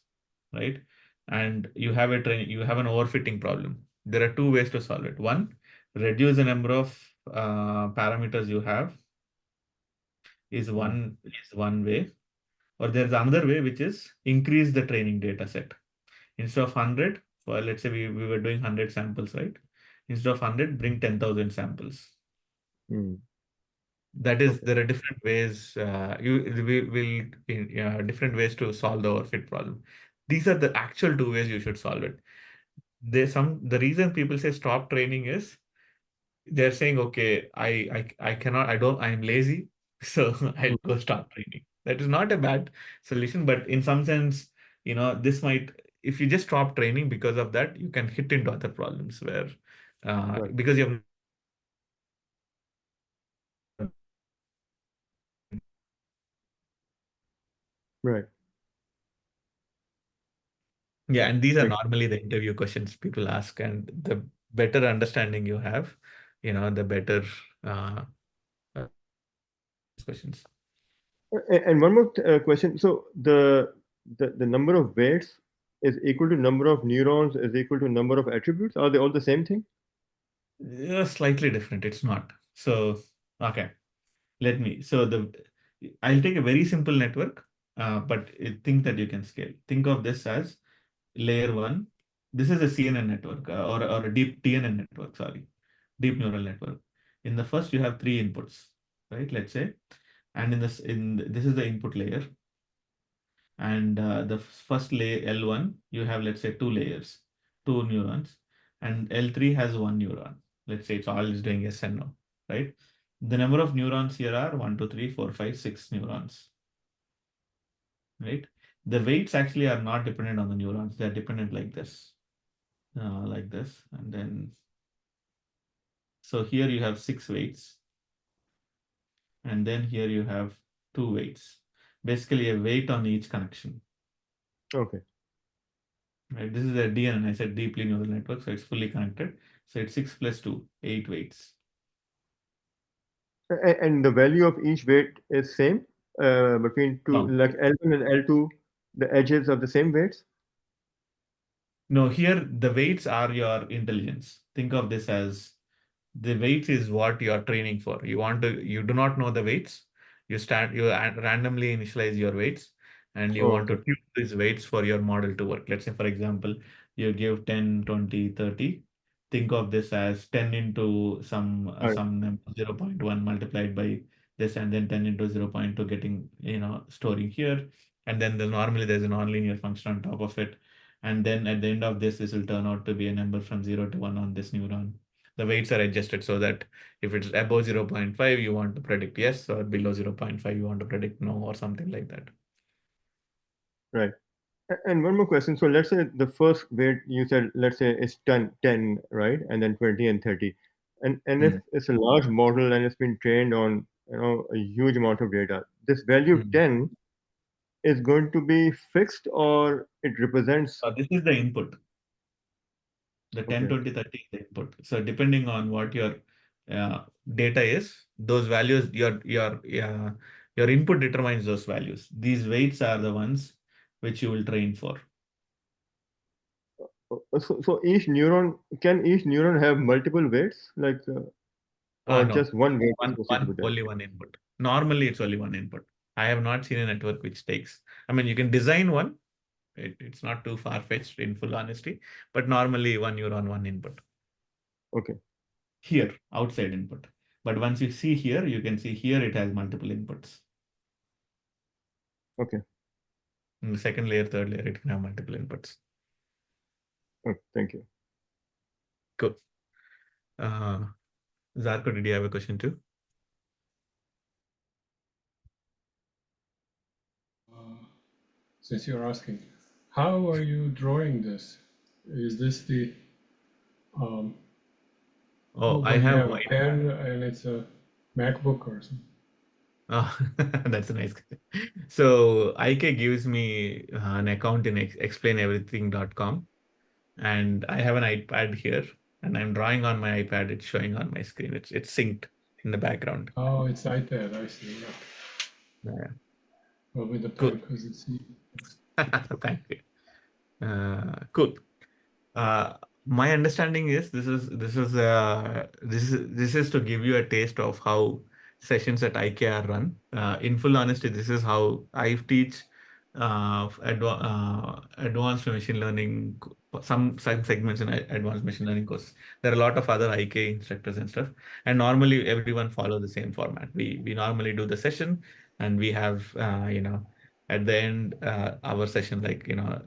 A: right? And you have an overfitting problem. There are two ways to solve it. One, reduce the number of parameters you have is one way, or there's another way, which is increase the training data set. Instead of 100, well, let's say we were doing 100 samples, right? Instead of 100, bring 10,000 samples. That is, there are different ways. We will different ways to solve the overfit problem. These are the actual two ways you should solve it. The reason people say stop training is they're saying, okay, I cannot, I'm lazy, so I'll go stop training. That is not a bad solution, but in some sense, this might, if you just stop training because of that, you can hit into other problems where, because you have.
J: Right.
A: Yeah, and these are normally the interview questions people ask, and the better understanding you have, the better questions.
J: And one more question. So the number of weights is equal to number of neurons is equal to number of attributes. Are they all the same thing?
A: Yeah, slightly different. It's not. So, okay. I'll take a very simple network, but think that you can scale. Think of this as layer one. This is a CNN network or a deep TNN network, sorry, deep neural network. In the first, you have three inputs, right? Let's say, and this is the input layer. And the first layer L1, you have, let's say, two layers, two neurons, and L3 has one neuron. Let's say it's all is doing yes and no, right? The number of neurons here are 1, 2, 3, 4, 5, 6 neurons, right? The weights actually are not dependent on the neurons. They're dependent like this. And then, so here you have 6 weights. And then here you have 2 weights. Basically a weight on each connection.
J: Okay.
A: Right, this is a DNN, I said deeply neural network, so it's fully connected. So it's 6 plus 2, 8 weights.
J: And the value of each weight is same between two,
A: No.
J: like L1 and L2, the edges of the same weights?
A: No, here the weights are your intelligence. Think of this as the weights is what you are training for. You do not know the weights. You randomly initialize your weights and you want to tune these weights for your model to work. Let's say, for example, you give 10, 20, 30. Think of this as 10 into some number 0.1 multiplied by this, and then 10 into 0.2 getting, storing here. And then normally there's a nonlinear function on top of it. And then at the end of this will turn out to be a number from 0 to 1 on this neuron. The weights are adjusted so that if it's above 0.5, you want to predict yes, or below 0.5, you want to predict no, or something like that.
J: Right. And one more question. So let's say the first weight you said, let's say it's 10, right? And then 20 and 30. And if it's a large model and it's been trained on, a huge amount of data, this value 10 is going to be fixed or it represents?
A: This is the input. The 10, 20, 30 is the input. So depending on what your data is, those values, your input determines those values. These weights are the ones which you will train for.
J: So can each neuron have multiple weights, like, or
A: No,
J: just one weight associated with that?
A: only one input. Normally, it's only one input. I have not seen a network which takes. I mean, you can design one. It's not too far-fetched in full honesty, but normally one neuron, one input.
J: Okay.
A: Here, outside input. But once you see here, you can see here it has multiple inputs.
J: Okay.
A: In the second layer, third layer, it can have multiple inputs.
J: Okay, thank you.
A: Cool. Zarko, did you have a question too?
K: Since you're asking, how are you drawing this? Is this the
A: I
K: you
A: have
K: have a pen and it's a MacBook or something?
A: Oh, that's a nice. So IK gives me an account in explaineverything.com, and I have an iPad here, and I'm drawing on my iPad. It's showing on my screen. It's synced in the background.
K: Oh, it's iPad. I see.
A: Yeah.
K: Well, with the
A: Cool.
K: pen because it's.
A: Thank you. Cool. My understanding is this is to give you a taste of how sessions at IK are run. In full honesty, this is how I teach advanced machine learning, some segments in advanced machine learning course. There are a lot of other IK instructors and stuff, and normally everyone follow the same format. We normally do the session, and we have at the end our session,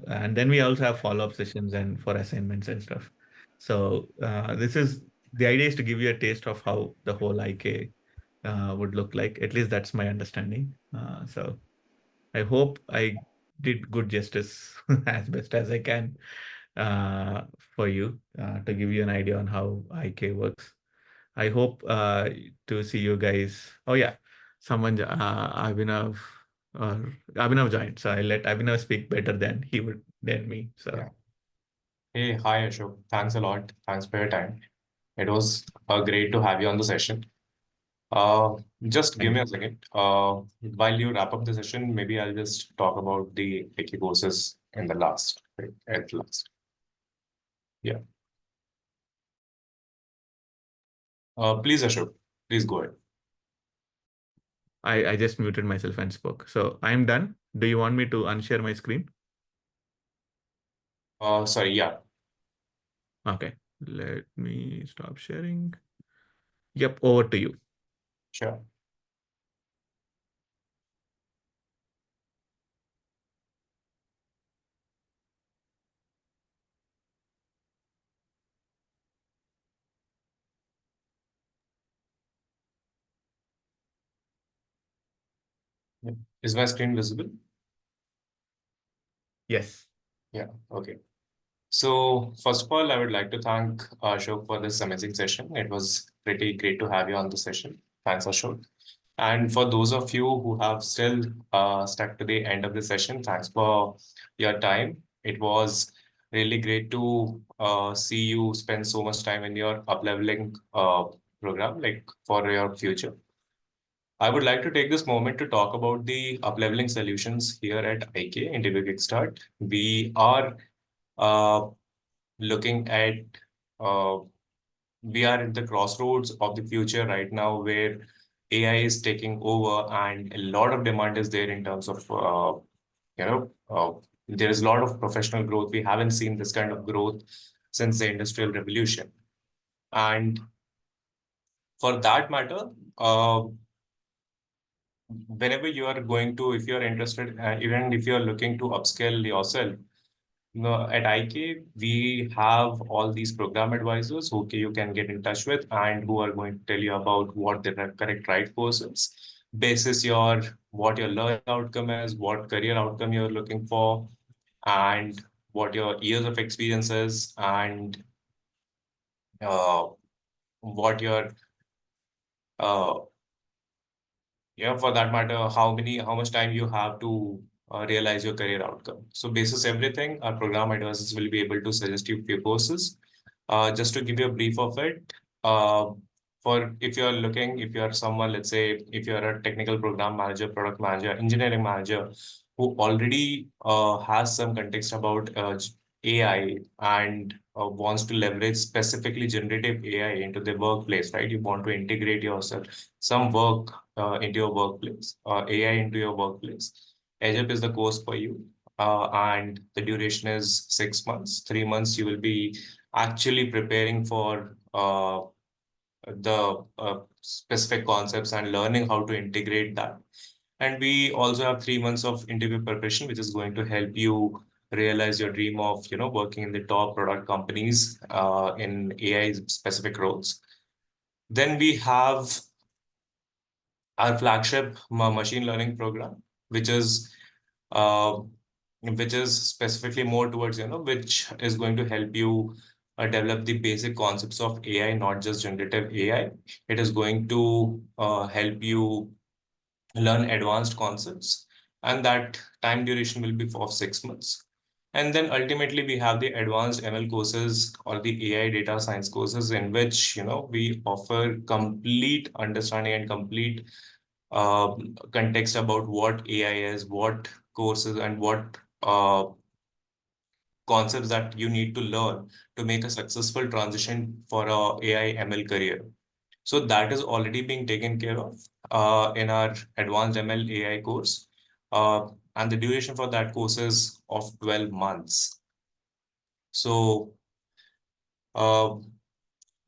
A: and then we also have follow-up sessions and for assignments and stuff. So this is the idea, is to give you a taste of how the whole IK would look like. At least that's my understanding. So I hope I did good justice as best as I can for you to give you an idea on how IK works. I hope to see you guys. Oh yeah, someone Abhinav joined, so I let Abhinav speak better than me. So
L: Yeah. Hey, hi Ashok. Thanks a lot. Thanks for your time. It was great to have you on the session. Just give
A: Thank
L: me
A: you.
L: a second. While you wrap up the session, maybe I'll just talk about the wiki courses in the last, right, at last. Yeah. Please, Ashok, please go ahead.
A: I just muted myself and spoke. So I'm done. Do you want me to unshare my screen?
L: Sorry, yeah.
A: Okay, let me stop sharing. Yep, over to you.
L: Sure. Yeah. Is my screen visible?
A: Yes.
L: Yeah, okay. So first of all, I would like to thank Ashok for this amazing session. It was pretty great to have you on the session. Thanks, Ashok. And for those of you who have still stuck to the end of the session, thanks for your time. It was really great to see you spend so much time in your up-leveling program, like for your future. I would like to take this moment to talk about the up-leveling solutions here at IK, Interview Kickstart. We are uh, looking at uh, we are at the crossroads of the future right now where AI is taking over and a lot of demand is there in terms of there is a lot of professional growth. We haven't seen this kind of growth since the Industrial Revolution. And for that matter, whenever you are going to, if you are interested, even if you are looking to upscale yourself, no, at IK, we have all these program advisors who you can get in touch with and who are going to tell you about what the correct right courses, basis what your learning outcome is, what career outcome you're looking for, and what your years of experience is, and uh, what your uh, for that matter, how much time you have to realize your career outcome. So basis everything, our program advisors will be able to suggest you few courses. Just to give you a brief of it, uh, for if if you're someone, let's say, if you're a technical program manager, product manager, engineering manager, who already has some context about AI and wants to leverage specifically generative AI into the workplace, right? You want to integrate yourself, some work into your workplace, AI into your workplace. EdgeUp is the course for you. And the duration is 6 months. 3 months, you will be actually preparing for the specific concepts and learning how to integrate that. And we also have 3 months of interview preparation, which is going to help you realize your dream of working in the top product companies in AI specific roles. Then we have our flagship machine learning program, which is uh, specifically more towards which is going to help you develop the basic concepts of AI, not just generative AI. It is going to help you learn advanced concepts, and that time duration will be for 6 months. And then ultimately we have the advanced ML courses or the AI data science courses, in which we offer complete understanding and complete context about what AI is, what courses and what concepts that you need to learn to make a successful transition for a AI ML career. So that is already being taken care of in our advanced ML AI course. And the duration for that course is of 12 months. So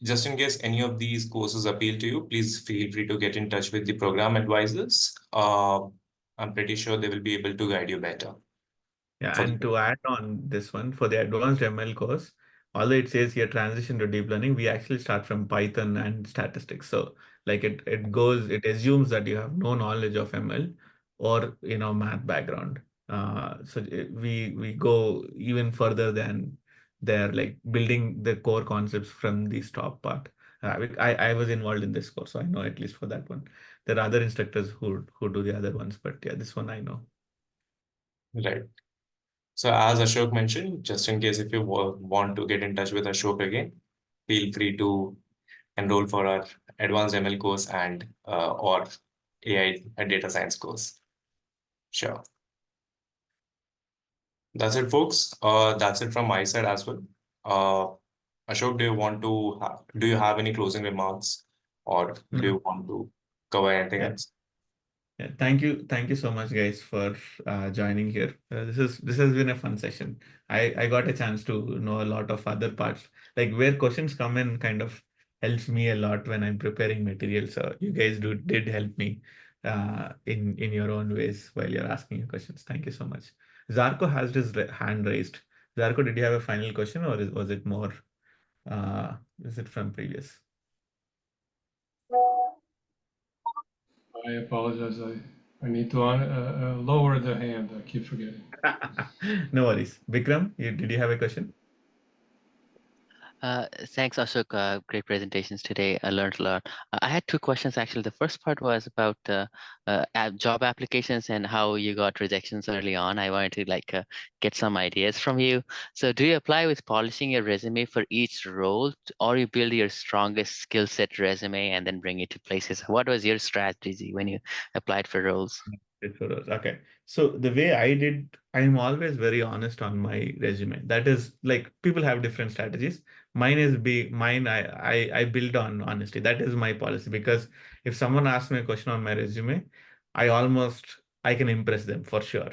L: just in case any of these courses appeal to you, please feel free to get in touch with the program advisors. I'm pretty sure they will be able to guide you better.
A: Yeah, and to add on this one, for the advanced ML course, although it says here transition to deep learning, we actually start from Python and statistics. So like it assumes that you have no knowledge of ML or math background. We go even further than they're like building the core concepts from the top part. I was involved in this course, so I know at least for that one. There are other instructors who do the other ones, but yeah, this one I know.
L: Right. So as Ashok mentioned, just in case if you want to get in touch with Ashok again, feel free to enroll for our advanced ML course and or AI and data science course. Sure. That's it, folks. That's it from my side as well. Ashok, do you have any closing remarks, or do you want to cover anything
A: Yeah.
L: else?
A: Yeah, thank you so much, guys, for joining here. This has been a fun session. I got a chance to know a lot of other parts, like where questions come in, kind of helps me a lot when I'm preparing material. So you guys did help me in your own ways while you're asking your questions. Thank you so much. Zarko has his hand raised. Zarko, did you have a final question, or was it more? Is it from previous?
K: I apologize. I need to lower the hand. I keep forgetting.
A: No worries. Vikram, did you have a question?
B: Thanks, Ashok. Great presentations today. I learned a lot. I had two questions actually. The first part was about job applications and how you got rejections early on. I wanted to get some ideas from you. So, do you apply with polishing your resume for each role, or you build your strongest skill set resume and then bring it to places? What was your strategy when you applied for roles?
A: Okay. So the way I did, I'm always very honest on my resume. That is like people have different strategies. Mine I build on honesty. That is my policy, because if someone asks me a question on my resume, I can impress them for sure.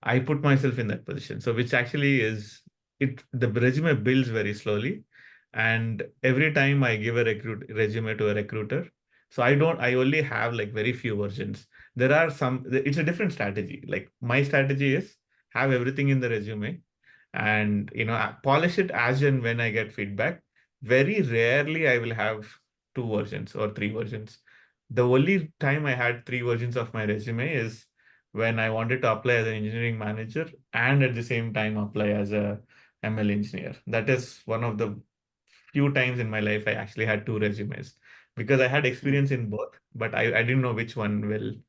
A: I put myself in that position. So which actually is the resume builds very slowly. And every time I give a resume to a recruiter, so I only have like very few versions. It's a different strategy. Like my strategy is have everything in the resume, and polish it as and when I get feedback. Very rarely I will have two versions or three versions. The only time I had three versions of my resume is when I wanted to apply as an engineering manager and at the same time apply as a ML engineer. That is one of the few times in my life I actually had two resumes, because I had experience in both, but I didn't know which one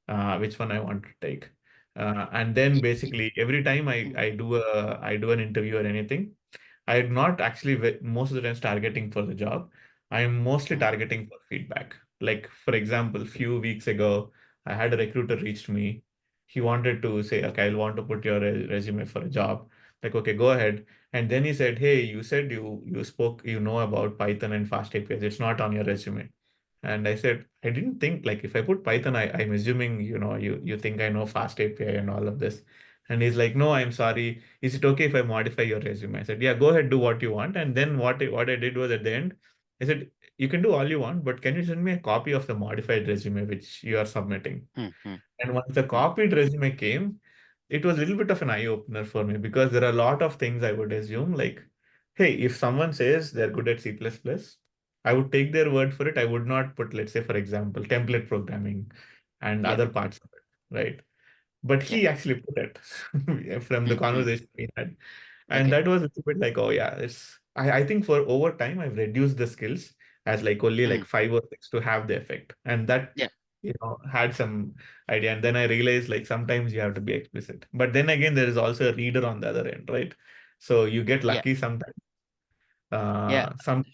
A: I want to take. And then basically every time I do an interview or anything, I'm not actually most of the times targeting for the job. I'm mostly targeting for feedback. Like for example, few weeks ago, I had a recruiter reached me. He wanted to say, okay, I want to put your resume for a job. Like, okay, go ahead. And then he said, hey, you said you spoke, about Python and fast APIs. It's not on your resume. And I said, I didn't think, like, if I put Python, I'm assuming, you think I know fast API and all of this. And he's like, no, I'm sorry. Is it okay if I modify your resume? I said, yeah, go ahead, do what you want. And then what I did was, at the end, I said, you can do all you want, but can you send me a copy of the modified resume which you are submitting? And once the copied resume came, it was a little bit of an eye opener for me, because there are a lot of things I would assume, like, hey, if someone says they're good at C++, I would take their word for it. I would not put, let's say, for example, template programming and other parts of it, right? But he actually put it from the conversation we had. And that was a little bit like, oh yeah, I think for over time, I've reduced the skills as like only like 5 or 6 to have the effect. And that, had some idea. And then I realized like sometimes you have to be explicit. But then again, there is also a reader on the other end, right? So you get lucky sometimes. Some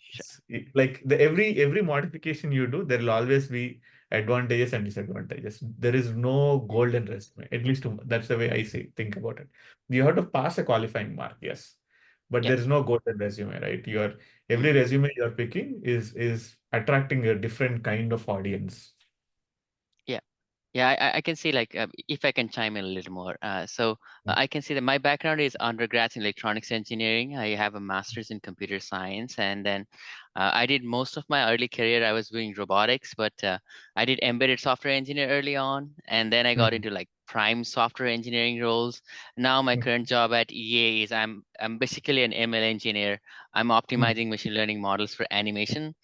A: like every modification you do, there will always be advantages and disadvantages. There is no golden resume. At least that's the way I think about it. You have to pass a qualifying mark, yes, but there is no golden resume, right? Every resume you're picking is attracting a different kind of audience.
B: Yeah, I can see if I can chime in a little more. I can see that my background is undergrads in electronics engineering. I have a master's in computer science, and then I did most of my early career. I was doing robotics, but I did embedded software engineer early on, and then I got into like prime software engineering roles. Now my current job at EA is I'm basically an ML engineer. I'm optimizing machine learning models for animation.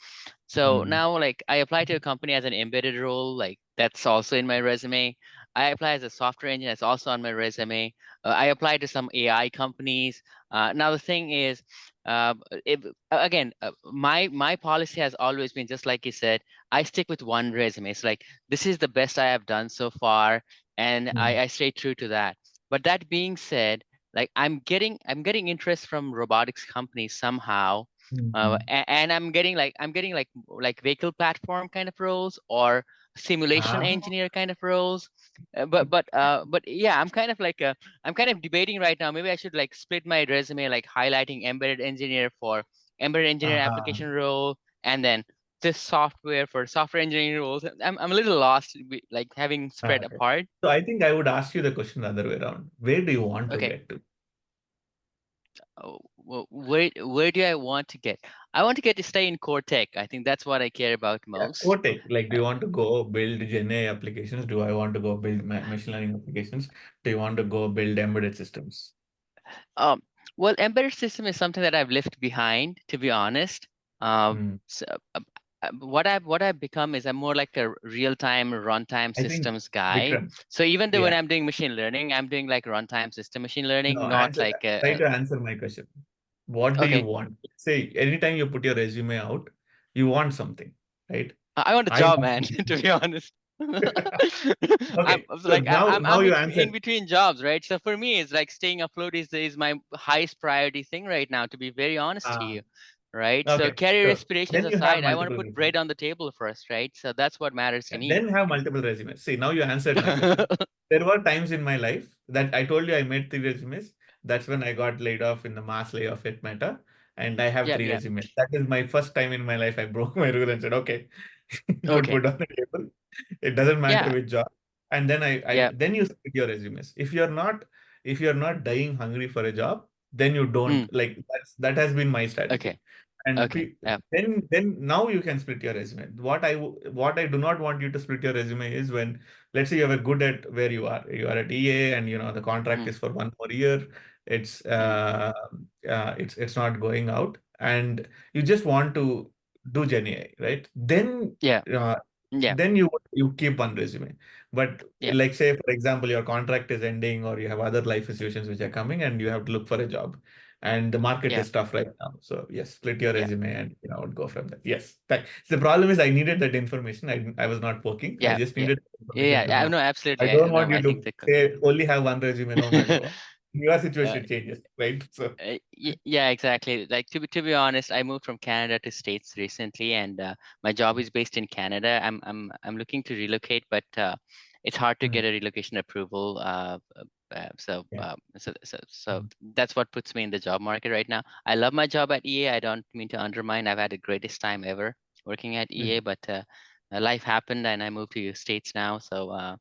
B: So now I apply to a company as an embedded role, like that's also in my resume. I apply as a software engineer, that's also on my resume. I apply to some AI companies. Now the thing is, again, my policy has always been just like you said. I stick with one resume. It's like this is the best I have done so far, and I stay true to that. But that being said, like I'm getting interest from robotics companies somehow. And I'm getting like vehicle platform kind of roles or simulation engineer kind of roles. But yeah, I'm kind of I'm kind of debating right now. Maybe I should like split my resume, like highlighting embedded engineer for embedded engineer application role, and then this software for software engineering roles. I'm a little lost, like having spread
A: Okay.
B: apart.
A: So I think I would ask you the question the other way around. Where do you want to
B: Okay.
A: get to?
B: Well, where do I want to get? I want to get to stay in core tech. I think that's what I care about most.
A: Core tech. Like, do you want to go build Gen AI applications? Do I want to go build machine learning applications? Do you want to go build embedded systems?
B: Well, embedded system is something that I've left behind, to be honest. So, what I've become is I'm more like a real-time runtime systems guy.
A: Vikram,
B: So even though when
A: yeah.
B: I'm doing machine learning, I'm doing like runtime system machine learning,
A: No,
B: not
A: answer,
B: like
A: try to answer my question. What do you
B: okay.
A: want? Say, anytime you put your resume out, you want something, right?
B: I want a
A: I
B: job,
A: want
B: man, to be honest.
A: Okay, so
B: Like
A: now
B: I'm
A: you
B: in
A: answered.
B: between jobs, right? So for me, it's like staying afloat is my highest priority thing right now, to be very honest to you, right? So
A: Okay,
B: career
A: so
B: aspirations
A: then you have
B: aside, I want to
A: multiple
B: put bread
A: resumes.
B: on the table first, right? So that's what matters to me.
A: Then have multiple resumes. See, now you answered my question. There were times in my life that I told you I made 3 resumes. That's when I got laid off in the mass layoff at Meta. And I have
B: Yep,
A: 3 resumes. That is my first time in my life I broke my rule and said, okay,
B: Okay.
A: put on the table. It doesn't matter
B: Yeah.
A: which job. And then
B: Yeah.
A: then you split your resumes. If you're not dying hungry for a job, then you don't like that has been my strategy.
B: Okay.
A: And
B: Okay. Yeah.
A: then now you can split your resume. What I do not want you to split your resume is when, let's say, you are good at where you are. You are at EA, and the contract is for 1 more year. It's not going out, and you just want to do Gen AI, right? Then
B: Yeah. Yeah.
A: then you keep one resume. But
B: Yeah.
A: like, say, for example, your contract is ending or you have other life situations which are coming and you have to look for a job, and the market
B: Yeah.
A: is tough right now. So yes, split your
B: Yeah.
A: resume and go from there. Yes. The problem is I needed that information. I was not working. I
B: Yeah.
A: just
B: Yeah.
A: needed information to
B: Yeah.
A: know.
B: No,
A: I
B: absolutely.
A: don't want
B: No,
A: you
B: I
A: to
B: think the
A: say only have one resume. No, no, no. Your situation changes, right? So
B: yeah, exactly. Like to be honest, I moved from Canada to States recently, and my job is based in Canada. I'm looking to relocate, but it's hard to get a relocation approval. So that's what puts me in the job market right now. I love my job at EA. I don't mean to undermine. I've had the greatest time ever working at EA, but life happened, and I moved to States now. So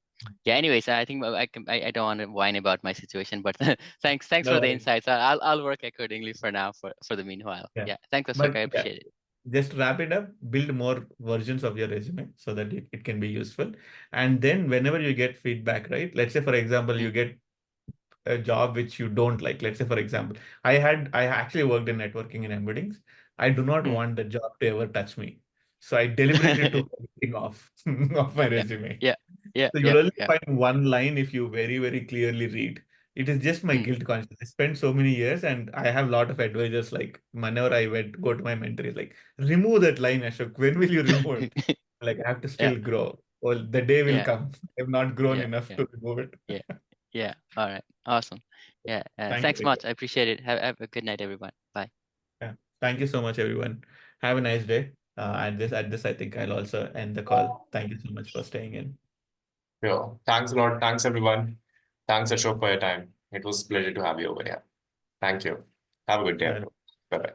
B: yeah. Anyways, I think I don't want to whine about my situation, but thanks
A: no
B: for the
A: worries.
B: insights. I'll work accordingly for now for the meanwhile.
A: Yeah.
B: Yeah. Thanks, Ashok.
A: But
B: I appreciate it.
A: just wrap it up, build more versions of your resume so that it can be useful. And then whenever you get feedback, right? Let's say, for example, you get a job which you don't like. Let's say, for example, I actually worked in networking and embeddings. I do not want the job to ever touch me. So I deliberately took everything off of my resume.
B: Yeah. Yeah.
A: So
B: Yeah.
A: you'll only
B: Yeah.
A: find one line if you very, very clearly read. It is just my guilt conscience. I spent so many years, and I have a lot of advisors. Like, whenever I go to my mentor, is like, remove that line, Ashok. When will you remove it? Like, I have to
B: Yeah.
A: still grow. Well, the day will
B: Yeah.
A: come. I have not grown
B: Yeah.
A: enough
B: Yeah.
A: to remove it.
B: Yeah. Yeah. All right. Awesome. Yeah.
A: Thank
B: Thanks
A: you.
B: much. I appreciate it. Have a good night, everyone. Bye.
A: Yeah. Thank you so much, everyone. Have a nice day. At this, I think I'll also end the call. Thank you so much for staying in.
L: Yeah. Thanks a lot. Thanks, everyone. Thanks, Ashok, for your time. It was a pleasure to have you over here. Thank you. Have a good day, everyone. Bye-bye.